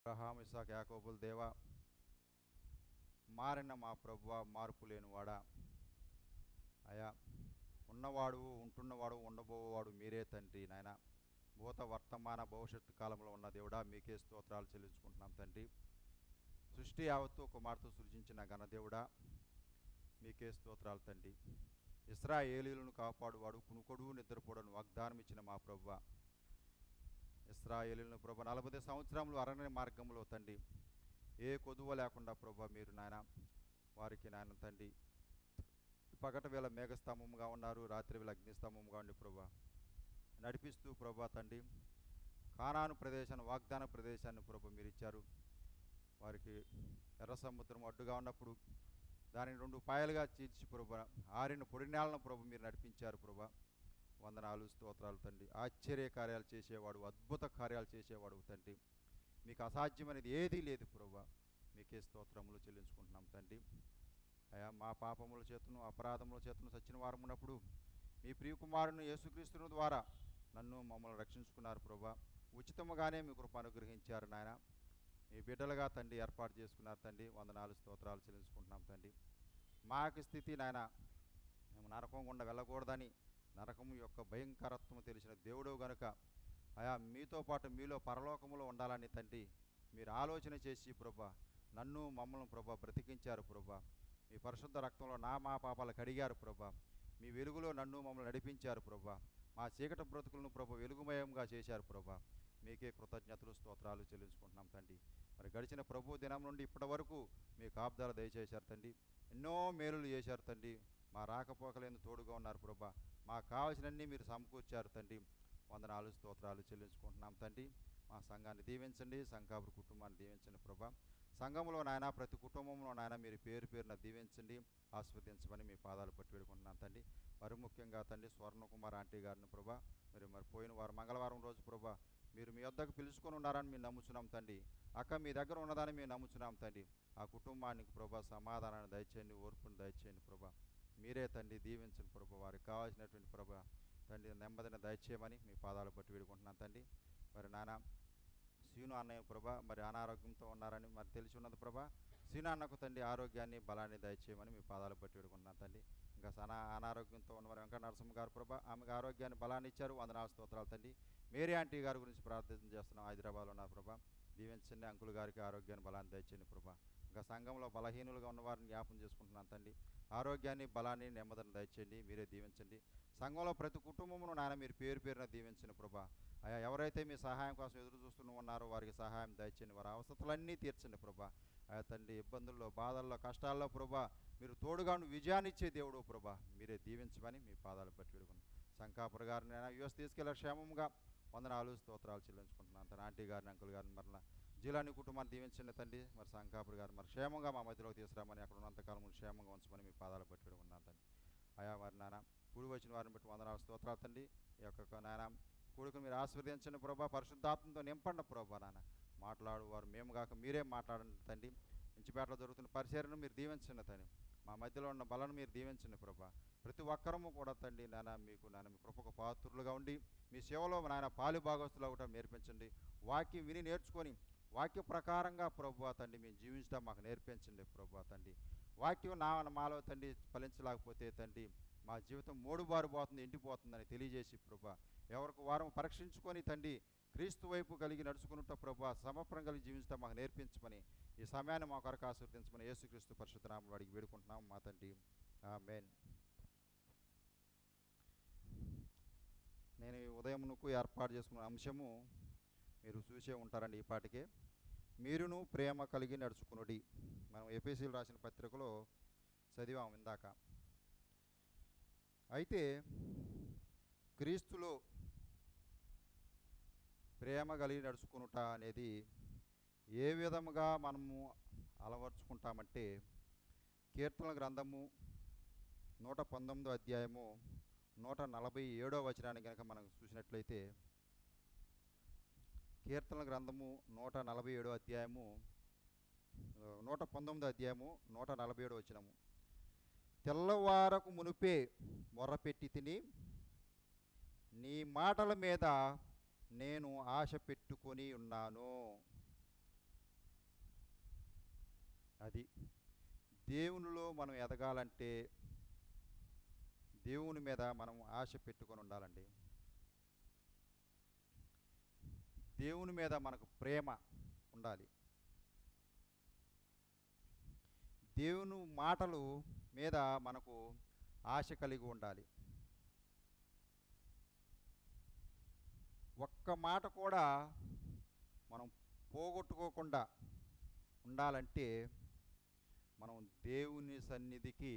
అబ్రహాము ఇస్సాకు యాకోబుల దేవా, మారిన మా ప్రభువా, మార్పు లేనివాడా, అయా ఉన్నవాడు, ఉంటున్నవాడు, ఉండబోవాడు మీరే తండ్రి. నాయన భూత వర్తమాన భవిష్యత్తు కాలంలో ఉన్న దేవుడా, మీకే స్తోత్రాలు చెల్లించుకుంటున్నాం తండ్రి. సృష్టి యావత్తు కుమార్తె సృజించిన ఘనదేవుడా, మీకే స్తోత్రాలు తండ్రి. ఇశ్రాయేలీయులను కాపాడువాడు, కునుకొడు నిద్రపోడని వాగ్దానం ఇచ్చిన మా ప్రభువా, ఇశ్రాయేలీయులను ప్రభు 40 సంవత్సరములు అరణ్య మార్గంలో తండ్రి ఏ కొదువ లేకుండా ప్రభు మీరు నాయన వారికి నాయన తండ్రి పగట వేళ మేఘస్తంభముగా ఉన్నారు, రాత్రి వేళ అగ్నిస్తంభముగా ఉండి ప్రభు నడిపిస్తూ ప్రభు తండ్రి కానాను ప్రదేశాన్ని, వాగ్దాన ప్రదేశాన్ని ప్రభు మీరు ఇచ్చారు. వారికి ఎర్ర సముద్రం అడ్డుగా ఉన్నప్పుడు దానిని 2 పాయలుగా చీల్చి ప్రభు ఆరిన పొడి నేలను ప్రభు మీరు నడిపించారు. ప్రభు వందనాలు, స్తోత్రాలు తండ్రి. ఆశ్చర్య కార్యాలు చేసేవాడు, అద్భుత కార్యాలు చేసేవాడు తండ్రి. మీకు అసాధ్యమైనది ఏదీ లేదు ప్రభు. మీకే స్తోత్రములు చెల్లించుకుంటున్నాం తండ్రి. అయా మా పాపముల చేతను అపరాధముల చేతను సచ్చిన వారం ఉన్నప్పుడు మీ ప్రియకుమారుని యేసుక్రీస్తుని ద్వారా నన్ను మమ్మల్ని రక్షించుకున్నారు ప్రభు. ఉచితముగానే మీ కృప అనుగ్రహించారు నాయన. మీ బిడ్డలుగా తండ్రి ఏర్పాటు చేసుకున్నారు తండ్రి. వందనాలు, స్తోత్రాలు చెల్లించుకుంటున్నాం తండ్రి. మా యొక్క స్థితి నాయన, మేము నరకం గుండా వెళ్ళకూడదని, నరకము యొక్క భయంకరత్వం తెలిసిన దేవుడు గనుక అయా మీతో పాటు మీలో పరలోకములో ఉండాలని తండ్రి మీరు ఆలోచన చేసి ప్రభా నన్ను మమ్మల్ని ప్రభా బ్రతికించారు ప్రభా. మీ పరిశుద్ధ రక్తంలో మా పాపాలు కడిగారు ప్రభా. మీ వెలుగులో నన్ను మమ్మల్ని నడిపించారు ప్రభా. మా చీకటి బ్రతుకులను ప్రభా వెలుగుమయంగా చేశారు ప్రభా. మీకే కృతజ్ఞతలు, స్తోత్రాలు చెల్లించుకుంటున్నాం తండ్రి. మరి గడిచిన ప్రభు దినం నుండి ఇప్పటి వరకు మీ కాపుదల దయచేశారు తండ్రి. ఎన్నో మేలులు చేశారు తండ్రి. మా రాకపోకలేని తోడుగా ఉన్నారు ప్రభా. మాకు కావాల్సినన్నీ మీరు సమకూర్చారు తండ్రి. వందనాలు, స్తోత్రాలు చెల్లించుకుంటున్నాం తండ్రి. మా సంఘాన్ని దీవించండి, సంఘాపురి కుటుంబాన్ని దీవించండి ప్రభా. సంఘంలో నాయన ప్రతి కుటుంబంలో నాయన మీరు పేరు పేరున దీవించండి, ఆస్వాదించమని మీ పాదాలు పట్టి వేడుకుంటున్నాను తండ్రి. మరి ముఖ్యంగా తండ్రి స్వర్ణకుమార్ ఆంటీ గారిని ప్రభా మరి పోయిన వారం మంగళవారం రోజు ప్రభా మీరు మీ వద్దకు పిలుచుకొని ఉన్నారని మేము నమ్ముచున్నాం తండ్రి. అక్క మీ దగ్గర ఉన్నదని మేము నమ్ముచున్నాం తండ్రి. ఆ కుటుంబానికి ప్రభా సమాధానాన్ని దయచేయండి, ఓర్పుని దయచేయండి ప్రభా. మీరే తండ్రి దీవించండి ప్రభా. వారికి కావాల్సినటువంటి ప్రభా తండ్రి నెమ్మదిని దయచేయమని మీ పాదాలు బట్టి వేడుకుంటున్నాను తండ్రి. మరి నాన్న సీను అన్నయ్య ప్రభా మరి అనారోగ్యంతో ఉన్నారని మరి తెలిసి ఉన్నది ప్రభా. సీను అన్నకు తండ్రి ఆరోగ్యాన్ని, బలాన్ని దయచేయమని మీ పాదాలు బట్టి వేడుకుంటున్నాను తండ్రి. ఇంకా అనారోగ్యంతో ఉన్నవారు వెంకట నరసింహ గారు ప్రభా ఆమెకు ఆరోగ్యాన్ని, బలాన్ని ఇచ్చారు. వందనాలు, స్తోత్రాలు తండ్రి. మేరీ ఆంటీ గారి గురించి ప్రార్థన చేస్తున్నాం. హైదరాబాద్లో ఉన్నారు ప్రభా. దీవించండి, అంకుల్ గారికి ఆరోగ్యాన్ని, బలాన్ని దయచేయండి ప్రభా. ఇంకా సంఘంలో బలహీనులుగా ఉన్నవారిని జ్ఞాపం చేసుకుంటున్నాను తండ్రి. ఆరోగ్యాన్ని, బలాన్ని, నెమ్మదిని దయచేయండి, మీరే దీవించండి. సంఘంలో ప్రతి కుటుంబమును నాయన మీరు పేరు పేరున దీవించండి ప్రభా. అయా ఎవరైతే మీ సహాయం కోసం ఎదురు చూస్తూ ఉన్నారో వారికి సహాయం దయచేయండి, వారి అవసరాలన్నీ తీర్చండి ప్రభా. అయా తండ్రి ఇబ్బందుల్లో, బాధల్లో, కష్టాల్లో ప్రభా మీరు తోడుగా విజయాన్ని ఇచ్చే దేవుడు ప్రభా. మీరే దీవించమని మీ పాదాలు పట్టి వేడుకున్నాను. శంకాపుర గారిని నేను యుఎస్ తీసుకెళ్ళే క్షేమంగా వందనాలు, స్తోత్రాలు చెల్లించుకుంటున్నాను. తన ఆంటీ గారిని, అంకుల్ గారిని మరలా జిల్లాని కుటుంబాన్ని దీవించండి తండ్రి. మరి శంకాపురి గారు మరి క్షేమంగా మా మధ్యలోకి తీసుకురామని, అక్కడ ఉన్నంతకాలం క్షేమంగా ఉంచమని మీ పాదాలు పట్టి పెట్టుకున్నాను తండ్రి. అయా వారి నాన్న కూడి వచ్చిన వారిని బట్టి వందనాలు, స్తోత్రాలు తండ్రి. ఈ యొక్క నాయన కూడుకుని మీరు ఆశీర్వదించండి ప్రభా. పరిశుద్ధాత్మతో నింపండి ప్రభా. నాన్న మాట్లాడు వారు మేము కాక మీరే మాట్లాడండి తండ్రి. ఇంచిపేటలో జరుగుతున్న పరిచర్యను మీరు దీవించండి తండ్రి. మా మధ్యలో ఉన్న బలను మీరు దీవించండి ప్రభా. ప్రతి ఒక్కరము కూడా తండ్రి నాన్న మీ కృపకు పాత్రులుగా ఉండి మీ సేవలో నాయన పాలు భాగస్తులు అవ్వటం నేర్పించండి. వాక్యం విని నేర్చుకొని వాక్య ప్రకారంగా ప్రభువా తండ్రి మేము జీవించడం మాకు నేర్పించండి ప్రభువా తండ్రి. వాక్యం మాలో తండ్రి ఫలించలేకపోతే తండ్రి మా జీవితం మోడుబారిపోతుంది, ఎండిపోతుందని తెలియజేసి ప్రభా ఎవరికి వారం పరీక్షించుకొని తండ్రి క్రీస్తు వైపు కలిగి నడుచుకున్నట్టు ప్రభా సమర్పణ కలిగి జీవించడం మాకు నేర్పించమని, ఈ సమయాన్ని మా కొరకు ఆశీర్వదించమని యేసుక్రీస్తు పరిశుద్ధ నామములో అడిగి వేడుకుంటున్నాం మా తండ్రి, ఆమేన్. నేను ఉదయమునకు ఏర్పాటు చేసుకున్న అంశము మీరు చూసే ఉంటారండి. ఈ పాటికే మీరును ప్రేమ కలిగి నడుచుకునుడి. మనం ఎఫెసీయులు రాసిన పత్రికలో చదివాము ఇందాక. అయితే క్రీస్తులో ప్రేమ కలిగి నడుచుకునుట అనేది ఏ విధముగా మనము అలవర్చుకుంటామంటే కీర్తనల గ్రంథము 119వ అధ్యాయము 147వ వచనాన్ని కనుక మనం చూసినట్లయితే, కీర్తనల గ్రంథము 147వ అధ్యాయము 119వ అధ్యాయము 147వ వచనము. తెల్లవారకు మునుపే మొర్రపెట్టి తిని నీ మాటల మీద నేను ఆశ పెట్టుకొని ఉన్నాను. అది దేవునిలో మనం ఎదగాలంటే దేవుని మీద మనం ఆశ పెట్టుకొని ఉండాలండి. దేవుని మీద మనకు ప్రేమ ఉండాలి. దేవుని మాటలు మీద మనకు ఆశ కలిగి ఉండాలి. ఒక్క మాట కూడా మనం పోగొట్టుకోకుండా ఉండాలంటే మనం దేవుని సన్నిధికి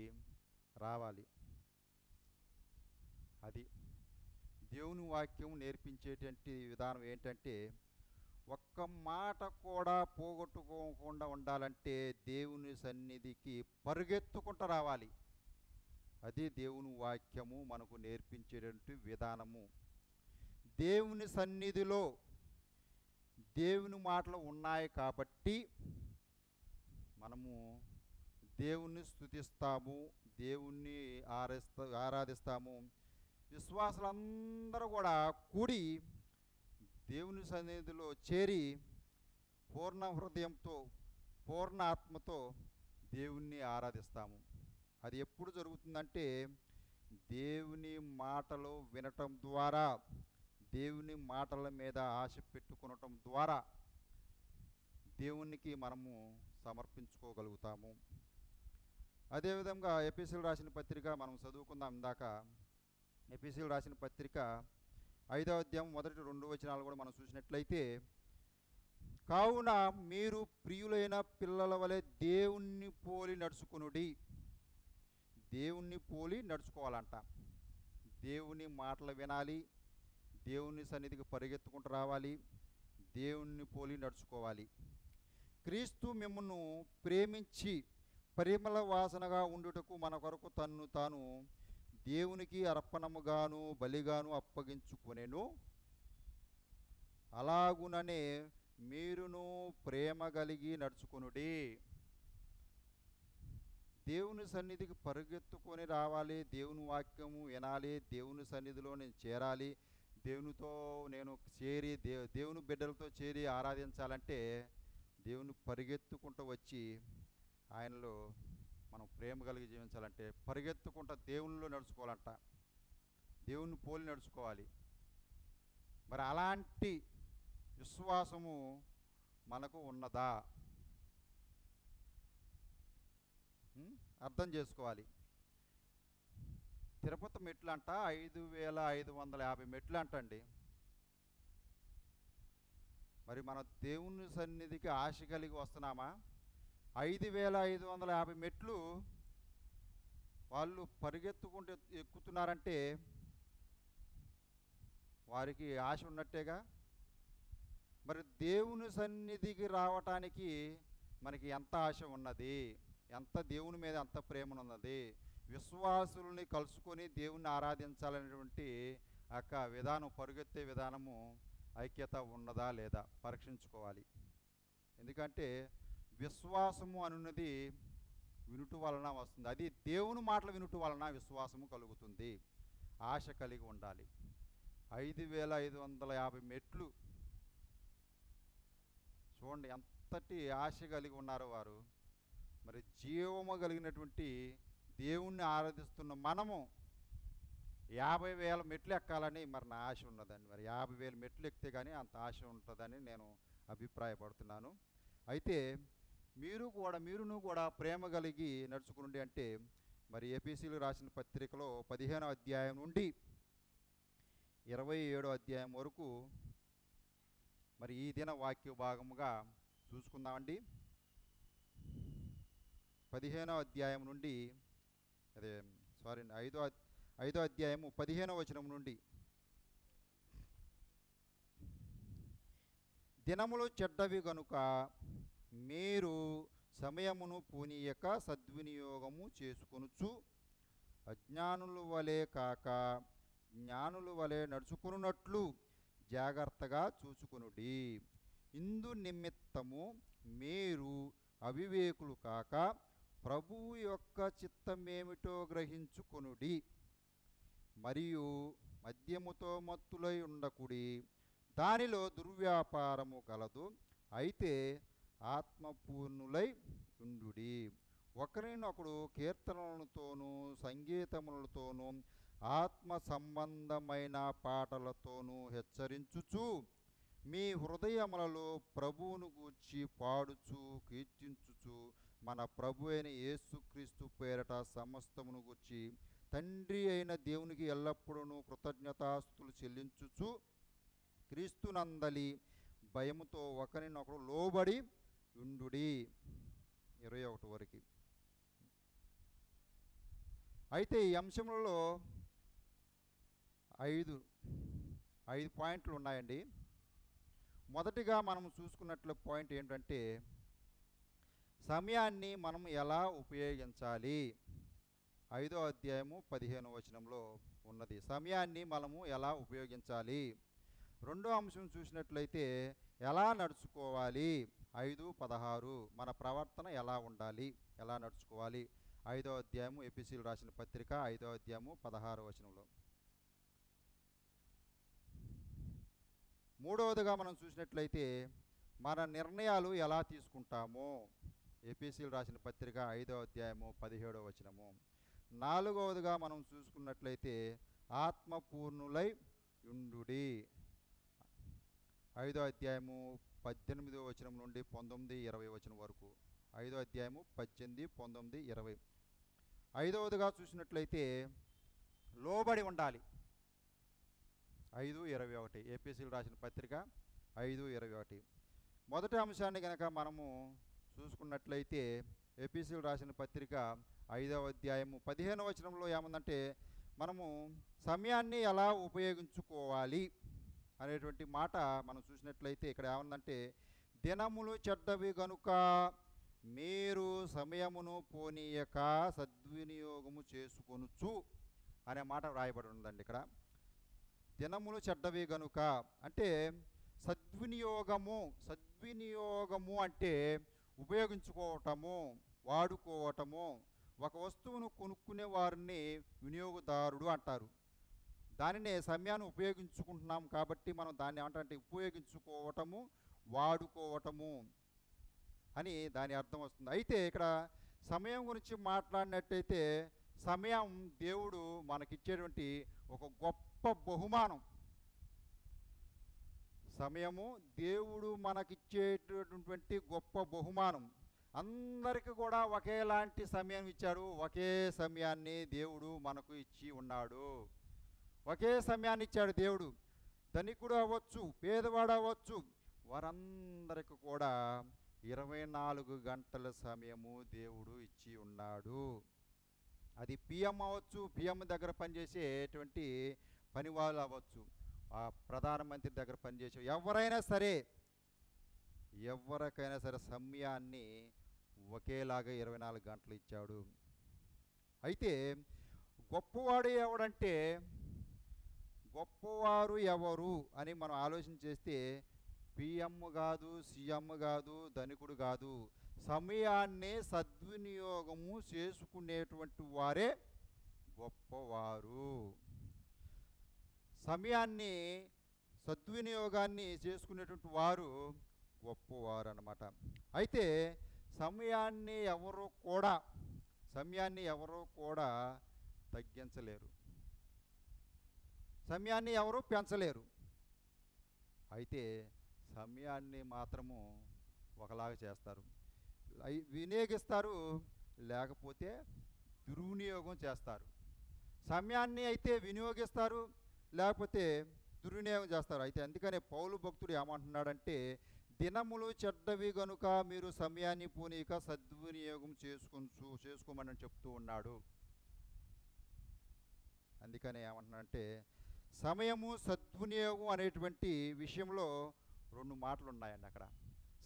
రావాలి. అది దేవుని వాక్యం నేర్పించేటువంటి విధానం ఏంటంటే, ఒక్క మాట కూడా పోగొట్టుకోకుండా ఉండాలంటే దేవుని సన్నిధికి పరుగెత్తుకుంటూ రావాలి. అది దేవుని వాక్యము మనకు నేర్పించేటువంటి విధానము. దేవుని సన్నిధిలో దేవుని మాటలు ఉన్నాయి కాబట్టి మనము దేవుణ్ణి స్తుతిస్తాము, దేవుణ్ణి ఆరాధిస్తాము. విశ్వాసులందరూ కూడా కూడి దేవుని సన్నిధిలో చేరి పూర్ణ హృదయంతో పూర్ణ ఆత్మతో దేవుణ్ణి ఆరాధిస్తాము. అది ఎప్పుడు జరుగుతుందంటే దేవుని మాటలు వినటం ద్వారా, దేవుని మాటల మీద ఆశ పెట్టుకొనటం ద్వారా దేవునికి మనము సమర్పించుకోగలుగుతాము. అదేవిధంగా ఎఫెసీయులకు రాసిన పత్రిక మనం చదువుకుందాం. ఇందాక ఎఫెసీయులకు రాసిన పత్రిక 5వ అధ్యాయం 1-2 వచనాలు కూడా మనం చూసినట్లయితే, కావున మీరు ప్రియులైన పిల్లల వలె దేవుణ్ణి పోలి నడుచుకొనుడి. దేవుణ్ణి పోలి నడుచుకోవాలంట. దేవుని మాటలు వినాలి, దేవుని సన్నిధికి పరిగెత్తుకుంటూ రావాలి, దేవుణ్ణి పోలి నడుచుకోవాలి. క్రీస్తు మిమ్మల్ని ప్రేమించి పరిమళ వాసనగా ఉండుటకు మన కొరకు తన్ను తాను దేవునికి అర్పణముగాను బలిగాను అప్పగించుకొనెను. అలాగుననే మీరును ప్రేమ కలిగి నడుచుకొనుడి. దేవుని సన్నిధికి పరుగెత్తుకొని రావాలి, దేవుని వాక్యము వినాలి, దేవుని సన్నిధిలో నేను చేరాలి, దేవునితో నేను చేరి దేవుని బిడ్డలతో చేరి ఆరాధించాలంటే దేవుని పరిగెత్తుకుంటూ వచ్చి ఆయనలో మనం ప్రేమ కలిగి జీవించాలంటే పరిగెత్తుకుంటూ దేవునిలో నడుచుకోవాలంట, దేవుని పోలి నడుచుకోవాలి. మరి అలాంటి విశ్వాసము మనకు ఉన్నదా? అర్థం చేసుకోవాలి. తిరుపతి మెట్లు అంట 5550 మెట్లు అంటండి. మరి మన దేవుని సన్నిధికి ఆశ కలిగి వస్తున్నామా? 5550 మెట్లు వాళ్ళు పరిగెత్తుకుంటూ ఎక్కుతున్నారంటే వారికి ఆశ ఉన్నట్టేగా. మరి దేవుని సన్నిధికి రావటానికి మనకి ఎంత ఆశ ఉన్నది, ఎంత దేవుని మీద ఎంత ప్రేమ ఉన్నది, విశ్వాసుల్ని కలుసుకొని దేవుణ్ణి ఆరాధించాలనేటువంటి విధానం, పరుగెత్తే విధానము ఐక్యత ఉన్నదా లేదా పరీక్షించుకోవాలి. ఎందుకంటే విశ్వాసము అనున్నది వినుట వలన వస్తుంది. అది దేవుని మాటలు వినుట వలన విశ్వాసము కలుగుతుంది. ఆశ కలిగి ఉండాలి. 5550 మెట్లు చూడండి, ఎంతటి ఆశ కలిగి ఉన్నారో వారు. మరి జీవము కలిగినటువంటి దేవుణ్ణి ఆరాధిస్తున్న మనము 50,000 మెట్లు ఎక్కాలని మరి నా ఆశ ఉన్నదండి. మరి 50,000 మెట్లు ఎక్కితే కానీ అంత ఆశ ఉంటుందని నేను అభిప్రాయపడుతున్నాను. అయితే మీరును కూడా ప్రేమ కలిగి నడుచుకునండి అంటే మరి ఎఫెసీయులకు రాసిన పత్రికలో 15వ అధ్యాయం నుండి 27వ అధ్యాయం వరకు మరి ఈ దిన వాక్య భాగముగా చూసుకుందామండి. 15వ అధ్యాయం నుండి ఐదో అధ్యాయము 15వ వచనం నుండి, దినములు చెడ్డవి గనుక మీరు సమయమును పూనీయక సద్వినియోగము చేసుకొనుచు అజ్ఞానుల వలె కాక జ్ఞానుల వలె నడుచుకున్నట్లు జాగ్రత్తగా చూచుకొనుడి. ఇందు నిమిత్తము మీరు అవివేకులు కాక ప్రభువు యొక్క చిత్తమేమిటో గ్రహించుకొనుడి. మరియు మద్యముతో మత్తులై ఉండకుడి, దానిలో దుర్వ్యాపారము కలదు. అయితే ఆత్మపూర్ణులై ఉండుడి. ఒకరినొకడు కీర్తనలతోనూ సంగీతములతోనూ ఆత్మ సంబంధమైన పాటలతోనూ హెచ్చరించుచు మీ హృదయములలో ప్రభువును గూర్చి పాడుచు కీర్తించుచు మన ప్రభు అయిన యేసుక్రీస్తు పేరట సమస్తమును గూర్చి తండ్రి అయిన దేవునికి ఎల్లప్పుడూ కృతజ్ఞతాస్తుతులు చెల్లించుచు క్రీస్తునందలి భయముతో ఒకరినొకడు లోబడి ఉండుడి. 21 వరకు. అయితే ఈ అంశంలో ఐదు పాయింట్లు ఉన్నాయండి. మొదటిగా మనం చూసుకున్నట్లు పాయింట్ ఏంటంటే సమయాన్ని మనం ఎలా ఉపయోగించాలి. 5వ అధ్యాయము 15వ వచనంలో ఉన్నది. సమయాన్ని మనము ఎలా ఉపయోగించాలి. రెండో అంశం చూసినట్లయితే ఎలా నడుచుకోవాలి. 5:16 మన ప్రవర్తన ఎలా ఉండాలి, ఎలా నడుచుకోవాలి. 5వ అధ్యాయము ఎఫెసీయులకు రాసిన పత్రిక 5వ అధ్యాయము 16వ వచనంలో. మూడవదిగా మనం చూసినట్లయితే మన నిర్ణయాలు ఎలా తీసుకుంటామో. ఎఫెసీయులకు రాసిన పత్రిక 5వ అధ్యాయము 17వ వచనము. నాలుగవదిగా మనం చూసుకున్నట్లయితే ఆత్మపూర్ణులై ఉండుడి. 5వ అధ్యాయము 18వ వచనం నుండి 19-20 వచనం వరకు. 5వ అధ్యాయము 18, 19, 20. ఐదవదిగా చూసినట్లయితే లోబడి ఉండాలి. 5:21 ఎఫెసీయులకు రాసిన పత్రిక 5:21. మొదటి అంశాన్ని కనుక మనము చూసుకున్నట్లయితే ఎఫెసీయులకు రాసిన పత్రిక 5వ అధ్యాయము 15వ వచనంలో ఏముందంటే మనము సమయాన్ని ఎలా ఉపయోగించుకోవాలి అనేటువంటి మాట మనం చూసినట్లయితే ఇక్కడ ఏముందంటే దినములు చెడ్డవి గనుక మీరు సమయమును పోనీయక సద్వినియోగము చేసుకొనుచు అనే మాట వ్రాయబడి ఉందండి. ఇక్కడ దినములు చెడ్డవి గనుక అంటే సద్వినియోగము అంటే ఉపయోగించుకోవటము, వాడుకోవటము. ఒక వస్తువును కొనుక్కునే వారిని వినియోగదారుడు అంటారు. దానినే సమయాన్ని ఉపయోగించుకుంటున్నాం కాబట్టి మనం దాన్ని ఏమంటే ఉపయోగించుకోవటము, వాడుకోవటము అని దాని అర్థం వస్తుంది. అయితే ఇక్కడ సమయం గురించి మాట్లాడినట్టయితే సమయం దేవుడు మనకిచ్చేటువంటి ఒక గొప్ప బహుమానం. సమయము దేవుడు మనకిచ్చేటటువంటి గొప్ప బహుమానం. అందరికీ కూడా ఒకేలాంటి సమయం ఇచ్చాడు. ఒకే సమయాన్ని దేవుడు మనకు ఇచ్చి ఉన్నాడు. ఒకే సమయాన్ని ఇచ్చాడు దేవుడు. ధనికుడు అవ్వచ్చు, పేదవాడు అవ్వచ్చు, వారందరికీ కూడా 24 గంటల సమయము దేవుడు ఇచ్చి ఉన్నాడు. అది పిఎం అవ్వచ్చు, పిఎం దగ్గర పనిచేసేటువంటి పని వాళ్ళు అవ్వచ్చు, ఆ ప్రధానమంత్రి దగ్గర పనిచేసే ఎవరైకైనా సరే సమయాన్ని ఒకేలాగా 24 గంటలు ఇచ్చాడు. అయితే గొప్పవారు ఎవరు అని మనం ఆలోచన చేస్తే పిఎం కాదు, సీఎం కాదు, ధనికుడు కాదు, సమయాన్ని సద్వినియోగము చేసుకునేటువంటి వారే గొప్పవారు. సమయాన్ని సద్వినియోగాన్ని చేసుకునేటువంటి వారు గొప్పవారు అన్నమాట. అయితే సమయాన్ని ఎవరు కూడా తగ్గించలేరు, సమయాన్ని ఎవరు పెంచలేరు. అయితే సమయాన్ని మాత్రము ఒకలాగా చేస్తారు, వినియోగిస్తారు, లేకపోతే దుర్వినియోగం చేస్తారు. సమయాన్ని అయితే వినియోగిస్తారు, లేకపోతే దుర్వినియోగం చేస్తారు. అయితే అందుకనే పౌలు భక్తుడు ఏమంటున్నాడంటే దినములు చెడ్డవి గనుక మీరు సమయాన్ని పూనీక సద్వినియోగం చేసుకోమని చెప్తూ ఉన్నాడు. అందుకనే ఏమంటున్నాడంటే సమయము సద్వినియోగం అనేటువంటి విషయంలో 2 మాటలు ఉన్నాయండి. అక్కడ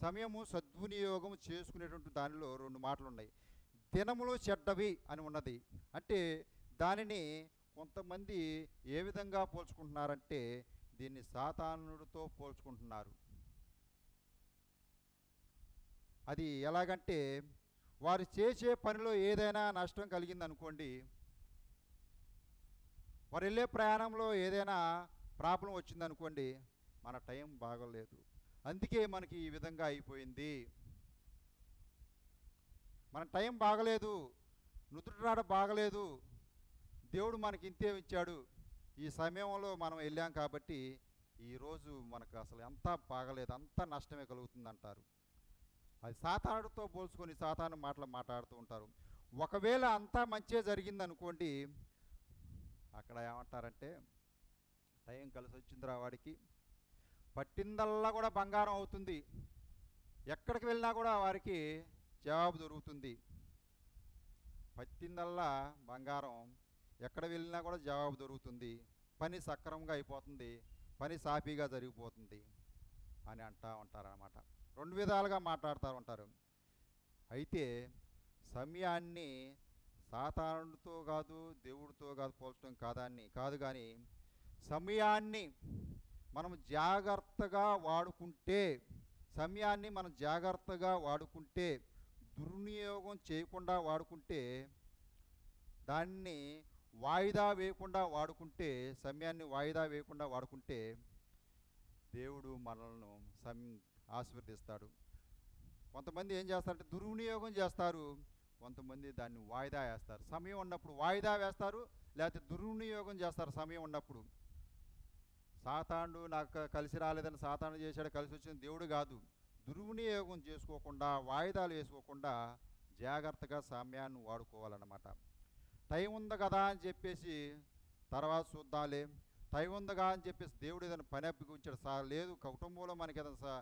సమయము సద్వినియోగం చేసుకునేటువంటి దానిలో 2 మాటలు ఉన్నాయి. దినములు చెడ్డవి అని ఉన్నది అంటే దానిని కొంతమంది ఏ విధంగా పోల్చుకుంటున్నారంటే దీన్ని సాతానుడితో పోల్చుకుంటున్నారు. అది ఎలాగంటే వారు చేసే పనిలో ఏదైనా నష్టం కలిగిందనుకోండి, వారు వెళ్ళే ప్రయాణంలో ఏదైనా ప్రాబ్లం వచ్చిందనుకోండి, మన టైం బాగోలేదు, అందుకే మనకి ఈ విధంగా అయిపోయింది, మన టైం బాగలేదు, నుదుటిరాడ బాగలేదు, దేవుడు మనకి ఇంతే ఇచ్చాడు, ఈ సమయంలో మనం వెళ్ళాం కాబట్టి ఈరోజు మనకు అసలు ఎంత బాగలేదు, అంత నష్టమే కలుగుతుంది అంటారు. అది సాతానుడితో పోల్చుకొని సాతాను మాటలు మాట్లాడుతూ ఉంటారు. ఒకవేళ అంతా మంచిగా జరిగిందనుకోండి, అక్కడ ఏమంటారంటే టైం కలిసి వచ్చిందిరా వాడికి, పట్టిందల్లా కూడా బంగారం అవుతుంది, ఎక్కడికి వెళ్ళినా కూడా వారికి జవాబు దొరుకుతుంది. పట్టిందల్లా బంగారం, ఎక్కడ వెళ్ళినా కూడా జవాబు దొరుకుతుంది, పని సక్రమంగా అయిపోతుంది, పని సాఫీగా జరిగిపోతుంది అని అంటూ ఉంటారన్నమాట. రెండు విధాలుగా మాట్లాడుతూ ఉంటారు. అయితే సమయాన్ని సాతానుడితో కాదు, దేవుడితో కాదు పోల్చడం కాదు కానీ సమయాన్ని మనం జాగ్రత్తగా వాడుకుంటే, సమయాన్ని మనం జాగ్రత్తగా వాడుకుంటే, దుర్వినియోగం చేయకుండా వాడుకుంటే, దాన్ని వాయిదా వేయకుండా వాడుకుంటే, సమయాన్ని వాయిదా వేయకుండా వాడుకుంటే దేవుడు మనల్ని ఆశీర్వదిస్తాడు. కొంతమంది ఏం చేస్తారంటే దుర్వినియోగం చేస్తారు, కొంతమంది దాన్ని వాయిదా వేస్తారు. సమయం ఉన్నప్పుడు వాయిదా వేస్తారు, లేకపోతే దుర్వినియోగం చేస్తారు. సమయం ఉన్నప్పుడు సాతానుడు నాకు కలిసి రాలేదని సాతాను చేశాడు, కలిసి వచ్చిన దేవుడు కాదు. దుర్వినియోగం చేసుకోకుండా, వాయిదాలు వేసుకోకుండా జాగ్రత్తగా సమయాన్ని వాడుకోవాలన్నమాట. టైం ఉంది కదా అని చెప్పేసి తర్వాత చూద్దాంలే, టైం ఉందిగా అని చెప్పేసి దేవుడు ఏదైనా పని అప్పగించాడు లేదు, కుటుంబంలో మనకి ఏదైనా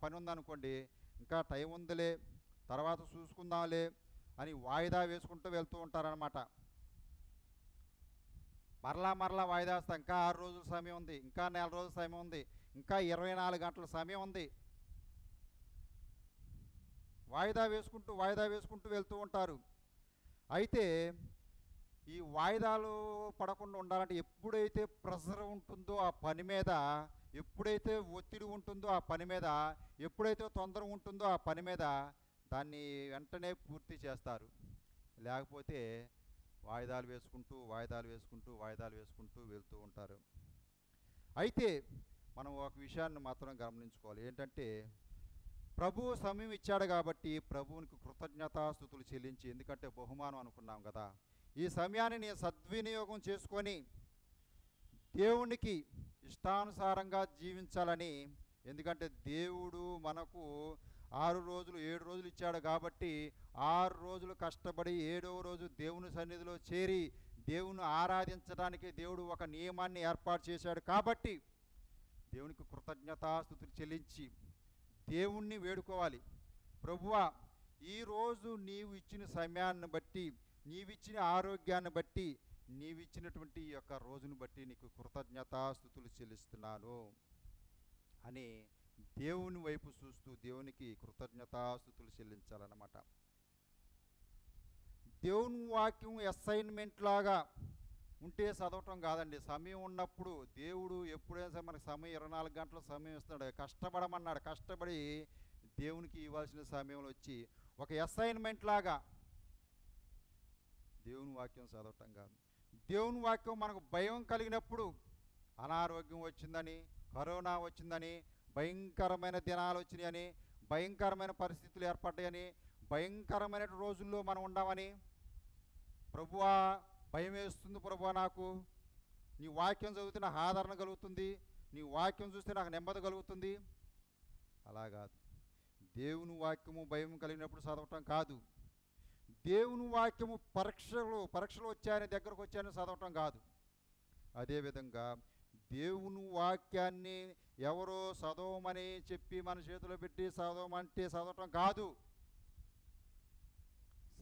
పని ఉందనుకోండి, ఇంకా టైం ఉందిలే తర్వాత చూసుకుందాంలే అని వాయిదా వేసుకుంటూ వెళ్తూ ఉంటారనమాట. మరలా వాయిదా వేస్తా, ఇంకా 6 రోజుల సమయం ఉంది, ఇంకా నెల రోజుల సమయం ఉంది, ఇంకా 24 గంటల సమయం ఉంది, వాయిదా వేసుకుంటూ వెళ్తూ ఉంటారు. అయితే ఈ వాయిదాలు పడకుండా ఉండాలంటే ఎప్పుడైతే ప్రెషర్ ఉంటుందో ఆ పని మీద, ఎప్పుడైతే ఒత్తిడి ఉంటుందో ఆ పని మీద, ఎప్పుడైతే తొందర ఉంటుందో ఆ పని మీద దాన్ని వెంటనే పూర్తి చేస్తారు. లేకపోతే వాయిదాలు వేసుకుంటూ వెళ్తూ ఉంటారు. అయితే మనం ఒక విషయాన్ని మాత్రం గమనించుకోవాలి. ఏంటంటే ప్రభువు సమయం ఇచ్చాడు కాబట్టి ప్రభువునికి కృతజ్ఞతాస్తుతులు చెల్లించి, ఎందుకంటే బహుమానం అనుకున్నాం కదా, ఈ సమయాన్ని నేను సద్వినియోగం చేసుకొని దేవునికి ఇష్టానుసారంగా జీవించాలని. ఎందుకంటే దేవుడు మనకు 6 రోజులు 7 రోజులు ఇచ్చాడు కాబట్టి 6 రోజులు కష్టపడి 7వ రోజు దేవుని సన్నిధిలో చేరి దేవుని ఆరాధించడానికి దేవుడు ఒక నియమాన్ని ఏర్పాటు చేశాడు. కాబట్టి దేవునికి కృతజ్ఞతాస్తుతులు చెల్లించి దేవుణ్ణి వేడుకోవాలి. ప్రభువా, ఈరోజు నీవు ఇచ్చిన సమయాన్ని బట్టి, నీవిచ్చిన ఆరోగ్యాన్ని బట్టి, నీవిచ్చినటువంటి ఈ యొక్క రోజును బట్టి నీకు కృతజ్ఞతాస్తుతులు చెల్లిస్తున్నాను అని దేవుని వైపు చూస్తూ దేవునికి కృతజ్ఞతాస్తుతులు చెల్లించాలన్నమాట. దేవుని వాక్యం అసైన్మెంట్ లాగా ఉంటే చదవటం కాదండి. సమయం ఉన్నప్పుడు దేవుడు ఎప్పుడైనా సరే మనకు సమయం 24 గంటల సమయం ఇస్తున్నాడు, కష్టపడమన్నాడు. కష్టపడి దేవునికి ఇవ్వాల్సిన సమయంలో వచ్చి ఒక అసైన్మెంట్ లాగా దేవుని వాక్యం చదవటం కాదు. దేవుని వాక్యం మనకు భయం కలిగినప్పుడు, అనారోగ్యం వచ్చిందని, కరోనా వచ్చిందని, భయంకరమైన దినాలు వచ్చినాయని, భయంకరమైన పరిస్థితులు ఏర్పడ్డాయని, భయంకరమైన రోజుల్లో మనం ఉండమని, ప్రభువా భయం వేస్తుంది ప్రభువా, నాకు నీ వాక్యం చదివితే నాకు ఆదరణ కలుగుతుంది, నీ వాక్యం చూస్తే నాకు నెమ్మది కలుగుతుంది. అలా కాదు. దేవుని వాక్యము భయం కలిగినప్పుడు చదవటం కాదు. దేవుని వాక్యము పరీక్షలు వచ్చాయని, దగ్గరకు వచ్చాయని చదవటం కాదు. అదేవిధంగా దేవుని వాక్యాన్ని ఎవరో చదవమని చెప్పి మన చేతిలో పెట్టి చదవమంటే చదవటం కాదు.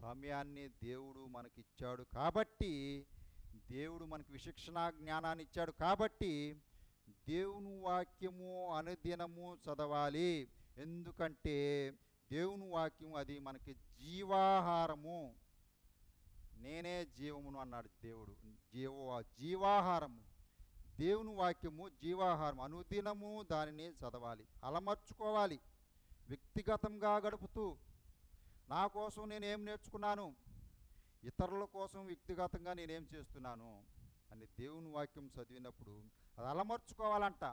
సమయాన్ని దేవుడు మనకిచ్చాడు కాబట్టి, దేవుడు మనకి విచక్షణ జ్ఞానాన్ని ఇచ్చాడు కాబట్టి దేవుని వాక్యము అనుదినము చదవాలి. ఎందుకంటే దేవుని వాక్యం అది మనకి జీవాహారము. నేనే జీవమును అన్నాడు దేవుడు. జీవాహారము దేవుని వాక్యము జీవాహారం. అనుదినము దానిని చదవాలి, అలమర్చుకోవాలి. వ్యక్తిగతంగా గడుపుతూ నా కోసం నేనేం నేర్చుకున్నాను, ఇతరుల కోసం వ్యక్తిగతంగా నేనేం చేస్తున్నాను అని దేవుని వాక్యం చదివినప్పుడు అది అలమర్చుకోవాలంట.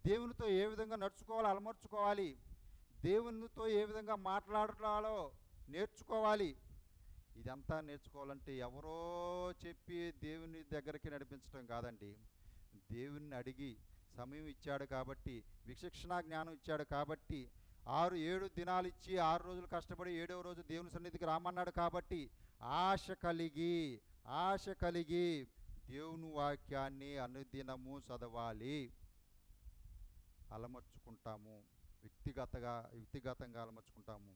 దేవునితో ఏ విధంగా నడుచుకోవాలో అలమర్చుకోవాలి. దేవునితో ఏ విధంగా మాట్లాడాలో నేర్చుకోవాలి. ఇదంతా నేర్చుకోవాలంటే ఎవరో చెప్పి దేవుని దగ్గరికి నడిపించడం కాదండి. దేవుణ్ణి అడిగి సమయం ఇచ్చాడు కాబట్టి, విచక్షణ జ్ఞానం ఇచ్చాడు కాబట్టి, 6-7 దినాలు ఇచ్చి 6 రోజులు కష్టపడి 7వ రోజు దేవుని సన్నిధికి రామన్నాడు కాబట్టి ఆశ కలిగి దేవుని వాక్యాన్ని అనుదినము చదవాలి. అలమర్చుకుంటాము, వ్యక్తిగతంగా అలమర్చుకుంటాము.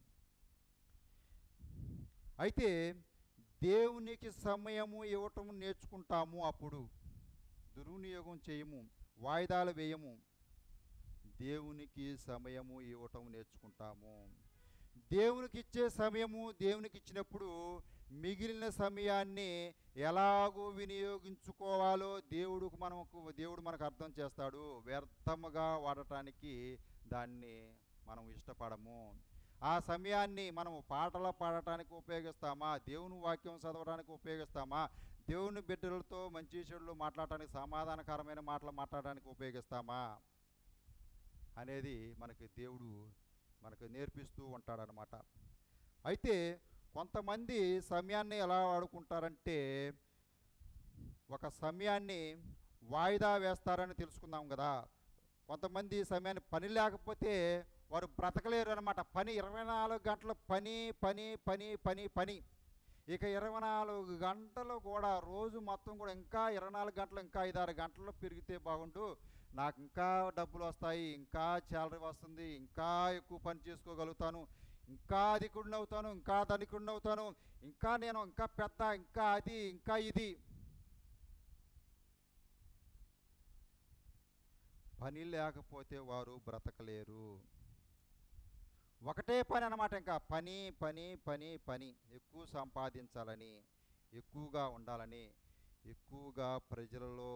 అయితే దేవునికి సమయము ఇవ్వటం నేర్చుకుంటాము. అప్పుడు దుర్వినియోగం చేయము, వాయిదాలు వేయము. దేవునికి సమయము ఇవ్వటం నేర్చుకుంటాము. దేవునికి ఇచ్చే సమయము దేవునికి ఇచ్చినప్పుడు మిగిలిన సమయాన్ని ఎలాగో వినియోగించుకోవాలో దేవుడు మనకు అర్థం చేస్తాడు. వ్యర్థముగా వాడటానికి దాన్ని మనం ఇష్టపడము. ఆ సమయాన్ని మనం పాటలు పాడటానికి ఉపయోగిస్తామా, దేవుని వాక్యం చదవడానికి ఉపయోగిస్తామా, దేవుని బిడ్డలతో మంచి చెడులు మాట్లాడటానికి, సమాధానకరమైన మాటలు మాట్లాడడానికి ఉపయోగిస్తామా అనేది దేవుడు మనకు నేర్పిస్తూ ఉంటాడనమాట. అయితే కొంతమంది సమయాన్ని ఎలా వాడుకుంటారంటే, ఒక సమయాన్ని వాయిదా వేస్తారని తెలుసుకుందాం కదా. కొంతమంది సమయాన్ని పని లేకపోతే వారు బ్రతకలేరు అనమాట. 24 గంటలు పని. ఇక 24 గంటలు కూడా రోజు మొత్తం కూడా ఇంకా 24 గంటలు ఇంకా 5-6 గంటలు పెరిగితే బాగుండు, నాకు ఇంకా డబ్బులు వస్తాయి, ఇంకా శాలరీ వస్తుంది, ఇంకా ఎక్కువ పని చేసుకోగలుగుతాను, ఇంకా అధికుడిని అవుతాను, ఇంకా ధనికుడిని అవుతాను, ఇంకా నేను ఇంకా పెద్ద, ఇంకా అది, ఇంకా ఇది. పని లేకపోతే వారు బ్రతకలేరు. ఒకటే పని అన్నమాట. ఇంకా పని. ఎక్కువ సంపాదించాలని, ఎక్కువగా ఉండాలని, ఎక్కువగా ప్రజలలో,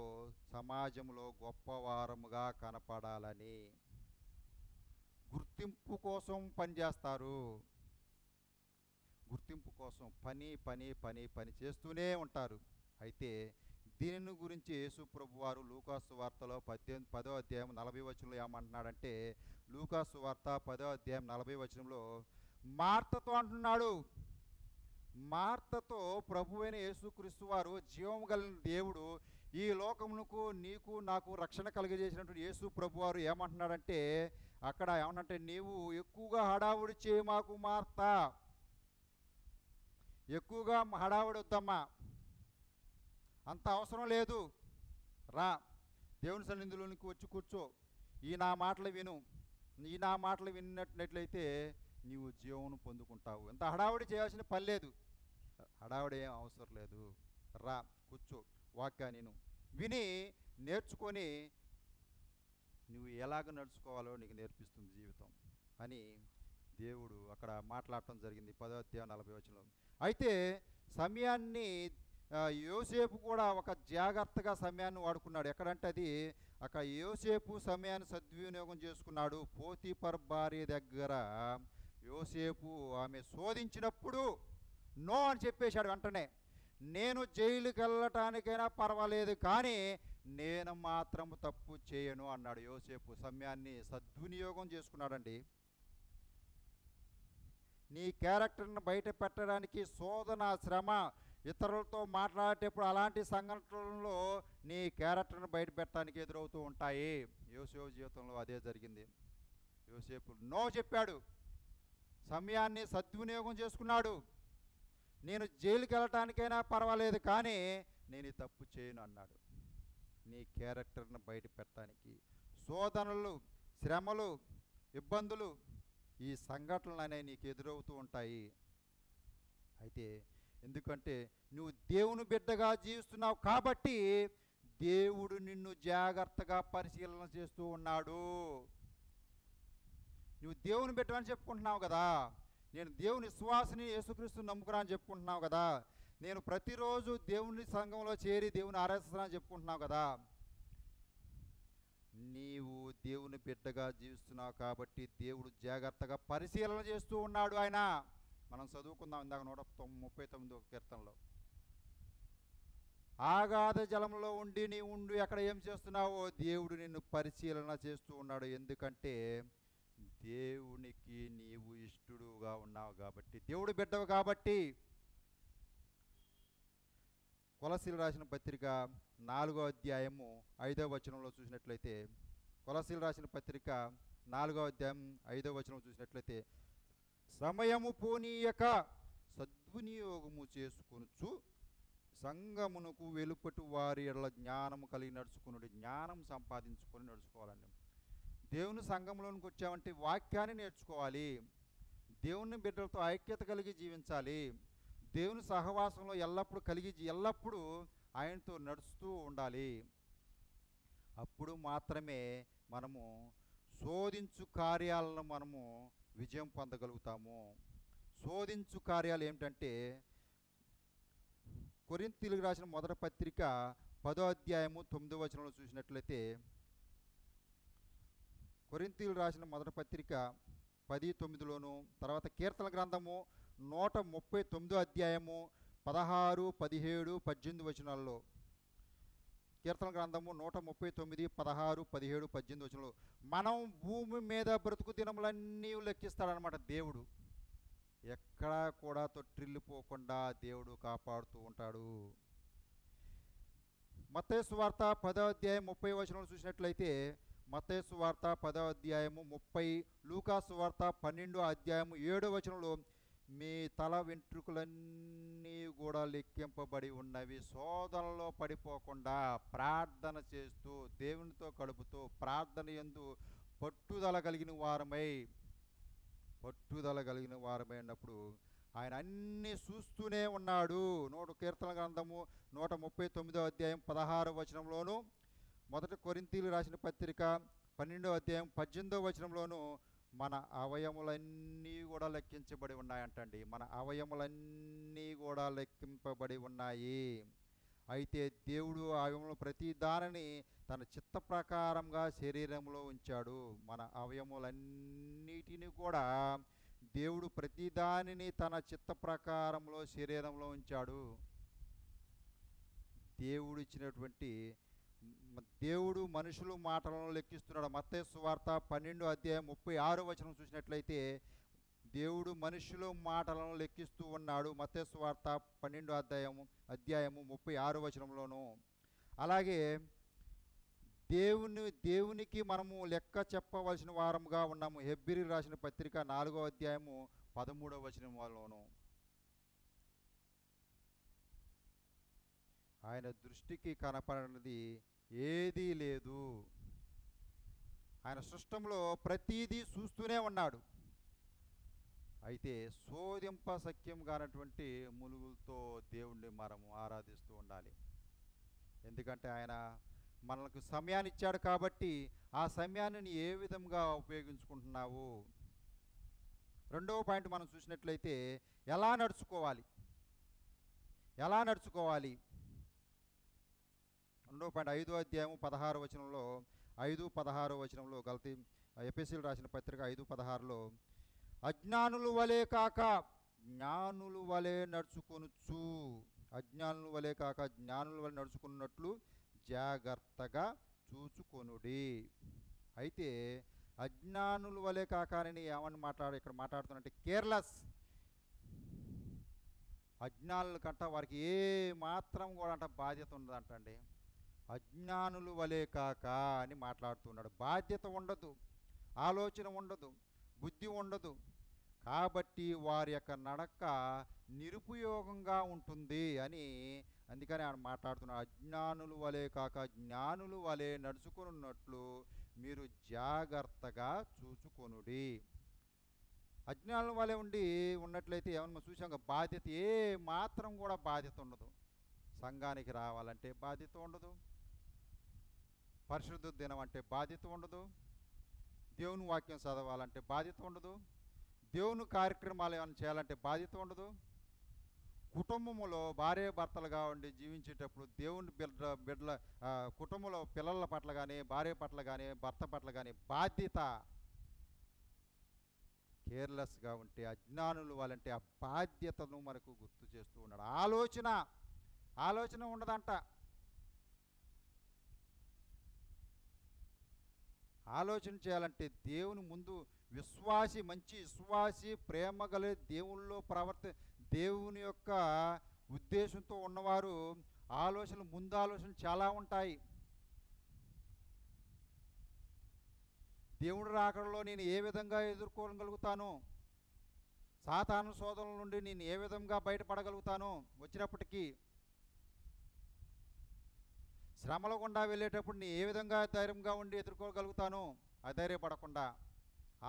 సమాజంలో గొప్పవారముగా కనపడాలని, గుర్తింపు కోసం పనిచేస్తారు. గుర్తింపు కోసం పని చేస్తూనే ఉంటారు. అయితే దీనిని గురించి యేసు ప్రభువారు లూకాసు వార్తలో 10వ అధ్యాయం 40వ వచనంలో ఏమంటున్నాడంటే, లూకాసు వార్త 10వ అధ్యాయం 40వ వచనంలో మార్తతో అంటున్నాడు. మార్తతో ప్రభువైన యేసుక్రీస్తు వారు, జీవము కలిగిన దేవుడు, ఈ లోకమునకు నీకు నాకు రక్షణ కలిగజేసినటువంటి యేసు ప్రభువారు ఏమంటున్నాడంటే, అక్కడ ఏమన్నంటే, నీవు ఎక్కువగా హడావుడి చేయి మాకు మార్త, ఎక్కువగా హడావుడి వద్దమ్మా, అంత అవసరం లేదు, రా దేవుని సన్నిధిలోనికి వచ్చి కూర్చో, ఈ నా మాటలు విను, ఈ నా మాటలు విన్నట్లయితే నీవు జీవమును పొందుకుంటావు. ఎంత హడావుడి చేయాల్సిన పని లేదు, హడావుడి ఏం అవసరం లేదు, రా కూర్చో, వాక్యాన్ని విని నేర్చుకొని నువ్వు ఎలాగ నడుచుకోవాలో నీకు నేర్పిస్తుంది జీవితం అని దేవుడు అక్కడ మాట్లాడటం జరిగింది 10వ అధ్యాయం 40వ వచనంలో. అయితే సమయాన్ని యోసేపు కూడా ఒక జాగ్రత్తగా సమయాన్ని వాడుకున్నాడు. ఎక్కడంటే అది అక్కడ యోసేపు సమయాన్ని సద్వినియోగం చేసుకున్నాడు. పోతీఫర్ భార్య దగ్గర యోసేపు ఆమె శోధించినప్పుడు నో అని చెప్పేశాడు వెంటనే. నేను జైలుకి వెళ్ళటానికైనా పర్వాలేదు, కానీ నేను మాత్రం తప్పు చేయను అన్నాడు యోసేపు. సమయాన్ని సద్వినియోగం చేసుకున్నాడండి. నీ క్యారెక్టర్ని బయట పెట్టడానికి శోధన, శ్రమ, ఇతరులతో మాట్లాడేటప్పుడు అలాంటి సంఘటనలలో నీ క్యారెక్టర్ని బయట పెట్టడానికి ఎదురవుతూ ఉంటాయి. యోసేపు జీవితంలో అదే జరిగింది. యోసేపు నో చెప్పాడు, సమయాన్ని సద్వినియోగం చేసుకున్నాడు. నేను జైలుకి వెళ్ళటానికైనా పర్వాలేదు, కానీ నేను ఈ తప్పు చేయను అన్నాడు. నీ క్యారెక్టర్ని బయట పెట్టడానికి శోధనలు, శ్రమలు, ఇబ్బందులు, ఈ సంఘటనలు అనేవి నీకు ఎదురవుతూ ఉంటాయి. అయితే ఎందుకంటే నువ్వు దేవుని బిడ్డగా జీవిస్తున్నావు కాబట్టి దేవుడు నిన్ను జాగ్రత్తగా పరిశీలన చేస్తూ ఉన్నాడు. నువ్వు దేవుని బిడ్డని చెప్పుకుంటున్నావు కదా, నేను దేవుని విశ్వాసిని, యేసుక్రీస్తు నమ్ముకున్నా అని చెప్పుకుంటున్నావు కదా, నేను ప్రతిరోజు దేవుని సంఘంలో చేరి దేవుని ఆరాధిస్తున్నాను చెప్పుకుంటున్నావు కదా. నీవు దేవుని బిడ్డగా జీవిస్తున్నావు కాబట్టి దేవుడు జాగ్రత్తగా పరిశీలన చేస్తూ ఉన్నాడు ఆయన. మనం చదువుకుందాం ఇందాక 139వ కీర్తనలో, ఆగాధ జలంలో ఉండి నీ ఉండి ఎక్కడ ఏం చేస్తున్నావో దేవుడు నిన్ను పరిశీలన చేస్తూ ఉన్నాడు. ఎందుకంటే దేవునికి గర్విష్ఠుడుగా ఉన్నావు కాబట్టి, దేవుడు బిడ్డవు కాబట్టి. కొలసీలు రాసిన పత్రిక 4వ అధ్యాయము 5వ వచనంలో చూసినట్లయితే, కొలసీలు రాసిన పత్రిక 4వ అధ్యాయం 5వ వచనం చూసినట్లయితే, సమయము పోనీయక సద్వినియోగము చేసుకొనుచు సంఘమునకు వెలుపటి వారి ఎడల జ్ఞానము కలిగి నడుచుకుని, జ్ఞానం సంపాదించుకొని నడుచుకోవాలండి. దేవుని సంఘంలోనికి వచ్చామంటే వాక్యాన్ని నేర్చుకోవాలి, దేవుని బిడ్డలతో ఐక్యత కలిగి జీవించాలి, దేవుని సహవాసంలో ఎల్లప్పుడూ ఎల్లప్పుడూ ఆయనతో నడుస్తూ ఉండాలి. అప్పుడు మాత్రమే మనము శోధించు కార్యాలను మనము విజయం పొందగలుగుతాము. శోధించు కార్యాలు ఏమిటంటే, కొరింథీయులకు రాసిన మొదటి పత్రిక 10వ అధ్యాయము 9వ వచనంలో చూసినట్లయితే, కొరింథీయులకు రాసిన మొదటి పత్రిక 10:9లోను, తర్వాత కీర్తన గ్రంథము 139వ అధ్యాయము 16, 17, 18 వచనాల్లో, కీర్తన గ్రంథము 139, 16, 17, 18 వచనంలో మనం భూమి మీద బ్రతుకు దినములన్నీ లెక్కిస్తాడనమాట దేవుడు. ఎక్కడా కూడా తొట్టిల్లిపోకుండా దేవుడు కాపాడుతూ ఉంటాడు. మత్తయి సువార్త 10వ అధ్యాయం 30 వచనంలో చూసినట్లయితే, మత్తయి సువార్త 10వ అధ్యాయము 30, లూకా సువార్త 12వ అధ్యాయము 7వ వచనంలో, మీ తల వెంట్రుకలన్నీ కూడా లెక్కింపబడి ఉన్నవి. శోధనలో పడిపోకుండా ప్రార్థన చేస్తూ, దేవునితో గడుపుతూ, ప్రార్థన యందు పట్టుదల కలిగిన వారమై ఉన్నప్పుడు ఆయన అన్నీ చూస్తూనే ఉన్నాడు. కీర్తన గ్రంథము 139వ అధ్యాయం 16వ వచనంలోను, మొదటి కొరింథీయులకు రాసిన పత్రిక 12వ అధ్యాయం 18వ వచనంలోను మన అవయములన్నీ కూడా లెక్కించబడి ఉన్నాయంటండి. మన అవయములన్నీ కూడా లెక్కింపబడి ఉన్నాయి. అయితే దేవుడు అవయములు ప్రతి దానిని తన చిత్త ప్రకారంగా శరీరంలో ఉంచాడు. మన అవయములన్నిటిని కూడా దేవుడు ప్రతి దానిని తన చిత్త ప్రకారంలో శరీరంలో ఉంచాడు. దేవుడు మనుషులు మాటలను లెక్కిస్తున్నాడు. మత్తయి సువార్త 12వ అధ్యాయం 36వ వచనం చూసినట్లయితే, దేవుడు మనుషుల మాటలను లెక్కిస్తూ ఉన్నాడు. మత్తయి సువార్త 12వ అధ్యాయము 36వ వచనంలోను. అలాగే దేవునికి మనము లెక్క చెప్పవలసిన వారముగా ఉన్నాము. హెబ్రీయులకు రాసిన పత్రిక 4వ అధ్యాయము 13వ వచనంలోను, ఆయన దృష్టికి కనపడనిది ఏదీ లేదు. ఆయన సృష్టంలో ప్రతీదీ చూస్తూనే ఉన్నాడు. అయితే శోధింప సఖ్యం కానటువంటి ములుగులతో దేవుణ్ణి మనము ఆరాధిస్తూ ఉండాలి. ఎందుకంటే ఆయన మనకు సమయాన్ని ఇచ్చాడు కాబట్టి ఆ సమయాన్ని ఏ విధంగా ఉపయోగించుకుంటున్నావు. రెండవ పాయింట్ మనం చూసినట్లయితే, ఎలా నడుచుకోవాలి. రెండవ పాయింట్ 5వ అధ్యాయం 16వ వచనంలో, 5-16వ వచనంలో, ఎఫెసీయులకు రాసిన పత్రిక 5:16లో, అజ్ఞానుల వలె కాక జ్ఞానుల వలె నడుచుకున్నట్లు జాగ్రత్తగా చూచుకొనుడి. అయితే అజ్ఞానుల వలె కాక అని ఏమని ఇక్కడ మాట్లాడుతున్నట్టే, కేర్లెస్. అజ్ఞానుల కంట వారికి ఏ మాత్రం కూడా బాధ్యత ఉండదంటండి. అజ్ఞానుల వలె కాక అని మాట్లాడుతున్నాడు. బాధ్యత ఉండదు, ఆలోచన ఉండదు, బుద్ధి ఉండదు. కాబట్టి వారి యొక్క నడక నిరుపయోగంగా ఉంటుంది అని అందుకని ఆయన మాట్లాడుతున్నాడు. అజ్ఞానుల వలె కాక జ్ఞానుల వలె నడుచుకున్నట్లు మీరు జాగ్రత్తగా చూచుకొనుడి. అజ్ఞానుల వలె ఉన్నట్లయితే ఏమన్నా చూసాం, బాధ్యత ఏ మాత్రం కూడా బాధ్యత ఉండదు. సంఘానికి రావాలంటే బాధ్యత ఉండదు, పరిశుద్ధ దినం అంటే బాధ్యత ఉండదు, దేవుని వాక్యం చదవాలంటే బాధ్యత ఉండదు, దేవుని కార్యక్రమాలు ఏమైనా చేయాలంటే బాధ్యత ఉండదు. కుటుంబంలో భార్య భర్తలుగా ఉండి జీవించేటప్పుడు దేవుని బిడ్డల కుటుంబంలో పిల్లల పట్ల కానీ, భార్య పట్ల కానీ, భర్త పట్ల కానీ బాధ్యత కేర్లెస్గా ఉంటే, అజ్ఞానులు వాళ్ళంటే ఆ బాధ్యతను మనకు గుర్తు చేస్తూ ఉన్నాడు. ఆలోచన ఉండదంట. ఆలోచన చేయాలంటే దేవుని ముందు విశ్వాసి, మంచి విశ్వాసి, ప్రేమ గల దేవుల్లో దేవుని యొక్క ఉద్దేశంతో ఉన్నవారు ఆలోచనలు, ముందు ఆలోచనలు చాలా ఉంటాయి. దేవుడు రాకడలో నేను ఏ విధంగా ఎదుర్కోగలుగుతాను, సాతాను శోధనల నుండి నేను ఏ విధంగా బయటపడగలుగుతాను, వచ్చినప్పటికీ శ్రమల గుండా వెళ్ళేటప్పుడు నేను ఏ విధంగా ధైర్యంగా ఉండి ఎదుర్కోగలుగుతాను, అధైర్యపడకుండా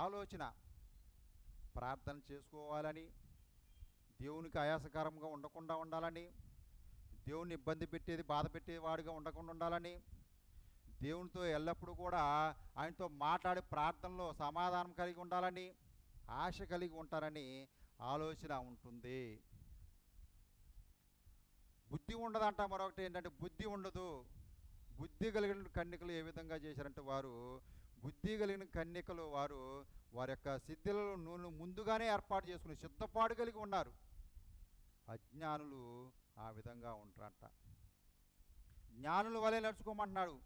ఆలోచన. ప్రార్థన చేసుకోవాలని, దేవునికి ఆయాసకరంగా ఉండకుండా ఉండాలని, దేవుని ఇబ్బంది పెట్టేది, బాధ పెట్టేవాడిగా ఉండకుండా ఉండాలని, దేవునితో ఎల్లప్పుడూ కూడా ఆయనతో మాట్లాడి ప్రార్థనలో సమాధానం కలిగి ఉండాలని, ఆశ కలిగి ఉంటారని ఆలోచన ఉంటుంది. బుద్ధి ఉండదంట. మరొకటి ఏంటంటే బుద్ధి ఉండదు. బుద్ధి కలిగిన కన్యకలు ఏ విధంగా చేశారంటే, వారు బుద్ధి కలిగిన కన్యకలు వారి యొక్క సిద్ధులను ముందుగానే ఏర్పాటు చేసుకుని సిద్ధపాటు కలిగి ఉన్నారు. అజ్ఞానులు ఆ విధంగా ఉంటారంట. జ్ఞానుల వలె నడుచుకోమంటున్నాడు.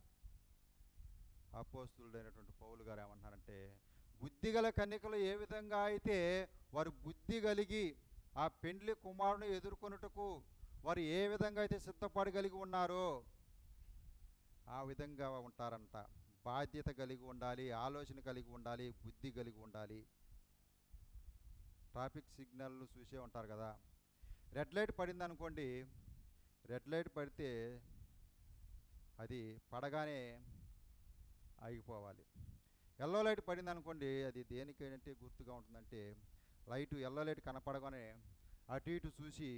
అపోస్తులుడైనటువంటి పౌలు గారు ఏమంటున్నారంటే, బుద్ధి గల కన్యకలు ఏ విధంగా అయితే వారు బుద్ధి కలిగి ఆ పెండ్లి కుమారుని ఎదుర్కొనుటకు వారు ఏ విధంగా అయితే సిద్ధపాటు కలిగి ఉన్నారో ఆ విధంగా ఉంటారంట. బాధ్యత కలిగి ఉండాలి, ఆలోచన కలిగి ఉండాలి, బుద్ధి కలిగి ఉండాలి. ట్రాఫిక్ సిగ్నల్ను చూసే ఉంటారు కదా. రెడ్ లైట్ పడింది అనుకోండి, రెడ్ లైట్ పడితే అది పడగానే ఆగిపోవాలి. ఎల్లో లైట్ పడింది అనుకోండి, అది దేనికంటే గుర్తుగా ఉంటుందంటే, లైటు ఎల్లో లైట్ కనపడగానే అటు ఇటు చూసి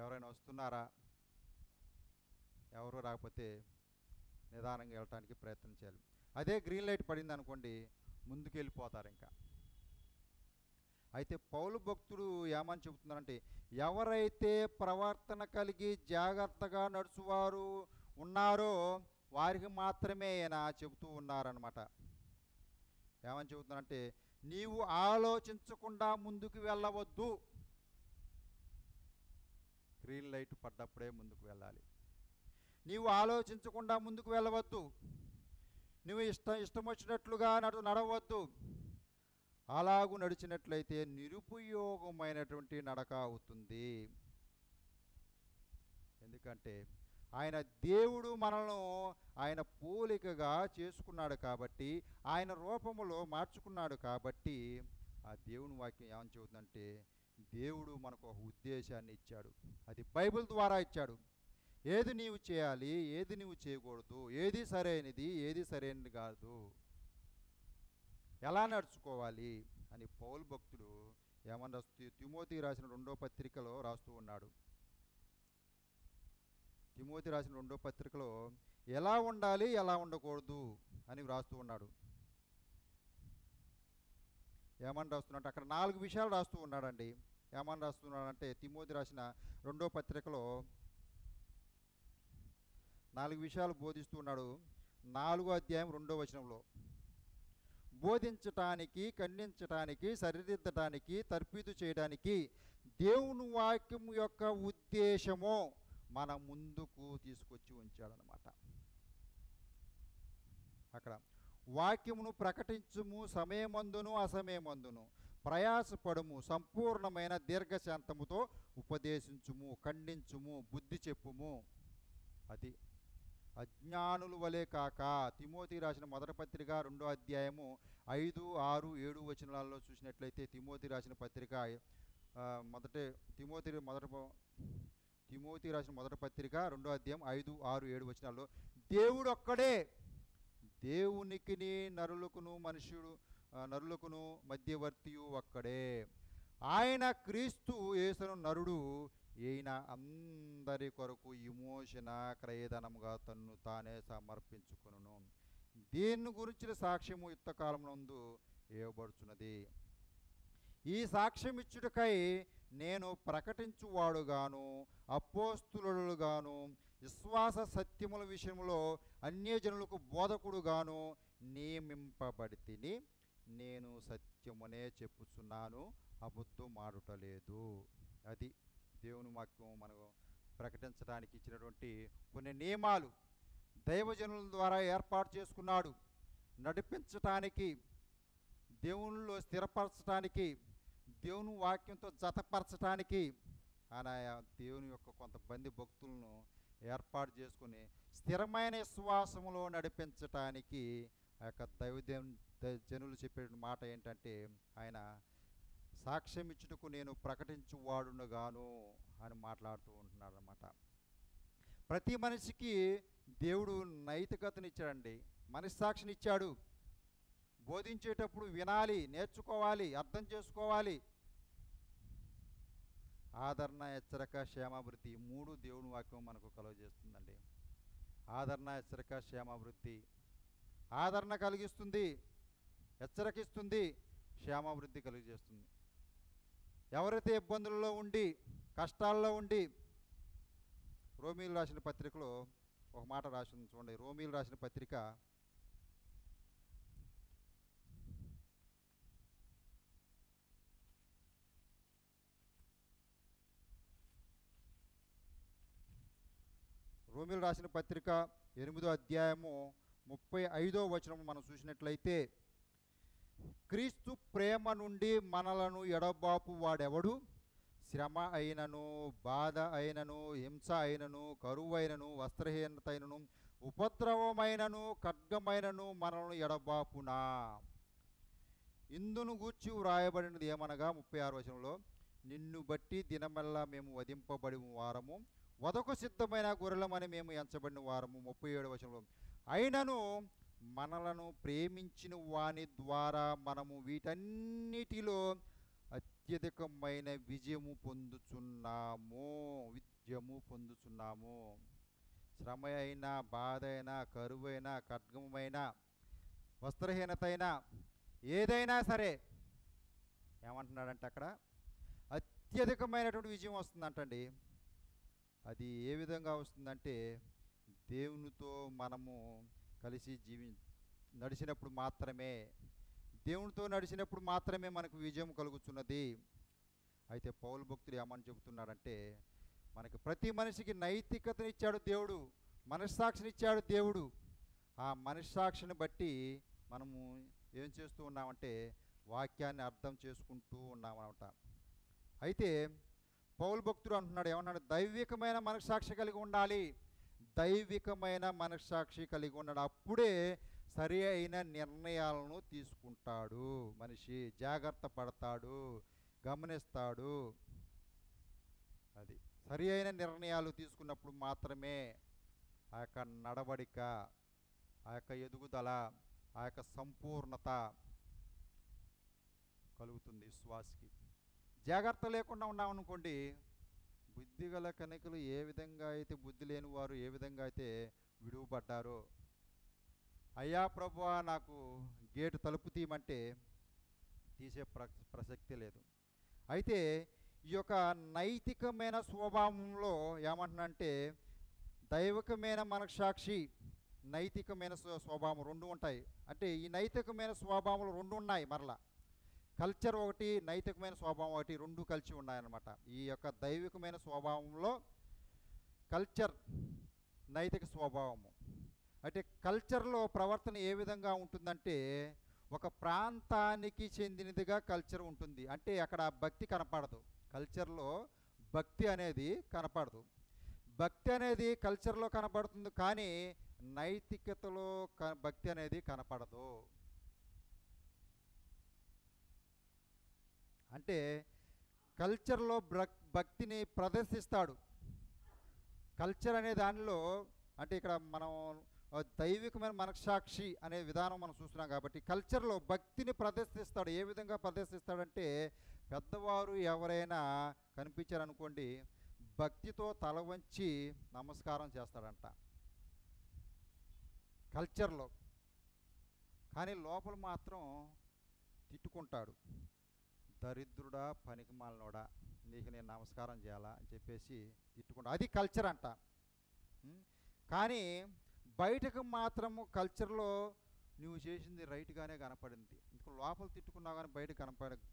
ఎవరైనా వస్తున్నారా, ఎవరు రాకపోతే నిదానంగా వెళ్ళటానికి ప్రయత్నం చేయాలి. అదే గ్రీన్ లైట్ పడింది అనుకోండి, ముందుకు వెళ్ళిపోతారు ఇంకా. అయితే పౌలు భక్తుడు ఏమని చెబుతున్నారంటే, ఎవరైతే ప్రవర్తన కలిగి జాగ్రత్తగా నడుచువారు ఉన్నారో వారికి మాత్రమే ఆయన చెబుతూ ఉన్నారనమాట. ఏమని చెబుతున్నారంటే, నీవు ఆలోచించకుండా ముందుకు వెళ్ళవద్దు. గ్రీన్ లైట్ పడ్డప్పుడే ముందుకు వెళ్ళాలి. నీవు ఆలోచించకుండా ముందుకు వెళ్ళవద్దు. నువ్వు ఇష్టం వచ్చినట్లుగా నడవద్దు. అలాగూ నడిచినట్లయితే నిరుపయోగమైనటువంటి నడక అవుతుంది. ఎందుకంటే ఆయన దేవుడు మనలను ఆయన పోలికగా చేసుకున్నాడు కాబట్టి, ఆయన రూపములో మార్చుకున్నాడు కాబట్టి, ఆ దేవుని వాక్యం ఏమని చెబుతుందంటే, దేవుడు మనకు ఒక ఉద్దేశాన్ని ఇచ్చాడు. అది బైబిల్ ద్వారా ఇచ్చాడు. ఏది నీవు చేయాలి, ఏది నీవు చేయకూడదు, ఏది సరైనది, ఏది సరైనది కాదు, ఎలా నడుచుకోవాలి అని పౌలు భక్తుడు ఏమన్నా తిమోతి రాసిన 2వ పత్రికలో రాస్తూ ఉన్నాడు. తిమోతి రాసిన 2వ పత్రికలో ఎలా ఉండాలి, ఎలా ఉండకూడదు అని రాస్తూ ఉన్నాడు. ఏమని రాస్తున్నాడు, అక్కడ 4 విషయాలు రాస్తూ ఉన్నాడండి. ఏమని రాస్తున్నాడంటే, తిమోతి రాసిన 2వ పత్రికలో 4 విషయాలు బోధిస్తూ ఉన్నాడు. 4వ అధ్యాయం 2వ వచనంలో, బోధించటానికి, ఖండించటానికి, సరిదిద్దటానికి, తర్ఫీదు చేయడానికి దేవుని వాక్యం యొక్క ఉద్దేశము మన ముందుకు తీసుకొచ్చి ఉంచాడనమాట. అక్కడ వాక్యమును ప్రకటించుము, సమయమందును అసమయమందును ప్రయాసపడుము, సంపూర్ణమైన దీర్ఘశాంతముతో ఉపదేశించుము, ఖండించుము, బుద్ధి చెప్పుము. అది అజ్ఞానుల వలె కాక. తిమోతి రాసిన 1వ పత్రిక 2వ అధ్యాయము 5, 6, 7 వచనాల్లో చూసినట్లయితే, తిమోతి రాసిన పత్రిక తిమోతి రాసిన 1వ పత్రిక 2వ అధ్యాయం 5, 6, 7 వచనాల్లో, దేవుడు ఒక్కడే, దేవునికిని నరులకును మధ్యవర్తియు ఒక్కడే, ఆయన క్రీస్తు యేసును నరుడు, ఈయన అందరి కొరకు విమోచన క్రయధనముగా తన్ను తానే సమర్పించుకొనును. దీన్ని గురించిన సాక్ష్యము యుద్ధకాలం నందు ఇవ్వబడుచున్నది. ఈ సాక్ష్యం ఇచ్చుటకై నేను ప్రకటించువాడుగాను, అపోస్తులుగాను, విశ్వాస సత్యముల విషయంలో అన్యజనులకు బోధకుడుగాను నియమింపబడితిని. నేను సత్యమునే చెప్పుచున్నాను, అబద్ధమాడుటలేదు. అది దేవుని వాక్యం మనకు ప్రకటించడానికి ఇచ్చినటువంటి కొన్ని నియమాలు దైవజనుల ద్వారా ఏర్పాటు చేసుకున్నాడు. నడిపించటానికి దేవునిలో స్థిరపరచడానికి, దేవుని వాక్యంతో జతపరచడానికి ఆయన దేవుని యొక్క కొంతమంది భక్తులను ఏర్పాటు చేసుకుని స్థిరమైన విశ్వాసములో నడిపించటానికి ఆ యొక్క జనులు చెప్పే మాట ఏంటంటే, ఆయన సాక్ష్యం ఇచ్చుటకు నేను ప్రకటించువాడునుగాను అని మాట్లాడుతూ ఉంటున్నాడు అన్నమాట. ప్రతి మనిషికి దేవుడు నైతికతను ఇచ్చాడండి, మనస్సాక్షిని ఇచ్చాడు. బోధించేటప్పుడు వినాలి, నేర్చుకోవాలి, అర్థం చేసుకోవాలి. ఆదరణ, హెచ్చరిక, క్షేమాభివృద్ధి మూడు దేవుని వాక్యం మనకు కలుగజేస్తుందండి. ఆదరణ, హెచ్చరిక, క్షేమాభివృద్ధి. ఆదరణ కలిగిస్తుంది, హెచ్చరికిస్తుంది, క్షేమాభివృద్ధి కలిగజేస్తుంది. ఎవరైతే ఇబ్బందుల్లో ఉండి కష్టాల్లో ఉండి, రోమీలు రాసిన పత్రికలో ఒక మాట రాసింది చూడండి. రోమీలు రాసిన పత్రిక 8వ అధ్యాయము 35వ వచనం మనం చూసినట్లయితే, క్రీస్తు ప్రేమ నుండి మనలను ఎడబాపు వాడెవడు? శ్రమ అయినను, బాధ అయినను, హింస అయినను, కరువు అయినను, వస్త్రహీనత అయినను, ఉపద్రవమైనను, ఖడ్గమైనను మనలను ఎడబాపునా. ఇందును గూర్చి వ్రాయబడినది ఏమనగా 36వ వచనంలో, నిన్ను బట్టి దినమల్లా మేము వధింపబడి వారము, వదకు సిద్ధమైన గొర్రెలమని మేము ఎంచబడిన వారము. 37వ వచనంలో, అయినను మనలను ప్రేమించిన వాని ద్వారా మనము వీటన్నిటిలో అత్యధికమైన విజయము పొందుచున్నాము. శ్రమ అయినా, బాధ అయినా, కరువైనా, ఖడ్గమైన, వస్త్రహీనత అయినా, ఏదైనా సరే ఏమంటున్నాడంటే అక్కడ అత్యధికమైనటువంటి విజయం వస్తుందంటండి. అది ఏ విధంగా వస్తుందంటే, దేవునితో మనము కలిసి నడిచినప్పుడు మాత్రమే, దేవునితో నడిచినప్పుడు మాత్రమే మనకు విజయం కలుగుతున్నది. అయితే పౌలు భక్తుడు ఏమని చెబుతున్నాడంటే, మనకి ప్రతి మనిషికి నైతికతనిచ్చాడు దేవుడు, మనస్సాక్షినిచ్చాడు దేవుడు. ఆ మనస్సాక్షిని బట్టి మనము ఏం చేస్తూ ఉన్నామంటే వాక్యాన్ని అర్థం చేసుకుంటూ ఉన్నామన్నమాట. అయితే పౌలు భక్తుడు అంటున్నాడు, ఏమన్నాడు? దైవికమైన మనస్సాక్షి కలిగి ఉండాలి. దైవికమైన మనస్సాక్షి కలిగి ఉన్నాడు, అప్పుడే సరి అయిన నిర్ణయాలను తీసుకుంటాడు. మనిషి జాగ్రత్త పడతాడు, గమనిస్తాడు. అది సరి అయిన నిర్ణయాలు తీసుకున్నప్పుడు మాత్రమే ఆ యొక్క నడవడిక, ఆ యొక్క ఎదుగుదల, ఆ యొక్క సంపూర్ణత కలుగుతుంది విశ్వాసికి. జాగ్రత్త లేకుండా ఉన్నామనుకోండి, బుద్ధి గల కనికలు ఏ విధంగా అయితే, బుద్ధి లేని వారు ఏ విధంగా అయితే విడువబడ్డారో, అయ్యా ప్రభువా నాకు గేటు తలుపు తీయమంటే తీసే ప్రసక్తి లేదు. అయితే ఈ యొక్క నైతికమైన స్వభావంలో ఏమంటున్నంటే, దైవికమైన మనస్సాక్షి, నైతికమైన స్వభావం రెండు ఉంటాయి. అంటే ఈ నైతికమైన స్వభావాలు రెండు ఉన్నాయి. మరలా కల్చర్ ఒకటి, నైతికమైన స్వభావం ఒకటి, రెండు కలిసి ఉన్నాయన్నమాట. ఈ యొక్క దైవికమైన స్వభావంలో కల్చర్, నైతిక స్వభావము. అంటే కల్చర్లో ప్రవర్తన ఏ విధంగా ఉంటుందంటే, ఒక ప్రాంతానికి చెందినదిగా కల్చర్ ఉంటుంది. అంటే అక్కడ భక్తి కనపడదు. కల్చర్లో భక్తి అనేది కనపడదు. భక్తి అనేది కల్చర్లో కనపడుతుంది, కానీ నైతికతలో భక్తి అనేది కనపడదు. అంటే కల్చర్లో భక్తిని ప్రదర్శిస్తాడు. కల్చర్ అనే దానిలో, అంటే ఇక్కడ మనం దైవికమైన మనస్సాక్షి అనే విధానం మనం చూస్తున్నాం కాబట్టి, కల్చర్లో భక్తిని ప్రదర్శిస్తాడు. ఏ విధంగా ప్రదర్శిస్తాడంటే, పెద్దవారు ఎవరైనా కనిపించారనుకోండి, భక్తితో తల వంచి నమస్కారం చేస్తాడంట కల్చర్లో. కానీ లోపల మాత్రం తిట్టుకుంటాడు. దరిద్రుడా, పనికిమాలినోడా, నీకు నేను నమస్కారం చేయాలా అని చెప్పేసి తిట్టుకుంటా. అది కల్చర్ అంట. కానీ బయటకు మాత్రము కల్చర్లో నువ్వు చేసింది రైట్గానే కనపడింది. ఇందుకు లోపల తిట్టుకున్నావు కానీ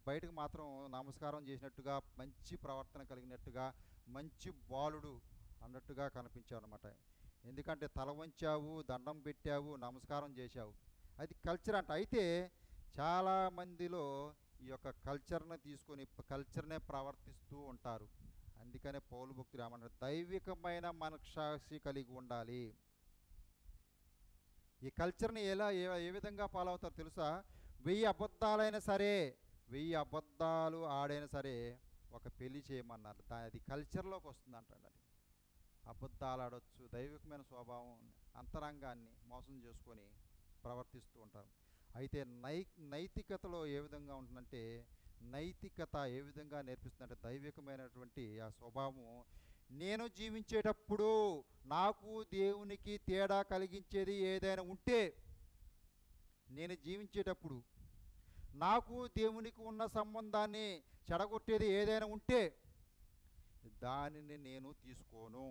బయటకు మాత్రం నమస్కారం చేసినట్టుగా, మంచి ప్రవర్తన కలిగినట్టుగా, మంచి బాలుడు అన్నట్టుగా కనిపించావు అనమాట. ఎందుకంటే తల వంచావు, దండం పెట్టావు, నమస్కారం చేశావు. అది కల్చర్ అంట. అయితే చాలా మందిలో ఈ యొక్క కల్చర్ని తీసుకొని కల్చర్నే ప్రవర్తిస్తూ ఉంటారు. అందుకనే పౌలు భక్తుడు ఏమన్నారు, దైవికమైన మనస్సాక్షి కలిగి ఉండాలి. ఈ కల్చర్ని ఏ విధంగా ఫాలో అవుతారో తెలుసా? 1000 అబద్ధాలైనా సరే, 1000 అబద్ధాలు ఆడైనా సరే ఒక పెళ్లి చేయమన్నారు. అది కల్చర్లోకి వస్తుంది అంటాడు. అది అబద్ధాలు ఆడొచ్చు, దైవికమైన స్వభావం అంతరంగాన్ని మోసం చేసుకొని ప్రవర్తిస్తూ ఉంటారు. అయితే నైతికతలో ఏ విధంగా ఉంటుందంటే, నైతికత ఏ విధంగా నేర్పిస్తుందంటే, దైవికమైనటువంటి ఆ స్వభావం, నేను జీవించేటప్పుడు నాకు దేవునికి తేడా కలిగించేది ఏదైనా ఉంటే, నేను జీవించేటప్పుడు నాకు దేవునికి ఉన్న సంబంధాన్ని చెడగొట్టేది ఏదైనా ఉంటే దానిని నేను తీసుకోను.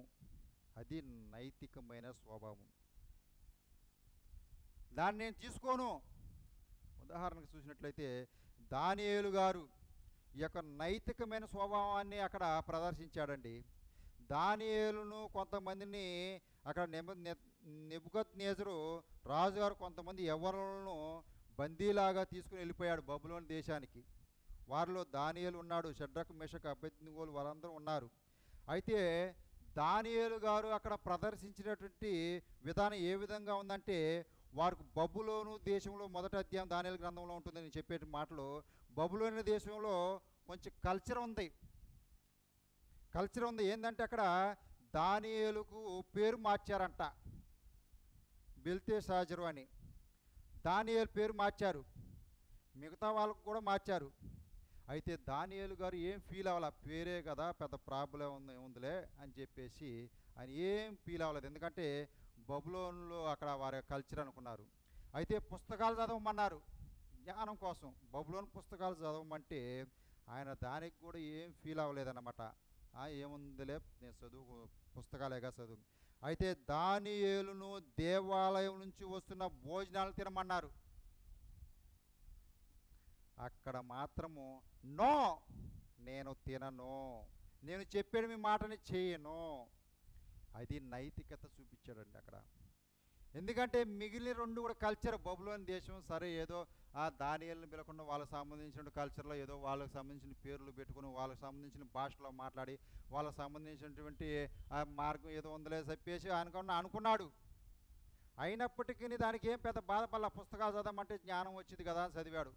అది నైతికమైన స్వభావం. దాన్ని నేను తీసుకోను. ఉదాహరణకు చూసినట్లయితే దానియేలు గారు ఈ యొక్క నైతికమైన స్వభావాన్ని అక్కడ ప్రదర్శించాడండి. దానియేలును కొంతమందిని అక్కడ నెబుకద్నెజరు రాజుగారు కొంతమంది యవ్వనులను బందీలాగా తీసుకుని వెళ్ళిపోయాడు బబులోను దేశానికి. వారిలో దానియేలు ఉన్నాడు, షడ్రకు మెషకు అబేద్నెగోలు వారందరూ ఉన్నారు. అయితే దానియేలు గారు అక్కడ ప్రదర్శించినటువంటి విధానం ఏ విధంగా ఉందంటే, వారికి బబులోను దేశంలో మొదటి అధ్యాయం దానియేలు గ్రంథంలో ఉంటుందని చెప్పే మాటలు, బబులోను దేశంలో కొంచెం కల్చర్ ఉంది. ఏంటంటే అక్కడ దానియేలుకు పేరు మార్చారంట, బెల్తెషాజరు అని. దానియేలు పేరు మార్చారు, మిగతా వాళ్ళకు కూడా మార్చారు. అయితే దానియేలు గారు ఏం ఫీల్ అవ్వాల, పేరే కదా పెద్ద ప్రాబ్లం ఉందిలే అని చెప్పేసి ఆయన ఏం ఫీల్ అవ్వలేదు. ఎందుకంటే బబులోన్లో అక్కడ వారి కల్చర్ అనుకున్నారు. అయితే పుస్తకాలు చదవమన్నారు జ్ఞానం కోసం. బబులోన్ పుస్తకాలు చదవమంటే ఆయన దానికి కూడా ఏం ఫీల్ అవ్వలేదన్నమాట. ఏముందిలే నేను పుస్తకాలేగా చదువు. అయితే దానియేలును దేవాలయం నుంచి వస్తున్న భోజనాలు తినమన్నారు. అక్కడ మాత్రము నో, నేను తినను, నేను చెప్పాడు మీ మాటని చేయను. అది నైతికత చూపించాడండి అక్కడ. ఎందుకంటే మిగిలిన రెండు కూడా కల్చర్, బబులోని దేశం సరే ఏదో ఆ దానియేలుని పిలకుండా వాళ్ళకి సంబంధించిన కల్చర్లో ఏదో వాళ్ళకి సంబంధించిన పేర్లు పెట్టుకుని వాళ్ళకి సంబంధించిన భాషలో మాట్లాడి వాళ్ళకి సంబంధించినటువంటి ఆ మార్గం ఏదో ఉందలే చెప్పేసి అనుకున్నాడు. అయినప్పటికీ దానికి ఏం పెద్ద బాధపడాల, పుస్తకాలు చదవమంటే జ్ఞానం వచ్చింది కదా అని చదివాడు.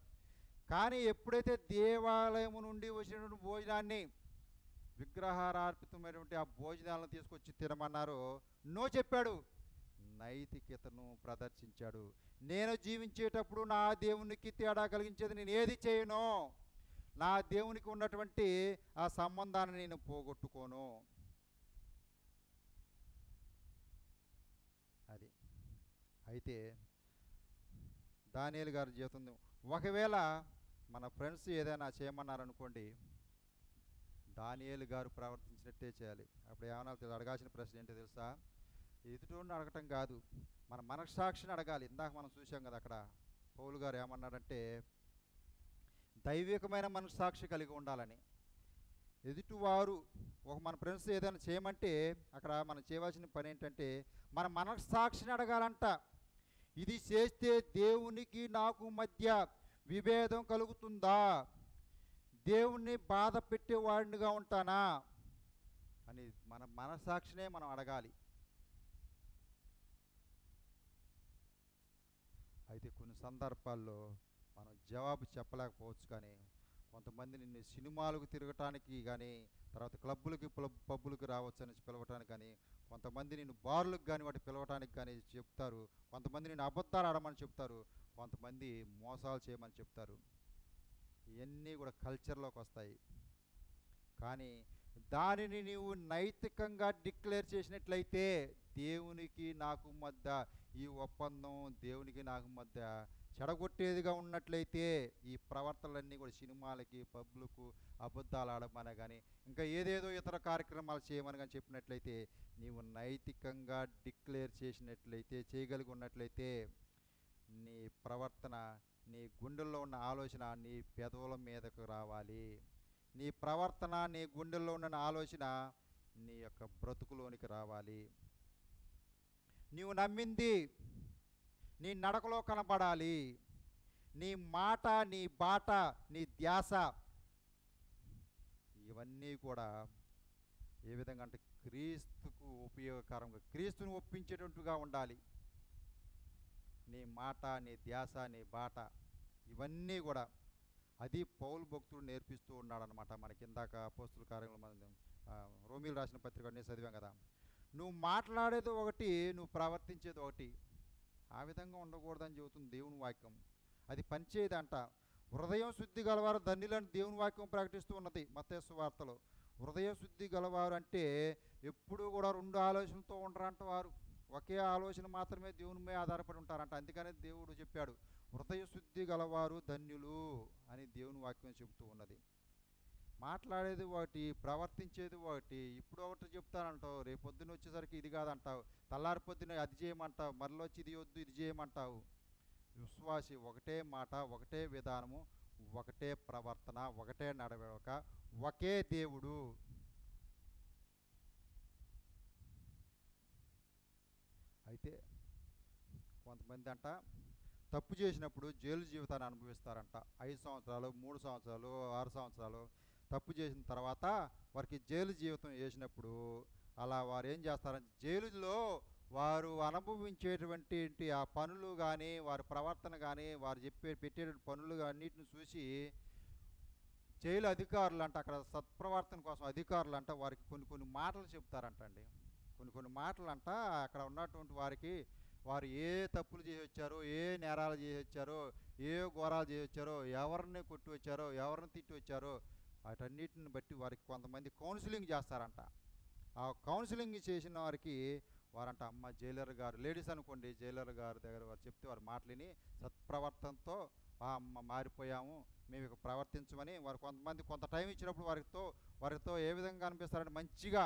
కానీ ఎప్పుడైతే దేవాలయం నుండి వచ్చినటువంటి భోజనాన్ని, విగ్రహారార్పితమైనటువంటి ఆ భోజనాలను తీసుకొచ్చి తినమన్నారో నో చెప్పాడు. నైతికతను ప్రదర్శించాడు. నేను జీవించేటప్పుడు నా దేవునికి తేడా కలిగించేది నేను ఏది చేయను, నా దేవునికి ఉన్నటువంటి ఆ సంబంధాన్ని నేను పోగొట్టుకోను. అది అయితే దానియేలు గారి జీవితం. ఒకవేళ మన ఫ్రెండ్స్ ఏదైనా చేయమన్నారనుకోండి, దానియేలు గారు ప్రవర్తించినట్టే చేయాలి. అప్పుడు ఏమన్నా అడగాల్సిన ప్రశ్న ఏంటో తెలుసా? ఎదుటోడిని అడగటం కాదు, మన మనస్సాక్షిని అడగాలి. ఇందాక మనం చూసాం కదా, అక్కడ పౌలు గారు ఏమన్నాడంటే దైవికమైన మనస్సాక్షి కలిగి ఉండాలని. ఎదుటివారు మన ఫ్రెండ్స్ ఏదైనా చేయమంటే అక్కడ మనం చేయవలసిన పని ఏంటంటే మన మనస్సాక్షిని అడగాలంట. ఇది చేస్తే దేవునికి నాకు మధ్య విభేదం కలుగుతుందా, దేవుణ్ణి బాధ పెట్టేవాడినిగా ఉంటానా అని మన మనస్సాక్షినే మనం అడగాలి. అయితే కొన్ని సందర్భాల్లో మనం జవాబు చెప్పలేకపోవచ్చు. కానీ కొంతమంది నిన్ను సినిమాలకు తిరగటానికి కానీ, తర్వాత క్లబ్బులకి పబ్బులకి రావచ్చని పిలవటానికి కానీ, కొంతమంది నిన్ను బార్లకు కానీ వాటి పిలవటానికి కానీ చెప్తారు. కొంతమంది నిన్ను అబద్ధాలు ఆడమని చెప్తారు, కొంతమంది మోసాలు చేయమని చెప్తారు. ఇవన్నీ కూడా కల్చర్లోకి వస్తాయి. కానీ దానిని నీవు నైతికంగా డిక్లేర్ చేసినట్లయితే, దేవునికి నాకు మధ్య ఈ ఒప్పందం దేవునికి నాకు మధ్య చెడగొట్టేదిగా ఉన్నట్లయితే, ఈ ప్రవర్తనలన్నీ కూడా సినిమాలకి పబ్లకు అబద్ధాలు ఆడమని కానీ ఇంకా ఏదేదో ఇతర కార్యక్రమాలు చేయమని కానీ చెప్పినట్లయితే, నీవు నైతికంగా డిక్లేర్ చేసినట్లయితే, చేయగలిగి ఉన్నట్లయితే, నీ ప్రవర్తన, నీ గుండెల్లో ఉన్న ఆలోచన నీ పెదవుల మీదకు రావాలి. నీ ప్రవర్తన, నీ గుండెల్లో ఉన్న ఆలోచన నీ యొక్క బ్రతుకులోనికి రావాలి. నీవు నమ్మింది నీ నడకలో కనపడాలి. నీ మాట, నీ బాట, నీ ధ్యాస ఇవన్నీ కూడా ఏ విధంగా అంటే క్రీస్తుకు ఉపయోగకరంగా, క్రీస్తుని ఒప్పించేటట్టుగా ఉండాలి. నీ మాట, నీ ధ్యాస, నీ బాట ఇవన్నీ కూడా అది పౌలు భక్తుడు నేర్పిస్తూ ఉన్నాడనమాట. మనకి ఇందాక అపోస్తుల కార్యంలో మనం రోమీలు రాసిన పత్రిక అన్నీ చదివాం కదా. నువ్వు మాట్లాడేది ఒకటి, నువ్వు ప్రవర్తించేది ఒకటి. ఆ విధంగా ఉండకూడదని చెబుతుంది దేవుని వాక్యం. అది పనిచేయదంట. హృదయం శుద్ధి గలవారు ధన్యులని దేవుని వాక్యం ప్రకటిస్తూ ఉన్నది మత్తయి సువార్తలో. హృదయ శుద్ధి గలవారు అంటే ఎప్పుడూ కూడా రెండు ఆలోచనలతో ఉండరంట వారు. ఒకే ఆలోచన మాత్రమే దేవుని మీద ఆధారపడి ఉంటారంట. అందుకనే దేవుడు చెప్పాడు, హృదయ శుద్ధి గలవారు ధన్యులు అని దేవుని వాక్యం చెబుతూ ఉన్నది. మాట్లాడేది ఒకటి, ప్రవర్తించేది ఒకటి. ఇప్పుడు ఒకటి చెప్తానంటావు, రేపు పొద్దున్న వచ్చేసరికి ఇది కాదంటావు, తెల్లారి పొద్దున అది చేయమంటావు, మరలో వచ్చి ఇది వద్దు ఇది చేయమంటావు. విశ్వాసి ఒకటే మాట, ఒకటే విధానము, ఒకటే ప్రవర్తన, ఒకటే నడవడిక, ఒకే దేవుడు. అయితే కొంతమంది అంట తప్పు చేసినప్పుడు జైలు జీవితాన్ని అనుభవిస్తారంట. 5 సంవత్సరాలు, 3 సంవత్సరాలు, 6 సంవత్సరాలు తప్పు చేసిన తర్వాత వారికి జైలు జీవితం వేసినప్పుడు అలా వారు ఏం చేస్తారంటే జైలులో వారు అనుభవించేటువంటి ఆ పనులు కానీ, వారి ప్రవర్తన కానీ, వారు పెట్టే పనులు అన్నిటిని చూసి జైలు అధికారులు అంట, అక్కడ సత్ప్రవర్తన కోసం అధికారులు అంట వారికి కొన్ని మాటలు చెప్తారంటండి. కొన్ని మాటలు అంట అక్కడ ఉన్నటువంటి వారికి, వారు ఏ తప్పులు చేసి వచ్చారో, ఏ నేరాలు చేసి వచ్చారో, ఏ ఘోరాలు చేసి వచ్చారో, ఎవరిని కొట్టి వచ్చారో, ఎవరిని తిట్టి వచ్చారో వాటన్నిటిని బట్టి వారికి కొంతమంది కౌన్సిలింగ్ చేస్తారంట. ఆ కౌన్సిలింగ్ చేసిన వారికి వారంట, అమ్మ జైలర్ గారు, లేడీస్ అనుకోండి, జైలర్ గారి దగ్గర వారు చెప్తే వారు మాటలిని సత్ప్రవర్తనతో అమ్మ మారిపోయాము, మేము ఇక ప్రవర్తించమని వారు కొంత టైం ఇచ్చినప్పుడు వారితో ఏ విధంగా అనిపిస్తారంటే మంచిగా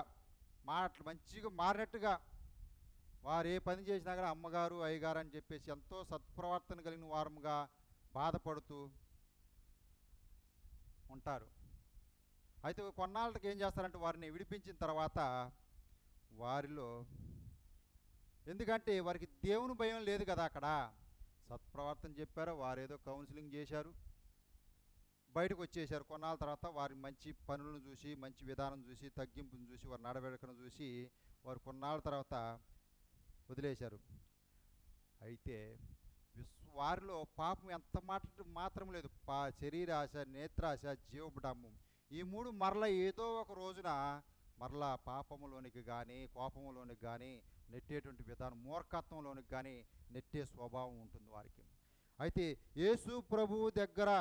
మారినట్టుగా, వారు ఏ పని చేసినా కానీ అమ్మగారు అయ్యగారు అని చెప్పేసి ఎంతో సత్ప్రవర్తన కలిగిన వారముగా బాధపడుతూ ఉంటారు. అయితే కొన్నాళ్ళకి ఏం చేస్తారంటే వారిని విడిపించిన తర్వాత వారిలో, ఎందుకంటే వారికి దేవుని భయం లేదు కదా, అక్కడ సత్ప్రవర్తన చెప్పారు, వారు ఏదో కౌన్సిలింగ్ చేశారు, బయటకు వచ్చేసారు. కొన్నాళ్ళ తర్వాత వారి మంచి పనులను చూసి, మంచి విధానం చూసి, తగ్గింపును చూసి, వారి నడవడికను చూసి వారు కొన్నాళ్ళ తర్వాత వదిలేశారు. అయితే వారిలో పాపం ఎంత మాత్రం లేదు. శరీరాశ, నేత్రాశ, జీవపడము, ఈ మూడు మరలా ఏదో ఒక రోజున మరలా పాపములోనికి కానీ, కోపములోనికి కానీ నెట్టేటువంటి విధానం, మూర్ఖత్వంలోనికి కానీ నెట్టే స్వభావం ఉంటుంది వారికి. అయితే యేసు ప్రభువు దగ్గర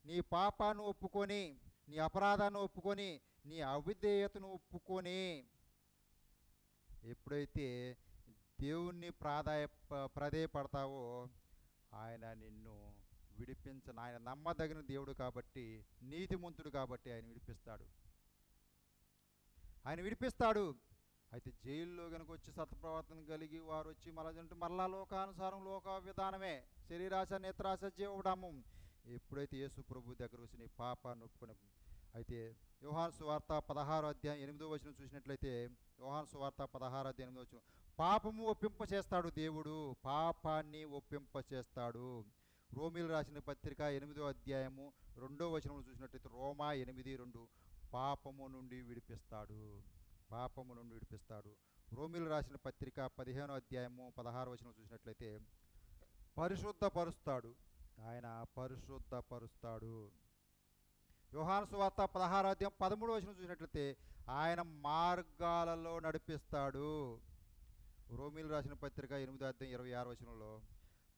నీ పాపాన్ని ఒప్పుకొని, నీ అపరాధాన్ని ఒప్పుకొని, నీ అవిధేయతను ఒప్పుకొని ఎప్పుడైతే దేవుణ్ణి ప్రాధేయపడతావో ఆయన నిన్ను ఆయన నమ్మదగిన దేవుడు కాబట్టి, నీతిమంతుడు కాబట్టి ఆయన విడిపిస్తాడు. అయితే జైల్లో కనుక వచ్చి సత్ప్రవర్తన కలిగి వారు వచ్చి మరలా లోకానుసారం, లోక విధానమే, శరీరాశ, నేత్రాశ, జీవడము, ఎప్పుడైతే యేసు ప్రభు దగ్గర వచ్చి నీ పాపాన్ని ఒప్పుకుని, అయితే యోహాను సువార్త 16:8 చూసినట్లయితే, యోహాను సువార్త 16:8 పాపము ఒప్పింపచేస్తాడు దేవుడు, పాపాన్ని ఒప్పింపచేస్తాడు. రోమీలు రాసిన పత్రిక 8:2 చూసినట్లయితే, రోమా 8:2 పాపము నుండి విడిపిస్తాడు. రోమీలు రాసిన పత్రిక 15:16 చూసినట్లయితే, పరిశుద్ధపరుస్తాడు, ఆయన పరిశుద్ధపరుస్తాడు. యోహాను సువార్త 16:13 చూసినట్లయితే, ఆయన మార్గాలలో నడిపిస్తాడు. రోమీలు రాసిన పత్రిక 8:26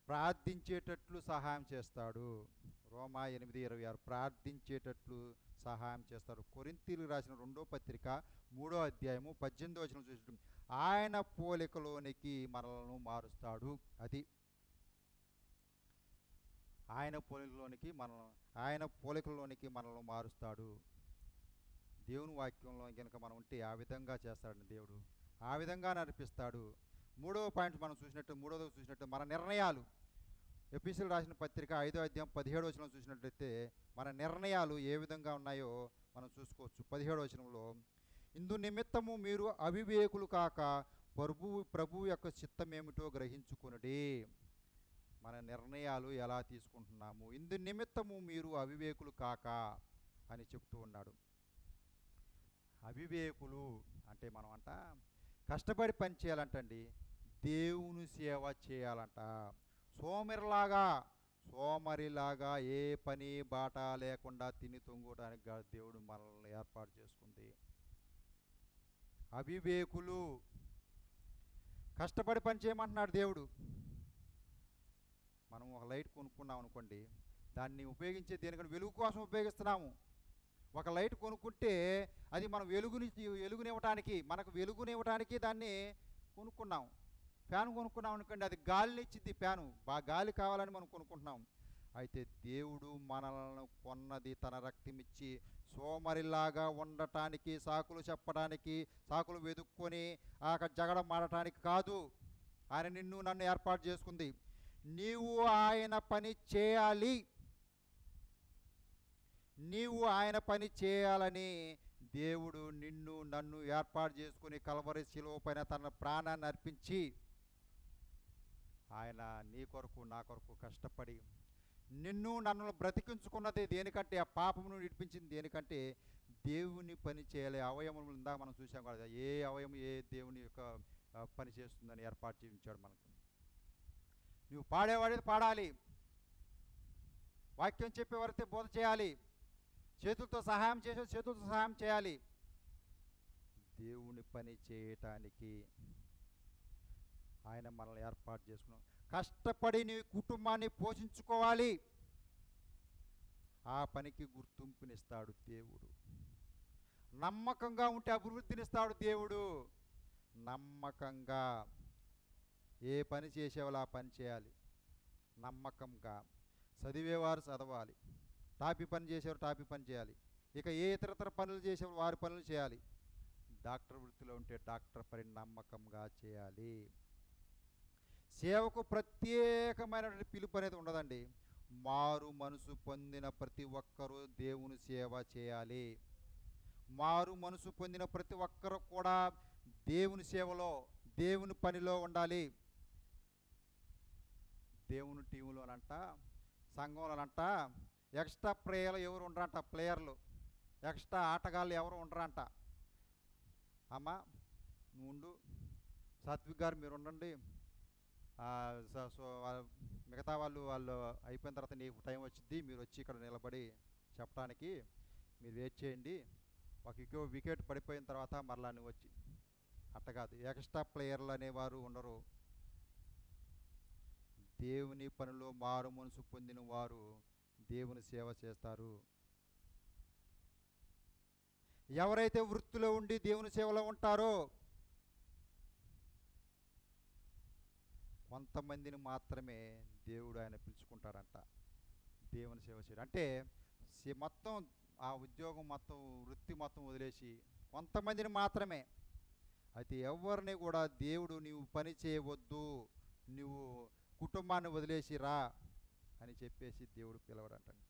ప్రార్థించేటట్లు సహాయం చేస్తాడు. రోమా 8:26 ప్రార్థించేటట్లు సహాయం చేస్తాడు. కొరింథీయులకు రాసిన 2వ పత్రిక 3:18 చూసి ఆయన పోలికలోనికి మనలను మారుస్తాడు. అది ఆయన పోలికలోనికి మనల్ని మారుస్తాడు. దేవుని వాక్యంలో కనుక మనం ఉంటే ఆ విధంగా చేస్తాడు దేవుడు, ఆ విధంగా నడిపిస్తాడు. మూడవ పాయింట్ మనం చూసినట్టు మన నిర్ణయాలు. ఎఫెసీయులకు రాసిన పత్రిక 5:17 చూసినట్లయితే మన నిర్ణయాలు ఏ విధంగా ఉన్నాయో మనం చూసుకోవచ్చు. 17 ఇందు నిమిత్తము మీరు అవివేకులు కాక ప్రభువు యొక్క చిత్తమేమిటో గ్రహించుకొనుడి. మన నిర్ణయాలు ఎలా తీసుకుంటున్నాము, ఇందు నిమిత్తము మీరు అవివేకులు కాక అని చెప్తూ ఉన్నాడు. అవివేకులు అంటే మనం కష్టపడి పని చేయాలంటండి, దేవుని సేవ చేయాలంట. సోమరిలాగా ఏ పని బాట లేకుండా తిని తొంగడానికి దేవుడు మనల్ని ఏర్పాటు చేసుకుంది. అవివేకులు కష్టపడి పని చేయమంటున్నాడు దేవుడు. మనం ఒక లైట్ కొనుక్కున్నాం అనుకోండి, దాన్ని ఉపయోగించే దేనికంటే వెలుగు కోసం ఉపయోగిస్తున్నాము. ఒక లైట్ కొనుక్కుంటే అది మనం వెలుగునివ్వటానికి, మనకు వెలుగునివ్వటానికి దాన్ని కొనుక్కున్నాం. ఫ్యాన్ కొనుక్కున్నాం అనుకోండి, అది గాలినిచ్చింది. ఫ్యాను బాగా గాలి కావాలని మనం కొనుక్కుంటున్నాం. అయితే దేవుడు మనల్ని కొన్నది తన రక్తమిచ్చి సోమరిలాగా ఉండటానికి, సాకులు చెప్పడానికి, సాకులు వెతుక్కొని జగడం ఆడటానికి కాదు. ఆయన నిన్ను నన్ను ఏర్పాటు చేసుకుంది. నీవు ఆయన పని చేయాలి, నీవు ఆయన పని చేయాలని దేవుడు నిన్ను నన్ను ఏర్పాటు చేసుకుని కల్వరి శిలువ పైన తన ప్రాణాన్ని అర్పించి ఆయన నీ కొరకు నా కొరకు కష్టపడి నిన్ను నన్ను బ్రతికించుకున్నది దేనికంటే, ఆ పాపమును విడిపించింది దేనికంటే దేవుని పని చేయాలి. అవయవములు ఇందాక మనం చూసాం కదా, ఏ అవయవం ఏ దేవుని యొక్క పని చేస్తుందని ఏర్పాటు చేయించాడు మనకు. నువ్వు పాడేవాడిది పాడాలి, వాక్యం చెప్పేవారితే బోధ చేయాలి, చేతులతో సహాయం చేసే చేతులతో సహాయం చేయాలి. దేవుని పని చేయటానికి ఆయన మనల్ని ఏర్పాటు చేసుకున్నాం. కష్టపడి నీ కుటుంబాన్ని పోషించుకోవాలి, ఆ పనికి గుర్తింపునిస్తాడు దేవుడు. నమ్మకంగా ఉంటే అభివృద్ధినిస్తాడు దేవుడు. నమ్మకంగా ఏ పని చేసేవాళ్ళు ఆ పని చేయాలి. నమ్మకంగా చదివేవారు చదవాలి, టాపీ పని చేసేవారు టాపీ పని చేయాలి, ఇక ఏ ఇతరతర పనులు చేసేవారు వారి పనులు చేయాలి. డాక్టర్ వృత్తిలో ఉంటే డాక్టర్ పని నమ్మకంగా చేయాలి. సేవకు ప్రత్యేకమైనటువంటి పిలుపు అనేది ఉండదండి. మారు మనసు పొందిన ప్రతి ఒక్కరూ దేవుని సేవ చేయాలి. మారు మనసు పొందిన ప్రతి ఒక్కరూ కూడా దేవుని సేవలో, దేవుని పనిలో ఉండాలి. దేవుని టీంలోనంట, సంఘంలోనంట ఎక్స్ట్రా ప్లేయర్లు ఎవరు ఉండరంట. ఎక్స్ట్రా ఆటగాళ్ళు ఎవరు ఉండరంట. అమ్మ నువ్వు ఉండు, సాత్విక్ గారు మీరు ఉండండి, మిగతా వాళ్ళు అయిపోయిన తర్వాత నీకు టైం వచ్చింది, మీరు వచ్చి ఇక్కడ నిలబడి చెప్పడానికి మీరు వెయిట్ చేయండి, ఒక వికెట్ పడిపోయిన తర్వాత మరలా నువ్వు వచ్చి. అట్ట కాదు, ఎక్స్ట్రా ప్లేయర్లు అనేవారు ఉండరు. దేవుని పనిలో మారు మనసు పొందిన వారు దేవుని సేవ చేస్తారు. ఎవరైతే వృత్తిలో ఉండి దేవుని సేవలో ఉంటారో కొంతమందిని మాత్రమే దేవుడు ఆయన పిలుచుకుంటాడంట దేవుని సేవ చేయడం. అంటే మొత్తం ఆ ఉద్యోగం మొత్తం, వృత్తి మొత్తం వదిలేసి కొంతమందిని మాత్రమే. అయితే ఎవరిని కూడా దేవుడు నీవు పని చేయవద్దు, నువ్వు కుటుంబాన్ని వదిలేసి రా అని చెప్పేసి దేవుడు పిలవడంటండి.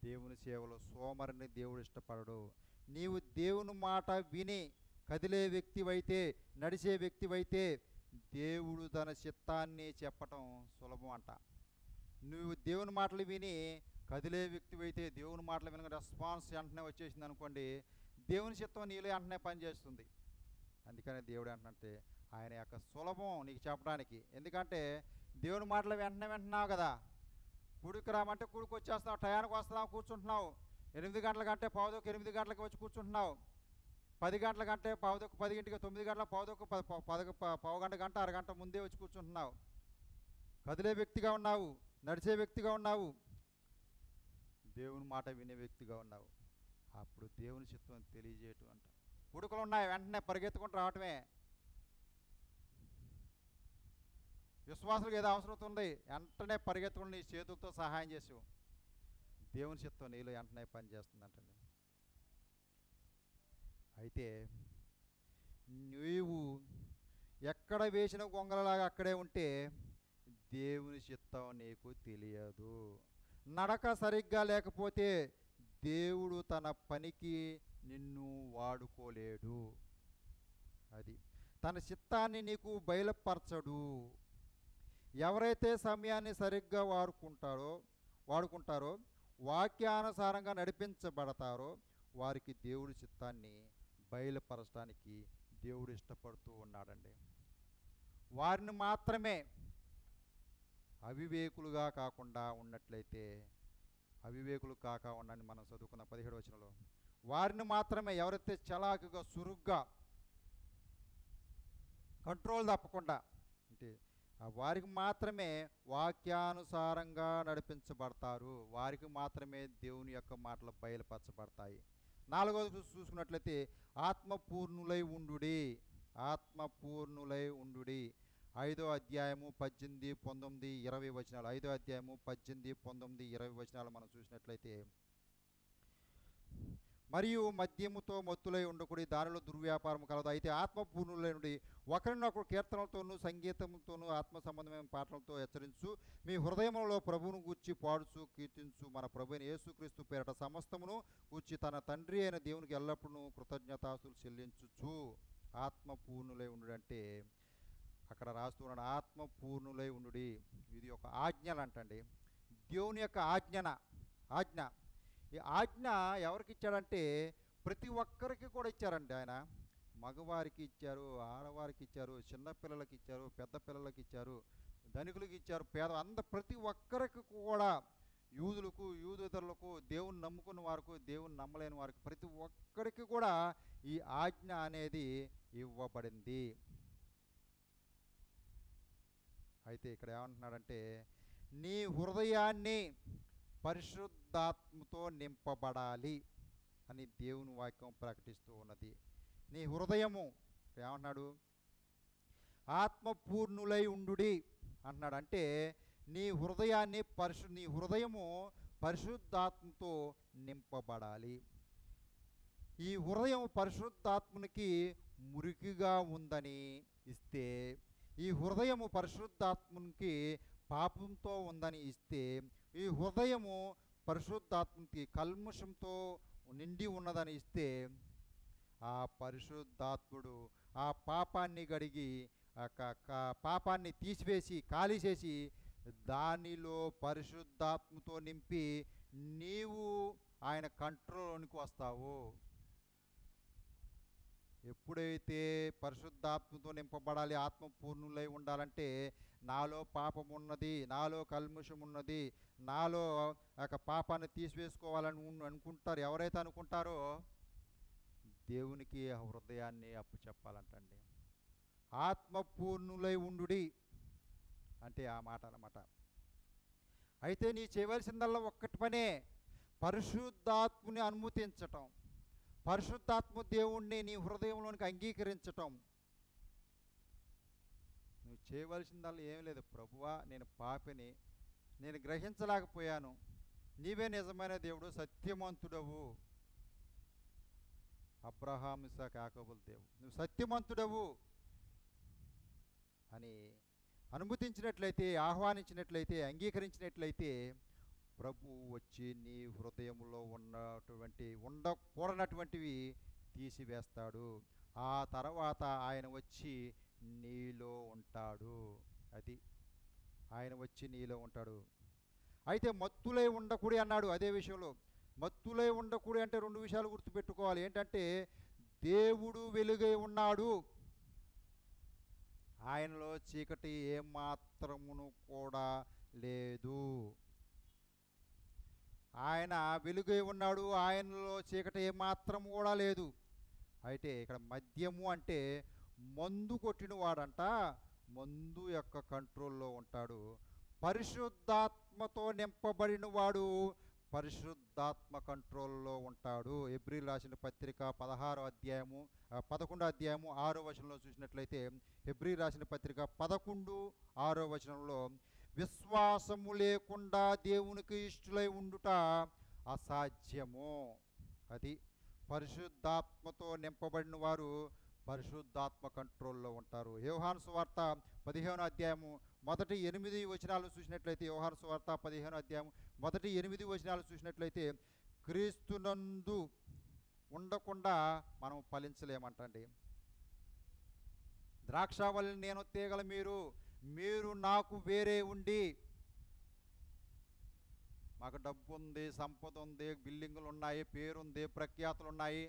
దేవుని సేవలో సోమరిని దేవుడు ఇష్టపడడు. నీవు దేవుని మాట విని కదిలే వ్యక్తివైతే, నడిచే వ్యక్తివైతే దేవుడు తన చిత్తాన్ని చెప్పటం సులభం అంట. నువ్వు దేవుని మాటలు విని కదిలే వ్యక్తివైతే, దేవుని మాటలు వినగా రెస్పాన్స్ వెంటనే వచ్చేసింది అనుకోండి, దేవుని చిత్తం నీలో వెంటనే పనిచేస్తుంది. అందుకని దేవుడు ఏంటంటే ఆయన యొక్క సులభం నీకు చెప్పడానికి. ఎందుకంటే దేవుని మాటలు వెంటనే వింటున్నావు కదా, గుడికి రామంటే గుడికి వచ్చేస్తున్నావు, టయానికి వస్తున్నావు, కూర్చుంటున్నావు. 8 గంటల కంటే 8 గంటలకు వచ్చి కూర్చుంటున్నావు. 10 గంటల కంటే 10:10, 9 గంటల 10:10, అరగంట ముందే వచ్చి కూర్చుంటున్నావు. కదిలే వ్యక్తిగా ఉన్నావు, నడిచే వ్యక్తిగా ఉన్నావు, దేవుని మాట వినే వ్యక్తిగా ఉన్నావు. అప్పుడు దేవుని చిత్తం తెలియజేయటం అంట. గుడుకలు ఉన్నాయి, వెంటనే పరిగెత్తుకుంటూ రావటమే. విశ్వాసులకు ఏదో అవసరం ఉంది, వెంటనే పరిగెత్తుకుని నీ చేతులతో సహాయం చేసావు. దేవుని చిత్తం నీలో వెంటనే పనిచేస్తుందంటండి. అయితే నీవు ఎక్కడ వేసిన గొంగలలాగా అక్కడే ఉంటే దేవుని చిత్తం నీకు తెలియదు. నడక సరిగ్గా లేకపోతే దేవుడు తన పనికి నిన్ను వాడుకోలేడు. అది తన చిత్తాన్ని నీకు బయలుపరచడు. ఎవరైతే సమయాన్ని సరిగ్గా వాడుకుంటారో వాక్యానుసారంగా నడిపించబడతారో వారికి దేవుడి చిత్తాన్ని బయలుపరచడానికి దేవుడు ఇష్టపడుతూ ఉన్నాడండి. వారిని మాత్రమే అవివేకులుగా కాకుండా ఉన్నట్లయితే, అవివేకులు కాక ఉండని మనం చదువుకున్న 17వ వచనంలో, వారిని మాత్రమే ఎవరైతే చలాకుగా సురుగ్గా కంట్రోల్ తప్పకుండా అంటే వారికి మాత్రమే వాక్యానుసారంగా నడిపించబడతారు. వారికి మాత్రమే దేవుని యొక్క మాటలు బయలుపరచబడతాయి. 4వది చూసుకున్నట్లయితే ఆత్మపూర్ణులై ఉండుడి. ఆత్మపూర్ణులై ఉండుడి. 5వ అధ్యాయము 18, 19, 20 వచనాలు. 5వ అధ్యాయము 18, 19, 20 వచనాలు మనం చూసినట్లయితే, మరియు మద్యముతో మత్తులై ఉండకూడి, దానిలో దుర్వ్యాపారం కలదు. అయితే ఆత్మపూర్ణులై నుండి ఒకరినొకరు కీర్తనలతోనూ సంగీతంతోనూ ఆత్మ సంబంధమైన పాటలతో హెచ్చరించు, మీ హృదయములలో ప్రభువును గూర్చి పాడుచు కీర్తించు. మన ప్రభువైన యేసుక్రీస్తు పేరట సమస్తమును గూర్చి తన తండ్రి అయిన దేవునికి ఎల్లప్పుడూ కృతజ్ఞతాస్తులు చెల్లించుచు. ఆత్మపూర్ణులై ఉండు అంటే అక్కడ రాస్తున్నాడు, ఆత్మపూర్ణులై ఉండుడి. ఇది ఒక ఆజ్ఞలంటండి, దేవుని యొక్క ఆజ్ఞ. ఈ ఆజ్ఞ ఎవరికి ఇచ్చాడంటే ప్రతి ఒక్కరికి కూడా ఇచ్చారండి ఆయన. మగవారికి ఇచ్చారు, ఆడవారికి ఇచ్చారు, చిన్నపిల్లలకి ఇచ్చారు, పెద్ద పిల్లలకి ఇచ్చారు, ధనికులకి ఇచ్చారు, ప్రతి ఒక్కరికి కూడా, యూదులకు, యూదేతరులకు, దేవుని నమ్ముకున్న వారికి, దేవుని నమ్మలేని వారికి, ప్రతి ఒక్కరికి కూడా ఈ ఆజ్ఞ అనేది ఇవ్వబడింది. అయితే ఇక్కడ ఏమంటున్నాడంటే, నీ హృదయాన్ని పరిశుద్ధాత్మతో నింపబడాలి అని దేవుని వాక్యం ప్రకటిస్తూ ఉన్నది. నీ హృదయము ఏమంటున్నాడు, ఆత్మపూర్ణులై ఉండుడి అంటున్నాడు. అంటే నీ హృదయాన్ని నీ హృదయము పరిశుద్ధాత్మతో నింపబడాలి. ఈ హృదయం పరిశుద్ధాత్మనికి మురికిగా ఉందని ఇస్తే, ఈ హృదయము పరిశుద్ధాత్మనికి పాపంతో ఉందని ఇస్తే, ఈ హృదయము పరిశుద్ధాత్మకి కల్మషంతో నిండి ఉన్నదని ఇస్తే, ఆ పరిశుద్ధాత్ముడు ఆ పాపాన్ని గడిగి పాపాన్ని తీసివేసి ఖాళీ చేసి దానిలో పరిశుద్ధాత్మతో నింపి నీవు ఆయన కంట్రోల్లోనికి వస్తావు. ఎప్పుడైతే పరిశుద్ధాత్మతో నింపబడాలి, ఆత్మపూర్ణులై ఉండాలంటే, నాలో పాపం ఉన్నది, నాలో కల్మషం ఉన్నది, నాలో పాపాన్ని తీసివేసుకోవాలని అనుకుంటారు. ఎవరైతే అనుకుంటారో దేవునికి హృదయాన్ని అప్పచెప్పాలంటండి. ఆత్మపూర్ణులై ఉండుడి అంటే ఆ మాట అన్నమాట. అయితే నీ చేయవలసిందల్లా ఒక్కటి పనే, పరిశుద్ధాత్మని అనుమతించటం, పరిశుద్ధాత్మ దేవుణ్ణి నీ హృదయంలోనికి అంగీకరించటం. నువ్వు చేయవలసిందల్లా ఏం లేదు, ప్రభువా నేను పాపిని, నేను గ్రహించలేకపోయాను, నీవే నిజమైన దేవుడు, సత్యమంతుడవు, అబ్రహాం, ఇస్సాకు, యాకోబుల దేవుడు, నువ్వు సత్యమంతుడవు అని అనుమతించినట్లయితే, ఆహ్వానించినట్లయితే, అంగీకరించినట్లయితే ప్రభు వచ్చి నీ హృదయంలో ఉండకూడనటువంటివి తీసివేస్తాడు. ఆ తర్వాత ఆయన వచ్చి నీలో ఉంటాడు. అది ఆయన వచ్చి నీలో ఉంటాడు. అయితే మత్తులై ఉండకూడదు అన్నాడు. అదే విషయంలో మత్తులై ఉండకూడదు అంటే 2 విషయాలు గుర్తుపెట్టుకోవాలి. ఏంటంటే దేవుడు వెలుగై ఉన్నాడు, ఆయనలో చీకటి ఏమాత్రమును కూడా లేదు. ఆయన వెలుగై ఉన్నాడు, ఆయనలో చీకటి ఏమాత్రము కూడా లేదు. అయితే ఇక్కడ మద్యము అంటే మందు కొట్టిన వాడంట మందు యొక్క కంట్రోల్లో ఉంటాడు. పరిశుద్ధాత్మతో నింపబడిన వాడు పరిశుద్ధాత్మ కంట్రోల్లో ఉంటాడు. హెబ్రీయులకు రాసిన పత్రిక 11వ అధ్యాయము 6వ వచనంలో చూసినట్లయితే, హెబ్రీయులకు రాసిన పత్రిక 11:6వ వచనంలో, విశ్వాసము లేకుండా దేవునికి ఇష్టలై ఉండుట అసాధ్యము. అది పరిశుద్ధాత్మతో నింపబడిన వారు పరిశుద్ధాత్మ కంట్రోల్లో ఉంటారు. యోహాను సువార్త 15వ అధ్యాయము మొదటి 8 వచనాలు చూసినట్లయితే, యోహాను సువార్త 15వ అధ్యాయం మొదటి 8 వచనాలు చూసినట్లయితే, క్రీస్తునందు ఉండకుండా మనం ఫలించలేమంటండి. ద్రాక్షావల్లి నేను తీగల మీరు, మీరు నాకు వేరే ఉండి. మాకు డబ్బు ఉంది, సంపద ఉంది, బిల్డింగులు ఉన్నాయి, పేరుంది, ప్రఖ్యాతులు ఉన్నాయి,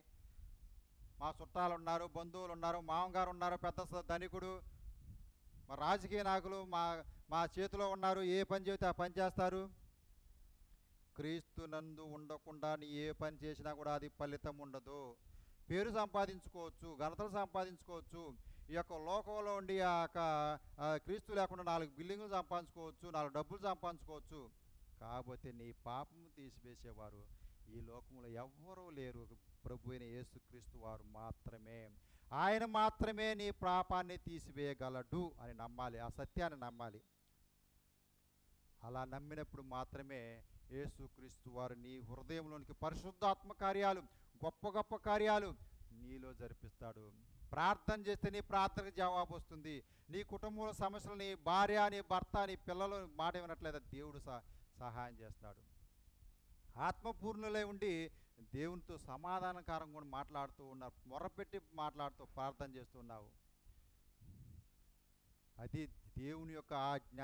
మా చుట్టాలు ఉన్నారు, బంధువులు ఉన్నారు, మామగారు ఉన్నారు, పెద్ద ధనికుడు, మా రాజకీయ నాయకులు మా మా చేతిలో ఉన్నారు, ఏ పని చెబితే ఆ పని చేస్తారు. క్రీస్తు నందు ఉండకుండా నీ ఏ పని చేసినా కూడా అది ఫలితం ఉండదు. పేరు సంపాదించుకోవచ్చు, ఘనతలు సంపాదించుకోవచ్చు, ఈ యొక్క లోకంలో ఉండి ఆ యొక్క క్రీస్తు లేకుండా 4 బిల్డింగులు సంపాదించుకోవచ్చు, 4 డబ్బులు సంపాదించుకోవచ్చు. కాకపోతే నీ పాపము తీసివేసేవారు ఈ లోకంలో ఎవ్వరూ లేరు, ప్రభు అయిన యేసుక్రీస్తు వారు మాత్రమే. ఆయన మాత్రమే నీ పాపాన్ని తీసివేయగలడు అని నమ్మాలి, ఆ సత్యాన్ని నమ్మాలి. అలా నమ్మినప్పుడు మాత్రమే యేసుక్రీస్తు వారు నీ హృదయంలోనికి పరిశుద్ధాత్మ కార్యాలు, గొప్ప గొప్ప కార్యాలు నీలో జరిపిస్తాడు. ప్రార్థన చేస్తే నీ ప్రార్థనకు జవాబు వస్తుంది. నీ కుటుంబంలో సమస్యలు, నీ భార్య, నీ భర్త, నీ పిల్లలు మాట వినట్లేదా, దేవుడు సహాయం చేస్తాడు. ఆత్మపూర్ణులై ఉండి దేవునితో సమాధానకరంగా కూడా మాట్లాడుతూ ఉన్నారు, మొరపెట్టి మాట్లాడుతూ ప్రార్థన చేస్తున్నావు. అది దేవుని యొక్క ఆజ్ఞ.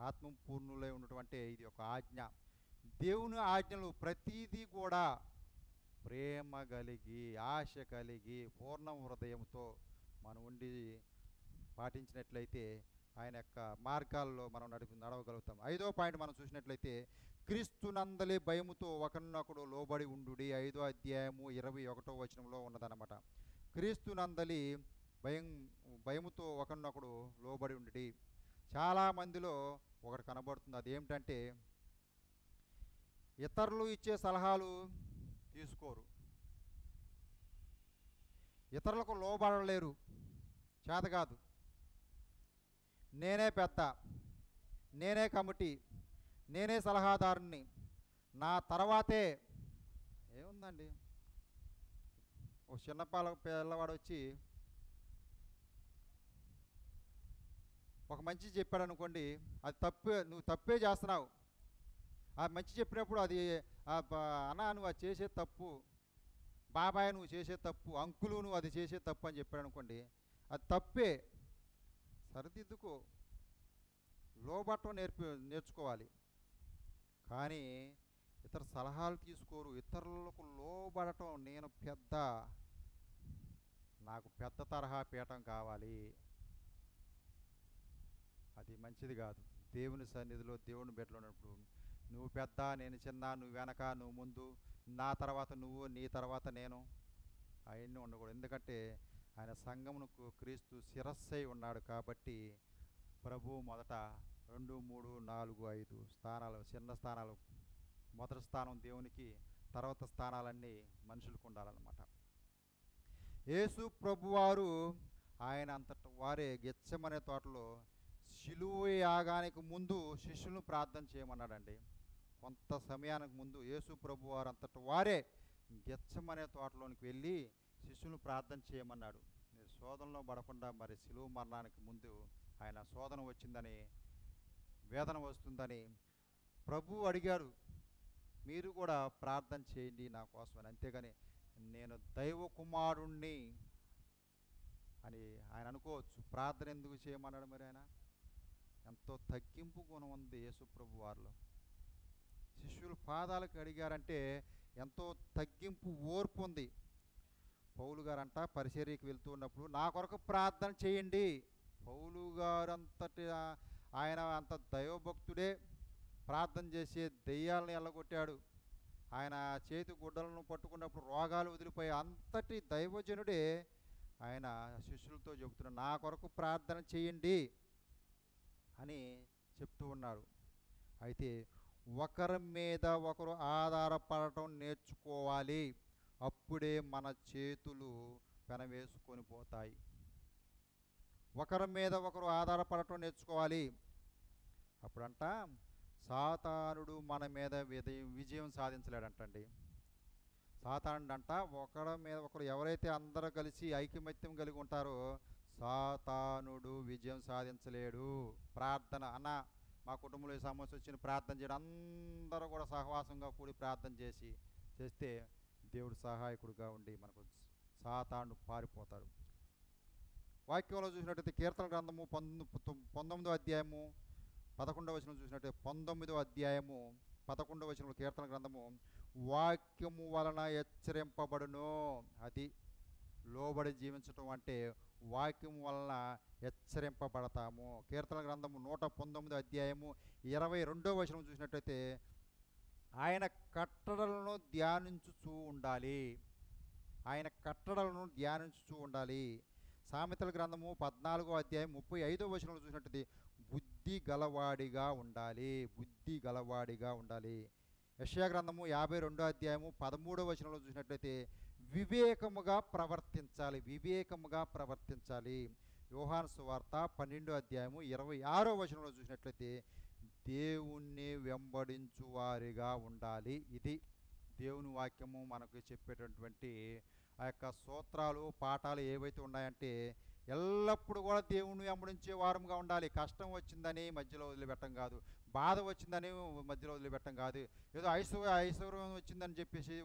ఆత్మపూర్ణులై ఉన్నటువంటి ఇది ఒక ఆజ్ఞ. దేవుని ఆజ్ఞలు ప్రతీదీ కూడా ప్రేమ కలిగి, ఆశ కలిగి, పూర్ణ హృదయంతో మనం ఉండి పాటించినట్లయితే ఆయన యొక్క మార్గాల్లో మనం నడవగలుగుతాం. 5వ పాయింట్ మనం చూసినట్లయితే క్రీస్తునందలి భయముతో ఒకరినొకడు లోబడి ఉండుడి. 5వ అధ్యాయము 21వ వచనంలో ఉన్నదన్నమాట. క్రీస్తునందలి భయముతో ఒకరినొకడు లోబడి ఉండుడి. చాలామందిలో ఒకటి కనబడుతుంది, అదేమిటంటే ఇతరులు ఇచ్చే సలహాలు తీసుకోరు, ఇతరులకు లోబడలేరు, చేత కాదు, నేనే పెద్ద, నేనే కమిటీ, నేనే సలహాదారుని, నా తర్వాతే. ఏముందండి, ఒక చిన్న పిల్లవాడు వచ్చి ఒక మంచి చెప్పాడు అనుకోండి, అది తప్పే, నువ్వు తప్పే చేస్తున్నావు. ఆ మంచి చెప్పినప్పుడు అది అన్న నువ్వు అది చేసే తప్పు, బాబాయ్ నువ్వు చేసే తప్పు, అంకులు నువ్వు అది చేసే తప్పు అని చెప్పాడు అనుకోండి, అది తప్పే, సరిదిద్దుకో, లోబట్టం నేర్చుకోవాలి. కానీ ఇతర సలహాలు తీసుకోరు, ఇతరులకు లోబడటం, నేను పెద్ద, నాకు పెద్ద తరహా పీఠం కావాలి, అది మంచిది కాదు. దేవుని సన్నిధిలో, దేవుని బిడ్డలో ఉన్నప్పుడు నువ్వు పెద్ద, నేను చిన్న, నువ్వు వెనక, నువ్వు ముందు, నా తర్వాత నువ్వు, నీ తర్వాత నేను, అవన్నీ ఉండకూడదు. ఎందుకంటే ఆయన సంఘమునకు క్రీస్తు శిరస్సై ఉన్నాడు కాబట్టి ప్రభు మొదట 2, 3, 4, 5 స్థానాలు, చిన్న స్థానాలు, మొదటి స్థానం దేవునికి, తర్వాత స్థానాలన్నీ మనుషులకు ఉండాలన్నమాట. యేసు ప్రభువారు ఆయన అంతట వారే గెత్సెమనే తోటలో శిలువ యాగానికి ముందు శిష్యులను ప్రార్థన చేయమన్నాడండి. కొంత సమయానికి ముందు యేసు ప్రభువారు అంతట వారే గెత్సెమనే తోటలోనికి వెళ్ళి శిష్యులను ప్రార్థన చేయమన్నాడు. మీరు శోధనలో పడకుండా, మరి శిలువ మరణానికి ముందు ఆయన శోధన వచ్చిందని, వేదన వస్తుందని ప్రభు అడిగారు, మీరు కూడా ప్రార్థన చేయండి నా కోసమని. అంతేగాని నేను దైవ కుమారుణ్ణి అని ఆయన అనుకోవచ్చు. ప్రార్థన ఎందుకు చేయమన్నాడు మరి? ఆయన ఎంతో తగ్గింపు గుణం ఉంది యేసు ప్రభు వారిలో. శిష్యులు పాదాలకు అడిగారంటే ఎంతో తగ్గింపు, ఓర్పు ఉంది. పౌలు గారంట పరిచర్యకి వెళ్తూ ఉన్నప్పుడు నా కొరకు ప్రార్థన చేయండి. పౌలు గారు అంతటి ఆయన అంత దైవభక్తుడే, ప్రార్థన చేసే దెయ్యాలను ఎల్లగొట్టాడు. ఆయన చేతి గుడ్డలను పట్టుకున్నప్పుడు రోగాలు వదిలిపోయి అంతటి దైవజనుడే ఆయన శిష్యులతో చెబుతున్నాడు, నా కొరకు ప్రార్థన చేయండి అని చెప్తూ ఉన్నాడు. అయితే ఒకరి మీద ఒకరు ఆధారపడటం నేర్చుకోవాలి, అప్పుడే మన చేతులు పెనవేసుకొని పోతాయి. ఒకరి మీద ఒకరు ఆధారపడటం నేర్చుకోవాలి. అప్పుడంట సాతానుడు మన మీద విజయం సాధించలేడంటండి. సాతానుడు అంట ఒకరి మీద ఒకరు ఎవరైతే అందరూ కలిసి ఐకమత్యం కలిగి ఉంటారో సాతానుడు విజయం సాధించలేడు. ప్రార్థన అన్న, మా కుటుంబంలో ఈ సమస్య వచ్చిన ప్రార్థన చేయడం, అందరూ కూడా సహవాసంగా కూడి ప్రార్థన చేస్తే దేవుడు సహాయకుడిగా ఉండి మనకు సాతానుడు పారిపోతాడు. వాక్యంలో చూసినట్టయితే కీర్తన గ్రంథము 19వ అధ్యాయము 11వ వచనం చూసినట్టే 19వ అధ్యాయము 11వ వచనంలో కీర్తన గ్రంథము, వాక్యము వలన హెచ్చరింపబడును. అది లోబడి జీవించటం అంటే వాక్యము వలన హెచ్చరింపబడతాము. కీర్తన గ్రంథము 119వ అధ్యాయము 22వ వచనం చూసినట్టయితే, ఆయన కట్టడలను ధ్యానించుచూ ఉండాలి. ఆయన కట్టడలను ధ్యానించుచూ ఉండాలి. సామెతల గ్రంథము 14వ అధ్యాయం 35వ వచనంలో చూసినట్టయితే, బుద్ధి గలవాడిగా ఉండాలి. బుద్ధి గలవాడిగా ఉండాలి. యెషయా గ్రంథము 52వ అధ్యాయము 13వ వచనంలో చూసినట్లయితే, వివేకముగా ప్రవర్తించాలి. వివేకముగా ప్రవర్తించాలి. యోహాను సువార్త 12వ అధ్యాయము 26వ వచనంలో చూసినట్లయితే, దేవుణ్ణి వెంబడించు వారిగా ఉండాలి. ఇది దేవుని వాక్యము మనకు చెప్పేటటువంటి ఆ యొక్క సూత్రాలు, పాఠాలు ఏవైతే ఉన్నాయంటే, ఎల్లప్పుడూ కూడా దేవుణ్ణి వెంబడించే వారంగా ఉండాలి. కష్టం వచ్చిందని మధ్యలో వదిలిపెట్టం కాదు, బాధ వచ్చిందని మధ్యలో వదిలిపెట్టం కాదు, ఏదో ఐశ్వర్యం వచ్చిందని చెప్పేసి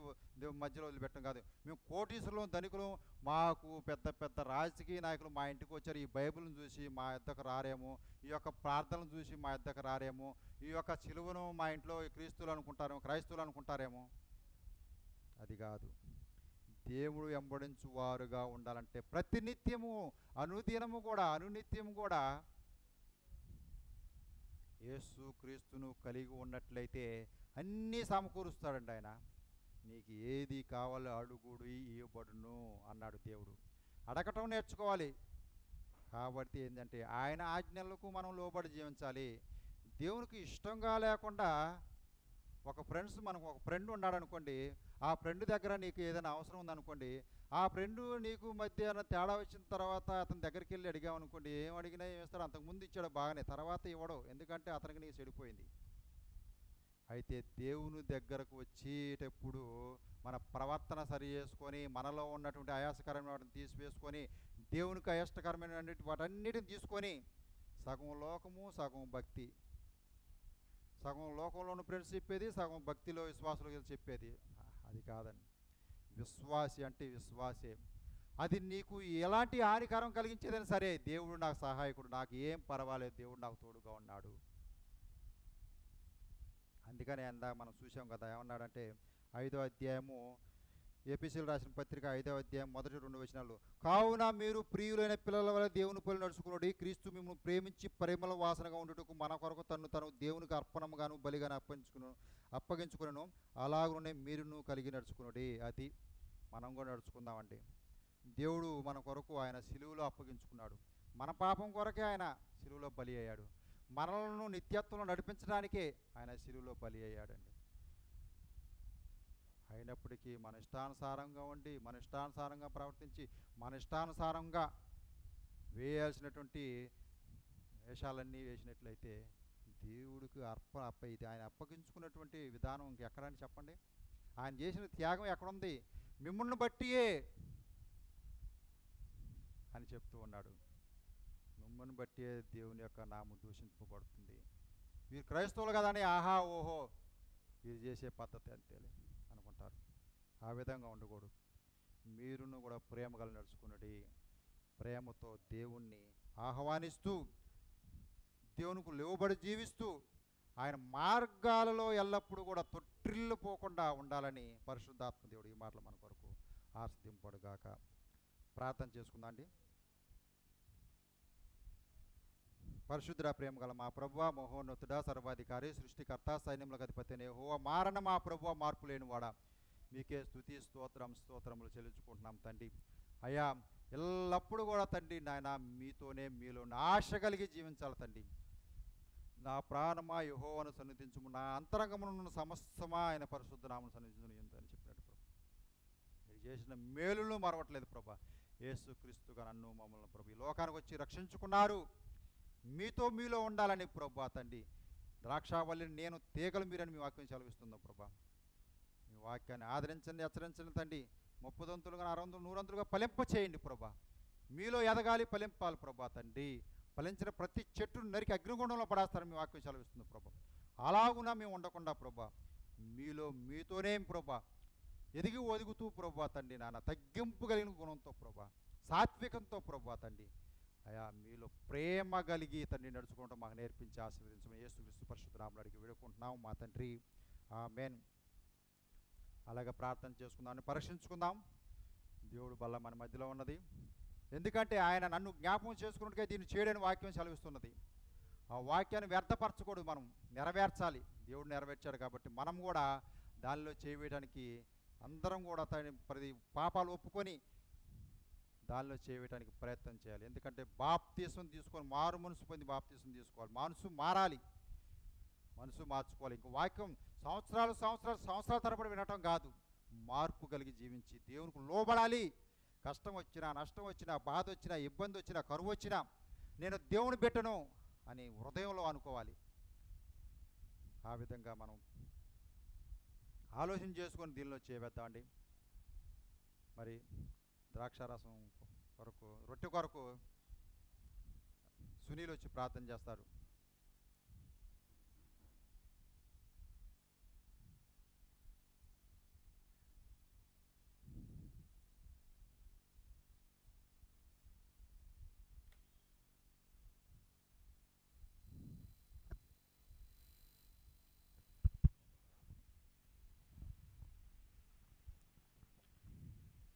మధ్యలో వదిలిపెట్టం కాదు. మేము కోటీశ్వరులు, ధనికులు, మాకు పెద్ద పెద్ద రాజకీయ నాయకులు మా ఇంటికి వచ్చారు, ఈ బైబిల్ని చూసి మా యొద్దకు రారేమో, ఈ యొక్క ప్రార్థనలు చూసి మా యొద్దకు రారేమో, ఈ యొక్క సిలువను మా ఇంట్లో క్రీస్తులు అనుకుంటారేమో, క్రైస్తవులు అనుకుంటారేమో. అది కాదు. దేవుడు వెంబడించు వారుగా ఉండాలంటే ప్రతినిత్యము, అనునిత్యము కూడా యేసు క్రీస్తును కలిగి ఉన్నట్లయితే అన్నీ సమకూరుస్తాడండి ఆయన. నీకు ఏది కావాలో అడుగుడు ఇవ్వబడును అన్నాడు దేవుడు. అడగటం నేర్చుకోవాలి. కాబట్టి ఏంటంటే ఆయన ఆజ్ఞలకు మనం లోబడి జీవించాలి. దేవునికి ఇష్టంగా లేకుండా మనకు ఒక ఫ్రెండ్ ఉన్నాడు అనుకోండి, ఆ ఫ్రెండ్ దగ్గర నీకు ఏదైనా అవసరం ఉందనుకోండి, ఆ ఫ్రెండ్ నీకు మధ్య తేడా వచ్చిన తర్వాత అతని దగ్గరికి వెళ్ళి అడిగావు అనుకోండి, ఏం అడిగినా ఏం ఇస్తాడు, అంతకుముందు ఇచ్చాడు బాగానే, తర్వాత ఇవ్వడు, ఎందుకంటే అతనికి నీకు చెడిపోయింది. అయితే దేవుని దగ్గరకు వచ్చేటప్పుడు మన ప్రవర్తన సరి చేసుకొని, మనలో ఉన్నటువంటి ఆయాసకరమైన వాటిని తీసివేసుకొని, దేవునికి అయష్టకరమైన వాటన్నిటిని తీసుకొని, సగం లోకము సగం భక్తి, సగం లోకంలోని ఫ్రెండ్స్ చెప్పేది, సగం భక్తిలో విశ్వాసులు చెప్పేది. అది కాదండి. విశ్వాసి అంటే విశ్వాసే. అది నీకు ఎలాంటి హానికరం కలిగించేదని సరే, దేవుడు నాకు సహాయకుడు, నాకు ఏం పర్వాలేదు, దేవుడు నాకు తోడుగా ఉన్నాడు. అందుకని మనం చూసాం కదా, ఏమన్నాడంటే 5వ అధ్యాయము, ఎపిసిలు రాసిన పత్రిక 5వ అధ్యాయం మొదటి 2 వచనాలు, కావున మీరు ప్రియులైన పిల్లల వల్ల దేవుని పోలి నడుచుకున్నాడు. క్రీస్తు మిమ్మల్ని ప్రేమించి పరిమళ వాసనగా ఉండుటకు మన కొరకు తను దేవునికి అర్పణముగాను బలిగాను అప్పగించుకున్నాను. అలాగనే మీరును కలిగి నడుచుకున్నాడు. అది మనం కూడా నడుచుకుందామండి. దేవుడు మన కొరకు ఆయన సిలువలో అప్పగించుకున్నాడు. మన పాపం కొరకే ఆయన సిలువలో బలి అయ్యాడు. మనలను నిత్యత్వంలో నడిపించడానికే ఆయన సిలువలో బలి అయ్యాడండి. అయినప్పటికీ మన ఇష్టానుసారంగా ఉండి, మన ఇష్టానుసారంగా ప్రవర్తించి, మన ఇష్టానుసారంగా వేయాల్సినటువంటి వేషాలన్నీ వేసినట్లయితే దేవుడికి ఇది ఆయన అప్పగించుకున్నటువంటి విధానం ఇంకెక్కడని చెప్పండి. ఆయన చేసిన త్యాగం ఎక్కడుంది? మిమ్మల్ని బట్టియే అని చెప్తూ ఉన్నాడు. మిమ్మల్ని బట్టియే దేవుని యొక్క నామం దూషింపబడుతుంది. వీరు క్రైస్తవులు కదని ఆహా ఓహో వీరు చేసే పద్ధతి అంతేలే అనుకుంటారు. ఆ విధంగా ఉండకూడదు. మీరును కూడా ప్రేమ కలిగి నడుచుకున్నది. ప్రేమతో దేవుణ్ణి ఆహ్వానిస్తూ, దేవునికి లోబడి జీవిస్తూ, ఆయన మార్గాలలో ఎల్లప్పుడూ కూడా తొట్టిల్లిపోకుండా ఉండాలని పరిశుద్ధాత్మ దేవుడు ఈ మాటలు మన కొరకు ఆశింపడుగాక. ప్రార్థన చేసుకుందాం అండి. పరిశుద్ధ ప్రేమ గల మా ప్రభువా, మహోన్నతుడా, సర్వాధికారి, సృష్టికర్త, సైన్యములకు అధిపతి యెహోవా, మారణ మా ప్రభువా, మార్పు లేనివాడా, మీకే స్తుతి స్తోత్రములు చెల్లించుకుంటున్నాం తండ్రి. అయ్యా, ఎల్లప్పుడూ కూడా తండ్రి నాయన మీతోనే, మీలో ఆశ కలిగి జీవించాలి తండ్రి. నా ప్రాణమా యెహోవాను సన్నిధించుము, నా అంతరంగమును సమస్తమా ఆయన పరిశుద్ధ నామమును సన్నిధించును అని చెప్పినట్టు ప్రభు, మీరు చేసిన మేలును మరవట్లేదు ప్రభా. యేసుక్రీస్తుగా నన్ను మమ్మల్ని ప్రభు ఈ లోకానికి వచ్చి రక్షించుకున్నారు. మీలో ఉండాలని ప్రభా తండ్రి. ద్రాక్షావల్లిని నేను, తీగలు మీరని మీ వాక్యం సెలవిస్తుందో ప్రభా. మీ వాక్యాన్ని ఆదరించండి, హెచ్చరించండి తండ్రి. 30 60 100 ఫలింప చేయండి ప్రభా. మీలో ఎదగాలి, ఫలింపాలి ప్రభా తండ్రి. ఫలించిన ప్రతి చెట్టును నరికి అగ్నిగుండంలో పడేస్తారని మీ వాక్యం సెలవిస్తుంది ప్రభా. అలాగునా మేము ఉండకుండా ప్రభా, మీతోనే ప్రభా ఎదిగి ఒదుగుతూ ప్రభా తండ్రి నాన్న, తగ్గింపు కలిగిన గుణంతో ప్రభా, సాత్వికంతో ప్రభా తండ్రి అయా మీలో ప్రేమ కలిగి తండ్రి నడుచుకుంటూ మాకు నేర్పించి ఆశీర్వదించమని యేసుక్రీస్తు పరిశుద్ధ నామములో అడిగి వేడుకుంటున్నాం మా తండ్రి. ఆమేన్. అలాగే ప్రార్థన చేసుకుందాం, పరీక్షించుకుందాం. దేవుడు బల్ల మన మధ్యలో ఉన్నది. ఎందుకంటే ఆయన నన్ను జ్ఞాపకం చేసుకున్నట్టుగా దీన్ని చేయడని వాక్యం సెలవిస్తున్నది. ఆ వాక్యాన్ని వ్యర్థపరచకూడదు, మనం నెరవేర్చాలి. దేవుడు నెరవేర్చాడు కాబట్టి మనం కూడా దానిలో చేయడానికి అందరం కూడా ప్రతి పాపాలు ఒప్పుకొని దానిలో చేయడానికి ప్రయత్నం చేయాలి. ఎందుకంటే బాప్తీసం తీసుకొని మారు మనసు పొంది బాప్తీసం తీసుకోవాలి. మనసు మారాలి, మనసు మార్చుకోవాలి. ఇంక వాక్యం సంవత్సరాల తరబడి వినటం కాదు, మార్పు కలిగి జీవించి దేవునికి లోబడాలి. కష్టం వచ్చినా, నష్టం వచ్చినా, బాధ వచ్చినా, ఇబ్బంది వచ్చినా, కరువు వచ్చినా నేను దేవుని బిడ్డను అని హృదయంలో అనుకోవాలి. ఆ విధంగా మనం ఆలోచన చేసుకొని దీనిలో చేయవేద్దామండి. మరి ద్రాక్షారసం కొరకు, రొట్టె కొరకు సునీల్ వచ్చి ప్రార్థన చేస్తారు.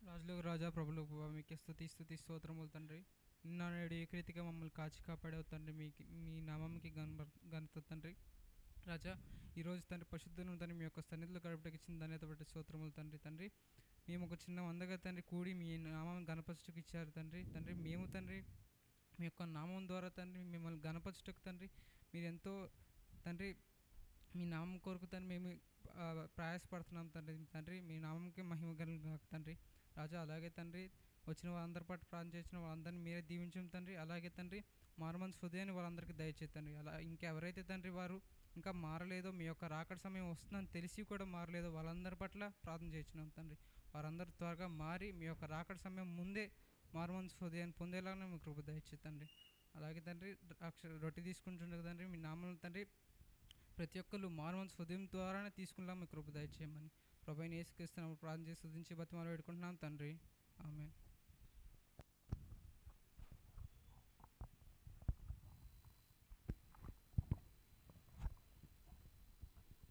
రాజులకు రాజా, ప్రభులకు మీకే స్తుతి స్తోత్రములు తండ్రి. నిన్న నేడు ఏకరీతిగా మమ్మల్ని కాచి కాపాడేవు తండ్రి. మీ నామంకి ఘనత తండ్రి. రాజా, ఈరోజు తండ్రి పరిశుద్ధులను తండ్రి మీ యొక్క సన్నిధిలో గడపడానికి ఇచ్చిన ధన్యత బట్టి స్తోత్రములు తండ్రి. మేము ఒక చిన్న వందగా తండ్రి కూడి మీ నామం గణపరచుటకు ఇచ్చారు తండ్రి. మేము తండ్రి మీ యొక్క నామం ద్వారా తండ్రి మిమ్మల్ని గణపరచుటకు తండ్రి మీరు ఎంతో తండ్రి మీ నామం కొరకు తండ్రి మేము ప్రయాసపడుతున్నాం తండ్రి. మీ నామంకి మహిమ కలుగుగాక తండ్రి. రాజా, అలాగే తండ్రి వచ్చిన వాళ్ళందరి పాటు ప్రార్థన చేసిన వాళ్ళందరినీ మీరే దీవించండి తండ్రి. అలాగే తండ్రి మారుమనసు హృదయాన్ని వాళ్ళందరికీ దయచేయండి తండ్రి. అలా ఇంకెవరైతే తండ్రి వారు ఇంకా మారలేదో, మీ యొక్క రాకడ సమయం వస్తుందని తెలిసి కూడా మారలేదో వాళ్ళందరి పట్ల ప్రార్థన చేస్తున్నాం తండ్రి. వారందరూ త్వరగా మారి మీ యొక్క రాకడ సమయం ముందే మారుమనసు హృదయాన్ని పొందేలాగానే మీ కృప దయచేయండి తండ్రి. అలాగే తండ్రి రొట్టె తీసుకుంటుండగా తండ్రి మీ నామం తండ్రి ప్రతి ఒక్కరు మారుమనసు హృదయం ద్వారానే తీసుకునేలా మీ కృప దయచేయమని ప్రభువైన యేసుక్రీస్తు ప్రార్థన చేసి స్తుతించి బతిమాలు వేడుకుంటున్నాం తండ్రి. ఆమేన్.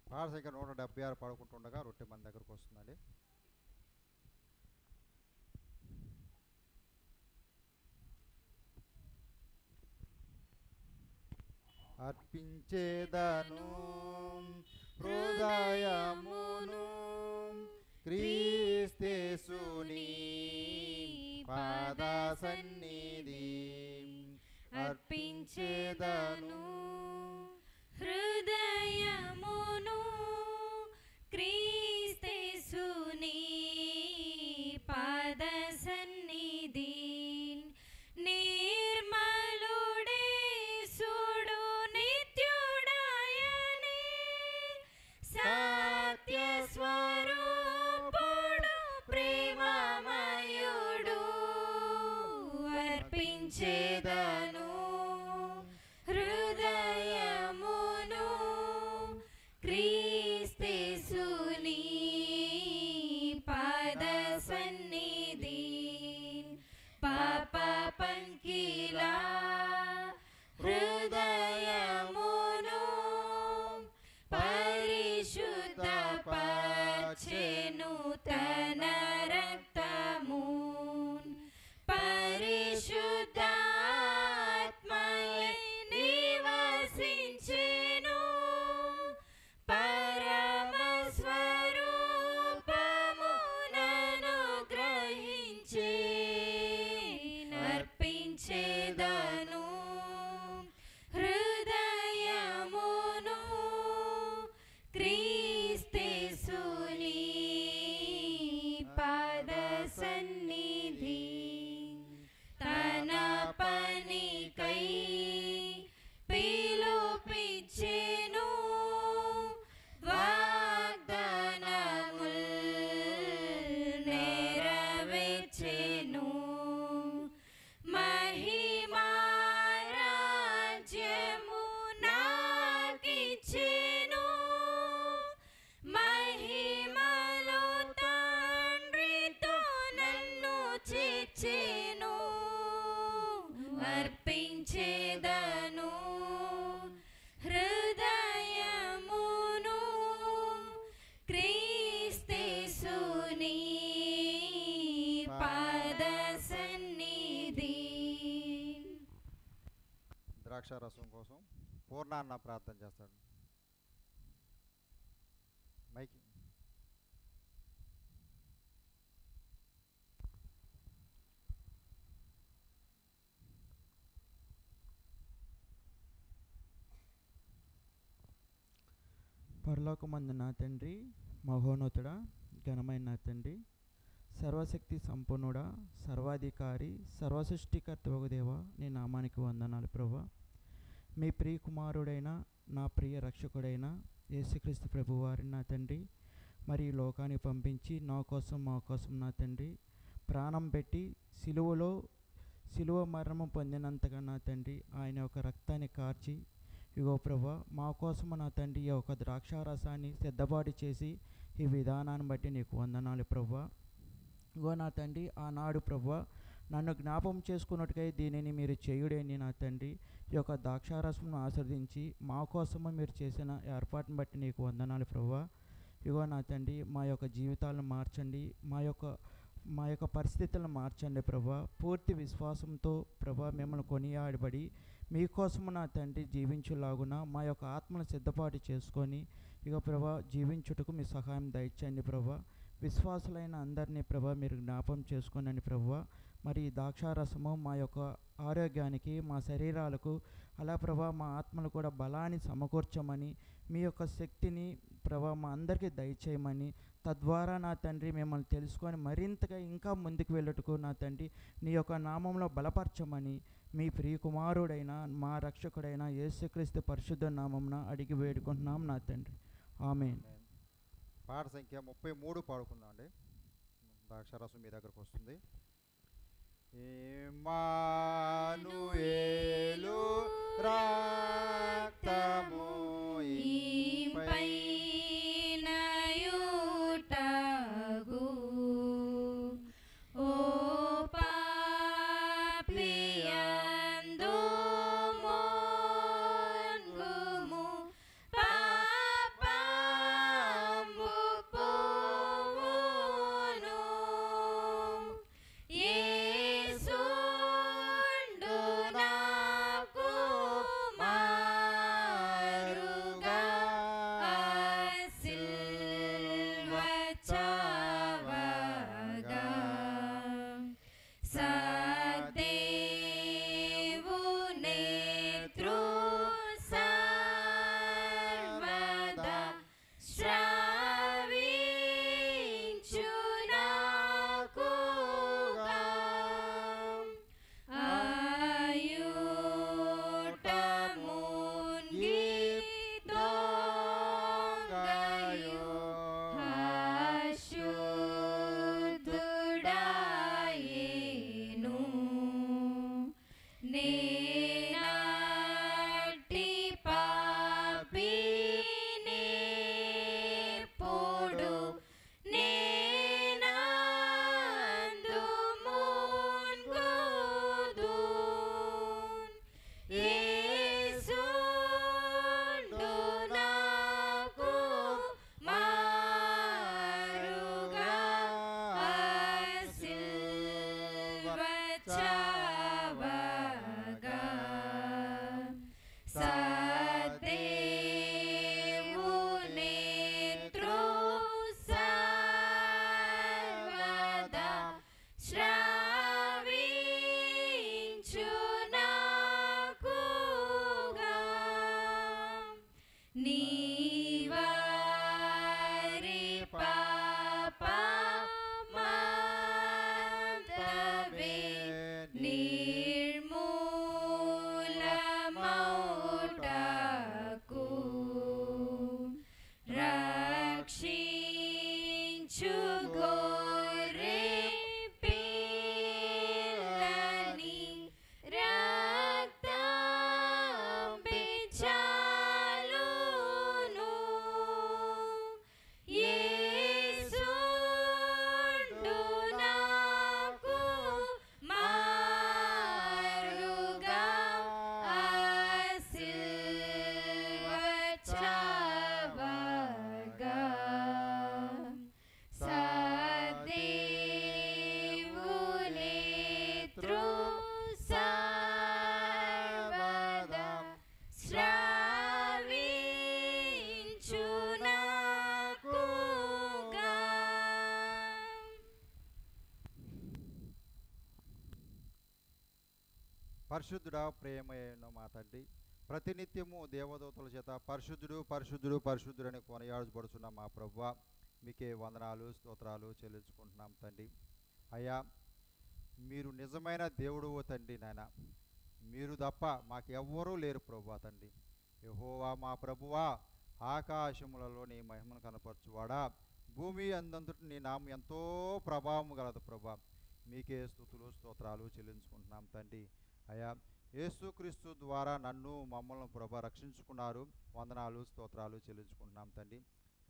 పాట సంఖ్య 176 పాడుకుంటుండగా రొట్టె మన దగ్గరకు వస్తుందండి. అర్పించేదను హృదయమును క్రీస్తేసుని పాద సన్నిధి, అర్పించేదను హృదయమును క్రీస్తేసుని పాద సన్నిధి. నిర్మలుడేసుడు నిత్యుడాయనే సత్య స్వరూపుడు ప్రేమమయుడు. అర్పించేదను హృదయమును క్రీస్తేసుని పాద సన్నిధి. పాప పంకిలా హృదయమును పరిశుద్ధపరచెను తన రక్తమున్. పరిశుద్ధాత్మయే నివసించెను పరమస్వరూపమునను గ్రహించే. అర్పించేదను హృదయమును క్రీస్తేసుని పాద సన్నిధి. తన పనికై పిలుపిచ్చెను వాగ్దానముల్ నెరవేర్చెను. మహిమా రాజ్యము నాకిచ్చెను. మహిమలో తండ్రితో నన్ను చేర్చెను. అర్పించేదను హృదయమును క్రీస్తేసుని పాద సన్నిధి. ద్రాక్షారసం కోసం పూర్ణాన్న ప్రార్థన చేస్తాడు. మైక్ పరలోకమందు నా తండ్రి, మహోన్నతుడా, ఘనమైన నా తండ్రి, సర్వశక్తి సంపన్నుడా, సర్వాధికారి, సర్వసృష్టికర్తవగు దేవా, నీ నామానికి వందనాలు ప్రభా. మీ ప్రియ కుమారుడైన నా ప్రియ రక్షకుడైన యేసుక్రీస్తు ప్రభువారిని నా తండ్రి మరి ఈ లోకానికి పంపించి నా కోసం మా కోసం నా తండ్రి ప్రాణం పెట్టి సిలువ మరణం పొందినంతగా నా తండ్రి ఆయన యొక్క రక్తాన్ని కార్చి ఇగో ప్రభా మా కోసము నా తండ్రి ఈ యొక్క ద్రాక్షారసాన్ని సిద్ధపాటు చేసి ఈ విధానాన్ని బట్టి నీకు వందనాలు ప్రభా. ఇగో నా తండ్రి ఆనాడు ప్రభా నన్ను జ్ఞాపం చేసుకున్నట్టుగా దీనిని మీరు చేయుడని నా తండ్రి ఈ యొక్క ద్రాక్షారసమును ఆస్వాదించి మా కోసము మీరు చేసిన ఏర్పాటును బట్టి నీకు వందనాలు ప్రభా. ఇగో నా తండ్రి మా యొక్క జీవితాలను మార్చండి, మా యొక్క పరిస్థితులను మార్చండి ప్రభా. పూర్తి విశ్వాసంతో ప్రభా మిమ్మల్ని కొనియాడబడి మీకోసము నా తండ్రి జీవించులాగున మా యొక్క ఆత్మను సిద్ధపాటు చేసుకొని ఇక ప్రభా జీవించుటకు మీ సహాయం దయచండి ప్రభా. విశ్వాసులైన అందరినీ ప్రభా మీరు జ్ఞాపం చేసుకోనండి ప్రభా. మరి ఈ ద్రాక్షారసము మా యొక్క ఆరోగ్యానికి, మా శరీరాలకు, అలా ప్రభా మా ఆత్మలు కూడా బలాన్ని సమకూర్చమని, మీ యొక్క శక్తిని ప్రభా మా అందరికీ దయచేయమని, తద్వారా నా తండ్రి మిమ్మల్ని తెలుసుకొని మరింతగా ఇంకా ముందుకు వెళ్ళుటకు నా తండ్రి నీ యొక్క నామంలో బలపరచమని మీ ప్రియ కుమారుడైన మా రక్షకుడైన యేసుక్రీస్తు పరిశుద్ధ నామమున అడిగి వేడుకుంటున్నాం నా తండ్రి. ఆమేన్. పాట సంఖ్య 33 పాడుకుందాం అండి. ద్రాక్షారసం మీ దగ్గరకు వస్తుంది. ఇమ్మానుయేలు రక్తము పైనయుటగు ఓ పాపియందు మోన్గుము పాపంబు పోవును యేసుండు నాకు మారుగా పరిశుద్ధుడా ప్రేమైన మా తండ్రి, ప్రతినిత్యము దేవదూతల చేత పరిశుద్ధుడు పరిశుద్ధుడు పరిశుద్ధుడు అని కొనియాడబడుచున్న మా ప్రభువా, మీకే వందనాలు స్తోత్రాలు చెల్లించుకుంటున్నాం తండ్రి. అయ్యా, మీరు నిజమైన దేవుడు తండ్రి నాయన, మీరు తప్ప మాకెవ్వరూ లేరు ప్రభువా తండ్రి. యెహోవా మా ప్రభువా, ఆకాశములలో నీ మహిమను కనపరచువాడా, భూమి అందంతటి నీ నామం ఎంతో ప్రభావం గలదు ప్రభా. మీకే స్తుతులు స్తోత్రాలు చెల్లించుకుంటున్నాం తండ్రి. అయ్యా, యేసుక్రీస్తు ద్వారా నన్ను మమ్మల్ని ప్రభా రక్షించుకున్నారు. వందనాలు స్తోత్రాలు చెల్లించుకుంటున్నాం తండ్రి.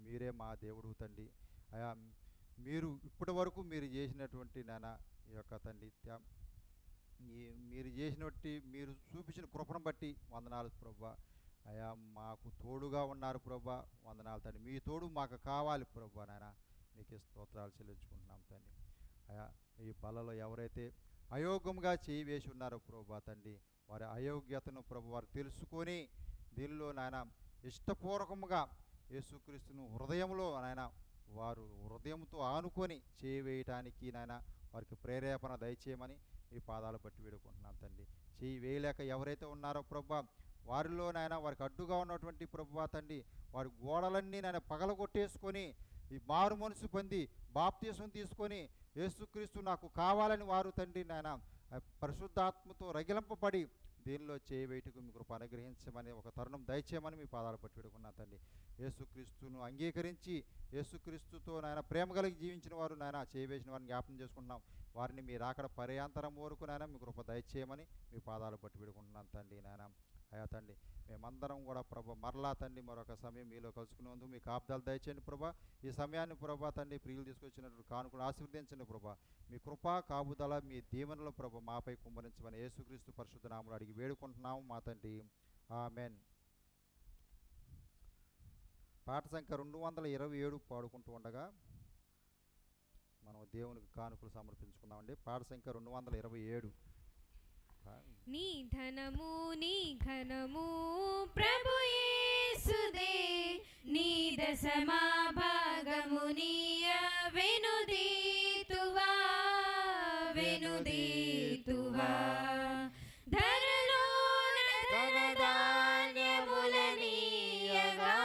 మీరే మా దేవుడు తండ్రి. అయ్యా, మీరు ఇప్పటి వరకు మీరు చేసినటువంటి నాన్న ఈ యొక్క తండ్రి మీరు చేసినట్టు మీరు చూపించిన కృపను బట్టి వందనాలు ప్రభా. అయ్యా, మాకు తోడుగా ఉన్నారు ప్రభా, వందనాలు తండ్రి. మీ తోడు మాకు కావాలి ప్రభా నాయన. మీకే స్తోత్రాలు చెల్లించుకుంటున్నాం తండ్రి. అయ్యా, ఈ బలలో ఎవరైతే అయోగ్యంగా చేయి వేసి ఉన్నారో ప్రభా తండ్రి, వారి అయోగ్యతను ప్రభు వారు తెలుసుకొని దీనిలో నాయన ఇష్టపూర్వకముగా యేసుక్రీస్తును హృదయంలో నాయన వారు హృదయంతో ఆనుకొని చేయి వేయటానికి నాయన వారికి ప్రేరేపణ దయచేయమని ఈ పాదాలు బట్టి వేడుకుంటున్నాను తండ్రి. చేయి వేయలేక ఎవరైతే ఉన్నారో ప్రభా, వారిలో నాయన వారికి అడ్డుగా ఉన్నటువంటి ప్రభువా తండ్రి, వారి గోడలన్నీ నాయన పగలగొట్టేసుకొని ఈ మారు మనసు పొంది బాప్తీసం తీసుకొని యేసుక్రీస్తు నాకు కావాలని వారు తండ్రి నాయన పరిశుద్ధాత్మతో రగిలింపబడి దీనిలో చేయవేటుకు మీ కృప అనుగ్రహించమని ఒక తరుణం దయచేయమని మీ పాదాలు పట్టి పెట్టుకున్నా తండ్రి. యేసుక్రీస్తును అంగీకరించి యేసుక్రీస్తుతో నాయన ప్రేమ కలిగి జీవించిన వారు నాయన చేయవేసిన వారిని జ్ఞాపకం చేసుకుంటున్నాం. వారిని మీరు అక్కడ పర్యాంతరం వరకు నాయన మీ కృప దయచేయమని మీ పాదాలు పట్టి పెట్టుకుంటున్నాను తండ్రి నాయన. అయ్యా తండ్రి, మేమందరం కూడా ప్రభా మరలా తండ్రి మరొక సమయం మీలో కలుసుకునేందుకు మీ కాపుదలు దయచేయండి ప్రభా. ఈ సమయాన్ని ప్రభా తండ్రి ప్రియులు తీసుకొచ్చినటువంటి కానుకలు ఆశీర్వదించండి ప్రభా. మీ కృపా కాపుదల మీ దీవెనలో ప్రభా మాపై కుమ్మరించమని యేసుక్రీస్తు పరిశుద్ధ నామములో అడిగి వేడుకుంటున్నాము మా తండ్రి, ఆమేన్. పాట సంఖ్య 227 పాడుకుంటూ ఉండగా మనం దేవునికి కానుకలు సమర్పించుకుందామండి. పాట సంఖ్య 227. నీ ధనము నీ ఘనము ప్రభు యేసుదే, నీ దశమా భాగము నీయ వెనుదీతువా వెనుదీతువా. ధరలోన ధనధాన్యములనీయగా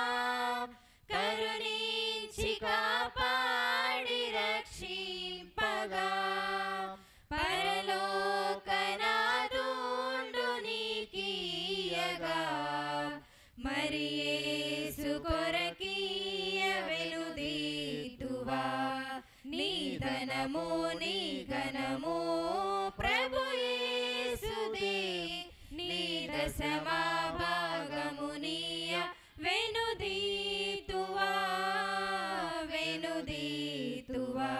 కరుణించి కాపాడి రక్షింపగా, పరలోకనాదుండు నీకీయగా మరి యేసు కొరకీయ వెనుదీతువా. నీ ధనము నీ ఘనము ప్రభు యేసుదే, నీ దశమా భాగము నీయ వెనుదీతువా వెనుదీతువా.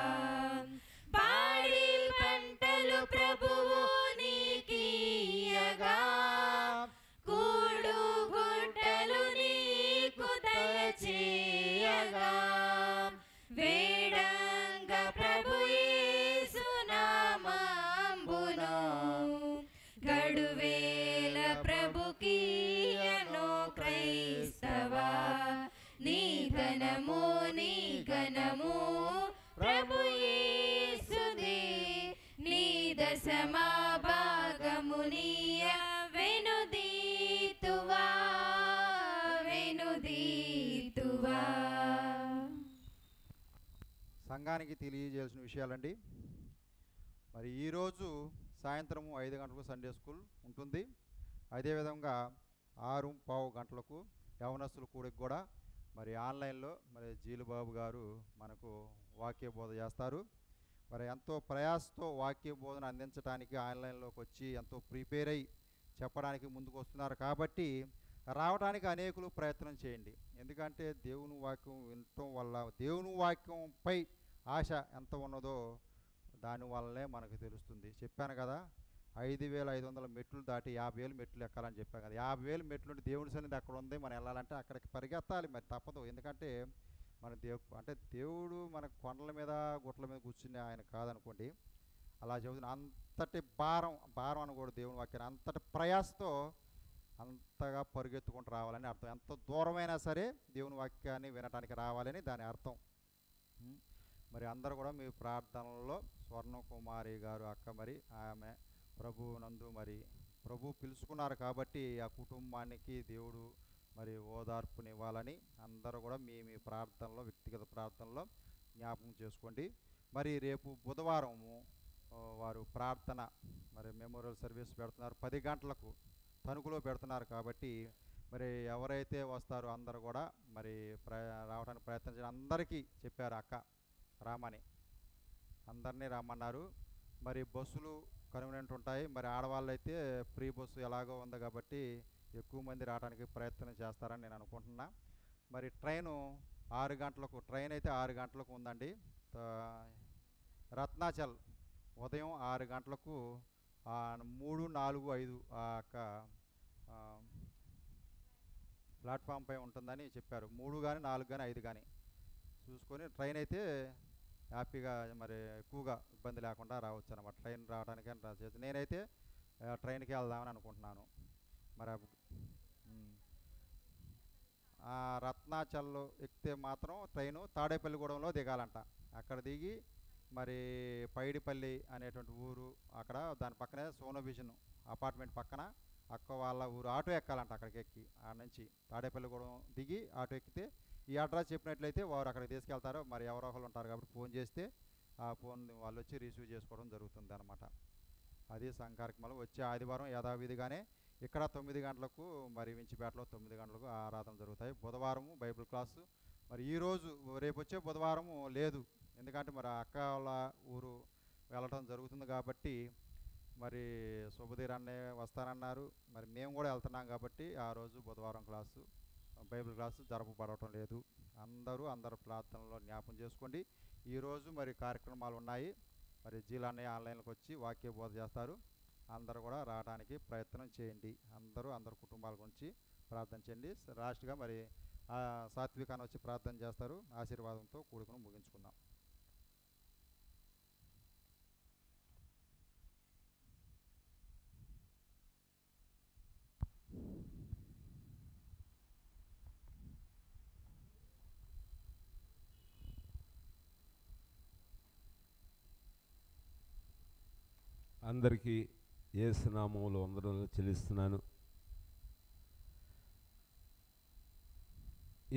పాడి పంటలు ప్రభువు నీకీయగా, కూడు గుట్టలు నీకు దయచేయగా, వేడంగ ప్రభు యేసు నామంబును గడువేల ప్రభుకీయను క్రైస్తవా. నీ ఘనము నీ ఘనము ప్రభు యేసుదే, నీ దశమా భాగము నీయ వెనుదీతువా వెనుదీతువా. సంఘానికి తెలియజేయాల్సిన విషయాలండి. మరి ఈరోజు సాయంత్రం 5 గంటలకు సండే స్కూల్ ఉంటుంది. అదేవిధంగా 6:15 గంటలకు యవనస్తుల కూడికి కూడా మరి ఆన్లైన్లో మరి జీలుబాబు గారు మనకు వాక్య బోధ చేస్తారు. మరి ఎంతో ప్రయాసతో వాక్య బోధన అందించడానికి ఆన్లైన్లోకి వచ్చి ఎంతో ప్రిపేర్ అయ్యి చెప్పడానికి ముందుకు వస్తున్నారు. కాబట్టి రావడానికి అనేకులు ప్రయత్నం చేయండి. ఎందుకంటే దేవుని వాక్యం వినటం వల్ల దేవుని వాక్యంపై ఆశ ఎంత ఉన్నదో దానివల్లనే మనకు తెలుస్తుంది. చెప్పాను కదా, 5,500 మెట్లు దాటి 50,000 మెట్లు ఎక్కాలని చెప్పాను కదా. 50,000 మెట్లు దేవుని సన్నిధి అక్కడ ఉంది. మనం వెళ్ళాలంటే అక్కడికి పరిగెత్తాలి, మరి తప్పదు. ఎందుకంటే మన దేవుడు మన కొండల మీద గుట్ల మీద కూర్చుని ఆయన కాదనుకోండి. అలా చెబుతున్న అంతటి భారం అనకూడదు దేవుని వాక్యాన్ని. అంతటి ప్రయాసతో అంతగా పరుగెత్తుకుంటూ రావాలని అర్థం. ఎంత దూరమైనా సరే దేవుని వాక్యాన్ని వినటానికి రావాలని దాని అర్థం. మరి అందరూ కూడా మీ ప్రార్థనలో స్వర్ణకుమారి గారు అక్క మరి ఆమె ప్రభు నందు మరి ప్రభు పిలుచుకున్నారు కాబట్టి ఆ కుటుంబానికి దేవుడు మరి ఓదార్పునివ్వాలని అందరూ కూడా మీ మీ ప్రార్థనలో, వ్యక్తిగత ప్రార్థనలో జ్ఞాపకం చేసుకోండి. మరి రేపు బుధవారము వారు ప్రార్థన మరి మెమోరియల్ సర్వీస్ పెడుతున్నారు, 10 గంటలకు తణుకులో పెడుతున్నారు. కాబట్టి మరి ఎవరైతే వస్తారో అందరూ కూడా మరి రావడానికి ప్రయత్నించిన అందరికీ చెప్పారు అక్క రామని, అందరినీ రమ్మన్నారు. మరి బస్సులు కన్వీనియంట్ ఉంటాయి. మరి ఆడవాళ్ళు అయితే ఫ్రీ బస్సు ఎలాగో ఉంది కాబట్టి ఎక్కువ మంది రావడానికి ప్రయత్నం చేస్తారని నేను అనుకుంటున్నా. మరి ట్రైను 6 గంటలకు, ట్రైన్ అయితే 6 గంటలకు ఉందండి. రత్నాచల్ ఉదయం 6 గంటలకు 3, 4, 5 ప్లాట్ఫామ్ పై ఉంటుందని చెప్పారు. 3 కానీ 4 కానీ 5 కానీ చూసుకొని ట్రైన్ అయితే హ్యాపీగా మరి ఎక్కువగా ఇబ్బంది లేకుండా రావచ్చు అనమాట. ట్రైన్ రావడానికని రాసేది. నేనైతే ట్రైన్కి వెళ్దామని అనుకుంటున్నాను. మరి రత్నాచల్లో ఎక్కితే మాత్రం ట్రైను తాడేపల్లిగూడెంలో దిగాలంట. అక్కడ దిగి మరి పైడిపల్లి అనేటువంటి ఊరు, అక్కడ దాని పక్కనే సోనోవిజన్ అపార్ట్మెంట్ పక్కన అక్క వాళ్ళ ఊరు, ఆటో ఎక్కాలంట. అక్కడికి ఎక్కి ఆడ నుంచి తాడేపల్లిగూడెం దిగి ఆటో ఎక్కితే ఈ అడ్రస్ చెప్పినట్లయితే వారు అక్కడికి తీసుకెళ్తారు. మరి ఎవరో ఒకరు ఉంటారు కాబట్టి ఫోన్ చేస్తే ఆ ఫోన్ వాళ్ళు వచ్చి రిసీవ్ చేసుకోవడం జరుగుతుంది అనమాట. అది సంకార్యక్రమాలు. వచ్చే ఆదివారం యథావిధిగానే ఇక్కడ 9 గంటలకు, మరి వించిపేటలో 9 గంటలకు ఆరాధన జరుగుతాయి. బుధవారము బైబిల్ క్లాసు. మరి ఈరోజు రేపు వచ్చే బుధవారము లేదు, ఎందుకంటే మరి అక్క వాళ్ళ ఊరు వెళ్ళటం జరుగుతుంది కాబట్టి మరి శుభధీర్ అన్నయ్య వస్తానన్నారు. మరి మేము కూడా వెళ్తున్నాం కాబట్టి ఆ రోజు బుధవారం క్లాసు బైబిల్ క్లాసు జరపబడటం లేదు. అందరూ ప్రార్థనలో జ్ఞాపం చేసుకోండి. ఈరోజు మరి కార్యక్రమాలు ఉన్నాయి. మరి జీలన్నయ్య ఆన్లైన్కి వచ్చి వాక్య బోధ చేస్తారు. అందరూ కూడా రావడానికి ప్రయత్నం చేయండి. అందరు కుటుంబాల గురించి ప్రార్థన చేయండి. లాస్ట్గా మరి సాత్వికాన్ని వచ్చి ప్రార్థన చేస్తారు. ఆశీర్వాదంతో కూడుకుని ముగించుకుందాం. అందరికీ యేసు నామములో వందనాలు చెల్లిస్తున్నాను.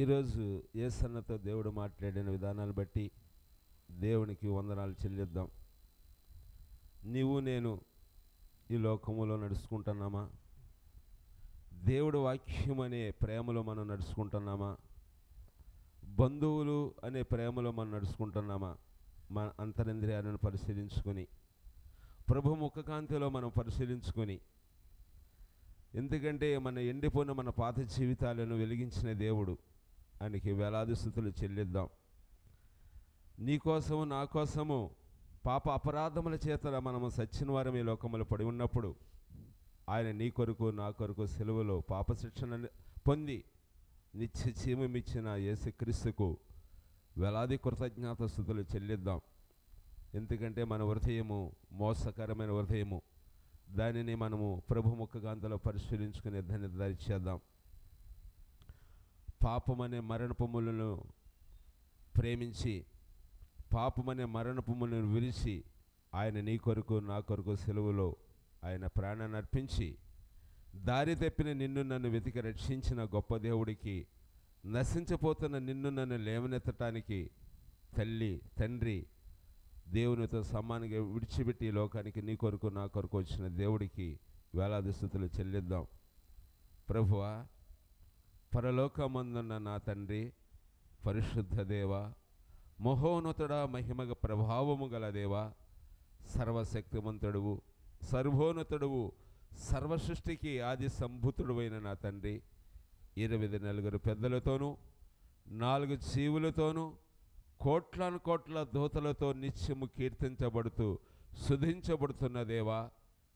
ఈరోజు యేసన్నతో దేవుడు మాట్లాడిన విధానాలు బట్టి దేవునికి వందనాలు చెల్లిద్దాం. నీవు నేను ఈ లోకములో నడుచుకుంటున్నామా? దేవుడు వాక్యం అనే ప్రేమలో మనం నడుచుకుంటున్నామా? బంధువులు అనే ప్రేమలో మనం నడుచుకుంటున్నామా? మన అంతరింద్రియాలను పరిశీలించుకొని, ప్రభు ముఖకాంతిలో మనం పరిశీలించుకొని, ఎందుకంటే మన ఎండిపోయిన మన పాత జీవితాలను వెలిగించిన దేవుడు, ఆయనకి వేలాది స్తుతులు చెల్లిద్దాం. నీకోసము నా కోసము పాప అపరాధముల చేత మనము సచ్చిన వారం ఈ లోకములు పడి ఉన్నప్పుడు ఆయన నీ కొరకు నా కొరకు సెలవులో పాప శిక్షణ పొంది నిత్య జీవమిచ్చిన యేసుక్రీస్తుకు వేలాది కృతజ్ఞత స్తుతులు చెల్లిద్దాం. ఎందుకంటే మన హృదయము మోసకరమైన హృదయము, దానిని మనము ప్రభు ముఖకాంతిలో పరిశీలించుకునే దాన్ని దరిచేద్దాం. పాపమనే మరణపుములను ప్రేమించి, పాపమనే మరణపుములను విరిచి, ఆయన నీ కొరకు నా కొరకు సెలవులో ఆయన ప్రాణాన్ని అర్పించి దారి తప్పిన నిన్ను నన్ను వెతికి రక్షించిన గొప్ప దేవుడికి, నశించిపోతున్న నిన్ను నన్ను లేవనెత్తటానికి తల్లి తండ్రి దేవునితో సమానంగా విడిచిపెట్టి లోకానికి నీ కొరకు నా కొరకు వచ్చిన దేవుడికి వేలాది స్తుతులు చెల్లిద్దాం. ప్రభువా, పరలోకమందున్న నా తండ్రి, పరిశుద్ధ దేవ, మహోన్నతుడా, మహిమగ ప్రభావము గల దేవ, సర్వశక్తిమంతుడువు, సర్వోన్నతుడువు, సర్వసృష్టికి ఆది సంభూతుడువైన నా తండ్రి, 24 పెద్దలతోనూ 4 జీవులతోనూ కోట్లాను కోట్ల దూతలతో నిత్యము కీర్తించబడుతూ స్తుతించబడుతున్న దేవా,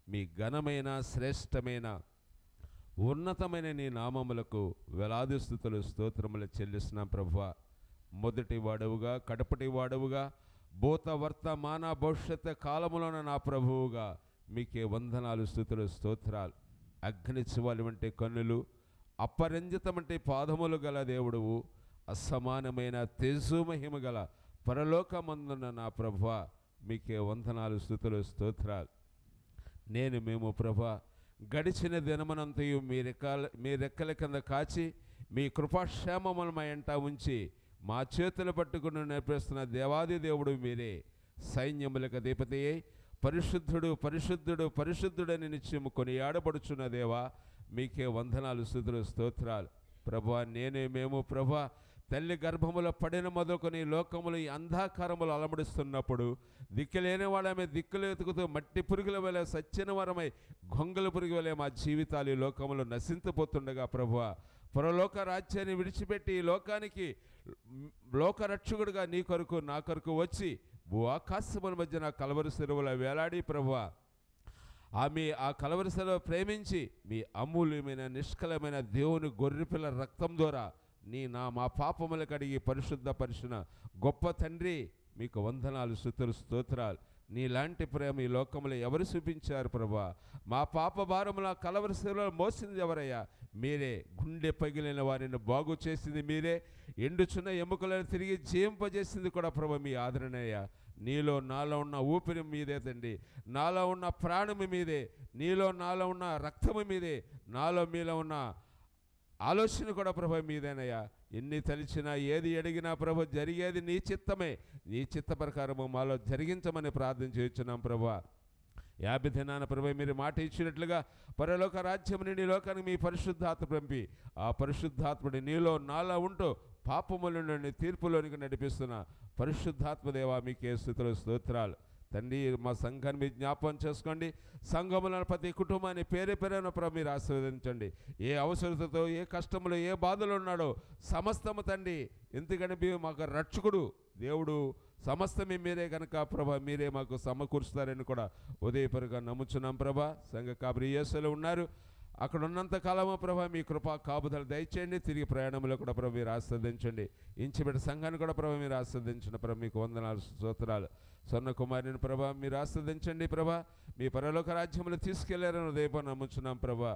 మీ ఘనమైన శ్రేష్టమైన ఉన్నతమైన నీ నామములకు వేలాది స్తుతులు స్తోత్రములు చెల్లిస్తున్నాం. ప్రభువా, మొదటి వాడవుగా, కడపటి వాడవుగా, భూత వర్తమాన భవిష్యత్ కాలములోన నా ప్రభువుగా మీకే వందనాలు, స్తుతులు, స్తోత్రాలు. అగ్నిజ్వాల వంటి కన్నులు, అపరంజితమంటే పాదములు గల దేవుడువు, అసమానమైన తేజోమహిమ గల పరలోకమందున్న నా ప్రభువా మీకే వందనాలు, స్తుతులు, స్తోత్రాలు. మేము ప్రభువా గడిచిన దినమనంతయు మీ రెక్కల కింద కాచి మీ కృపాక్షేమములు మా ఎంట ఉంచి మా చేతులు పట్టుకుని నేర్పిస్తున్న దేవాది దేవుడు మీరే. సైన్యములకు అధిపతియే పరిశుద్ధుడు పరిశుద్ధుడు పరిశుద్ధుడని నిత్యము కొనియాడబడుచున్న దేవా, మీకే వందనాలు, స్తుతులు, స్తోత్రాలు. ప్రభువా, మేము ప్రభువా తల్లి గర్భములో పడిన మొదలుకొని లోకములు ఈ అంధాకారములు అలమడిస్తున్నప్పుడు దిక్కులేని వాళ్ళమే దిక్కులు ఎతుకుతూ మట్టి పురుగుల వలె సచ్చిన వరమై గొంగల పురుగు వలె మా జీవితాలు ఈ లోకములు నశించిపోతుండగా ప్రభువా, పరలోక రాజ్యాన్ని విడిచిపెట్టి ఈ లోకానికి లోకరక్షకుడుగా నీ కొరకు నా కొరకు వచ్చి భూ ఆకాశముల మధ్య నా కలవరి శిలువలో వేలాడి ప్రభువా, ఆ కలవరి శిలువ ప్రేమించి మీ అమూల్యమైన నిష్కలమైన దేవుని గొర్రెపిల్ల రక్తం ద్వారా మా పాపములు కడిగి పరిశుద్ధపరిచిన గొప్ప తండ్రి, మీకు వందనాలు, స్తుతులు, స్తోత్రాలు. నీలాంటి ప్రేమ ఈ లోకంలో ఎవరు చూపించారు ప్రభా? మా పాప భారముల కలవరి శిలువలో మోసింది ఎవరయ్యా? మీరే. గుండె పగిలిన వారిని బాగు చేసింది మీరే. ఎండుచున్న ఎముకలను తిరిగి జీవింపజేసింది కూడా ప్రభా మీ ఆదరణయ్యా. నాలో ఉన్న ఊపిరి మీదే తండ్రి, నాలో ఉన్న ప్రాణము మీదే, నాలో ఉన్న రక్తము మీదే, మీలో ఉన్న ఆలోచన కూడా ప్రభు మీదేనయ్యా. ఎన్ని తలిచినా ఏది అడిగినా ప్రభు జరిగేది నీ చిత్తమే. నీ చిత్త ప్రకారము మాలో జరిగించమని ప్రార్థన చేస్తున్నాం ప్రభు. 50 దినాన ప్రభు మీరు మాట ఇచ్చినట్లుగా పరలోక రాజ్యం నుండి లోకానికి మీ పరిశుద్ధాత్మ పంపి ఆ పరిశుద్ధాత్ముడి నాలో ఉంటూ పాపముల నుండి తీర్పులోనికి నడిపిస్తున్న పరిశుద్ధాత్మదేవా, మీకే స్తుతులు, స్తోత్రాలు. తండ్రి, మా సంఘాన్ని మీరు జ్ఞాపకం చేసుకోండి. సంఘములను ప్రతి కుటుంబాన్ని పేరున ప్రభు మీరు ఆశీర్వదించండి. ఏ అవసరతతో, ఏ కష్టములు, ఏ బాధలు ఉన్నాడో సమస్తము తండ్రి, ఎందుకంటే మాకు రక్షకుడు దేవుడు, సమస్తమే మీరే కనుక ప్రభా మీరే మాకు సమకూరుస్తారని కూడా ఉదయపరుగా నమ్ముచున్నాం ప్రభా. సంఘ కాబరి యేసులు ఉన్నారు, అక్కడ ఉన్నంత కాలము ప్రభా మీ కృపా కాపుదలు దయచేయండి. తిరిగి ప్రయాణంలో కూడా ప్రభు మీరు ఆస్వాదించండి. ఇంచిబెట్టి సంఘాన్ని కూడా ప్రభు మీరు ఆస్వాదించండి ప్రభు. మీకు వందనాలు, స్తోత్రాలు. స్వర్ణ కుమారుని ప్రభా మీరు ఆస్వాదించండి ప్రభా. మీ పరలోక రాజ్యములు తీసుకెళ్లారని ఉదయపం నమ్ముచున్నాం ప్రభా.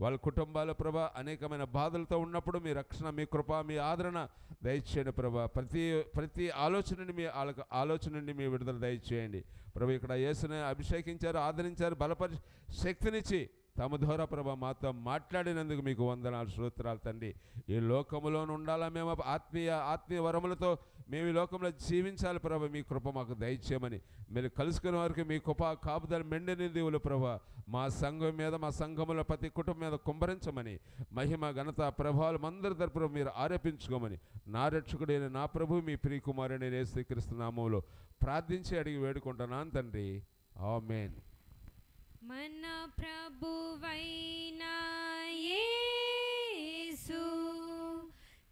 వాళ్ళ కుటుంబాలు ప్రభా అనేకమైన బాధలతో ఉన్నప్పుడు మీ రక్షణ, మీ కృప, మీ ఆదరణ దయచేయండి ప్రభా. ప్రతి ఆలోచన నుండి మీ విడుదల దయచేయండి ప్రభు. ఇక్కడ యేసుని అభిషేకించారు, ఆదరించారు, బలపరి శక్తినిచ్చి తమ ద్వారా ప్రభా మాతో మాట్లాడినందుకు మీకు వందనాలు, స్తోత్రాలు తండ్రి. ఈ లోకములో ఉండాలా మేము ఆత్మీయ వరములతో మేము ఈ లోకంలో జీవించాలి ప్రభా. మీ కృప మాకు దయచేయమని మీరు కలుసుకునే వారికి మీ కృప కాపుదల మెండిని దేవులు ప్రభా మా సంఘం మీద, మా సంఘముల ప్రతి కుటుంబం మీద కుమ్మరించమని, మహిమ ఘనత ప్రభావాలు అందరి తరపున మీరు ఆరోపించుకోమని నా రక్షకుడైన నా ప్రభు మీ ప్రియకుమారుని యేసుక్రీస్తు నామములో ప్రార్థించి అడిగి వేడుకుంటున్నాను తండ్రి. ఆమేన్. మన ప్రభువైన యేసు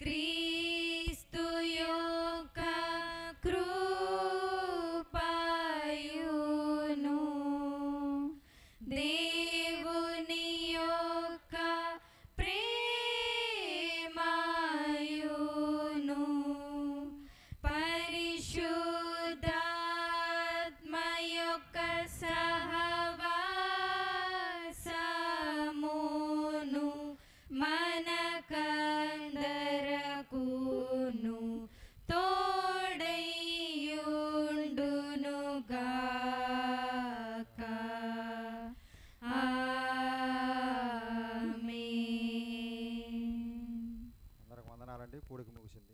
క్రీస్తు యొక్క కృపయును దేవుని యొక్క ప్రేమయును పరిశుద్ధాత్మ యొక్క సహవాసమును మనకందరకును తోడైయుండునుగాక. ఆమేన్. అందరికి వందనాలండి. కూడిక ముగిసింది.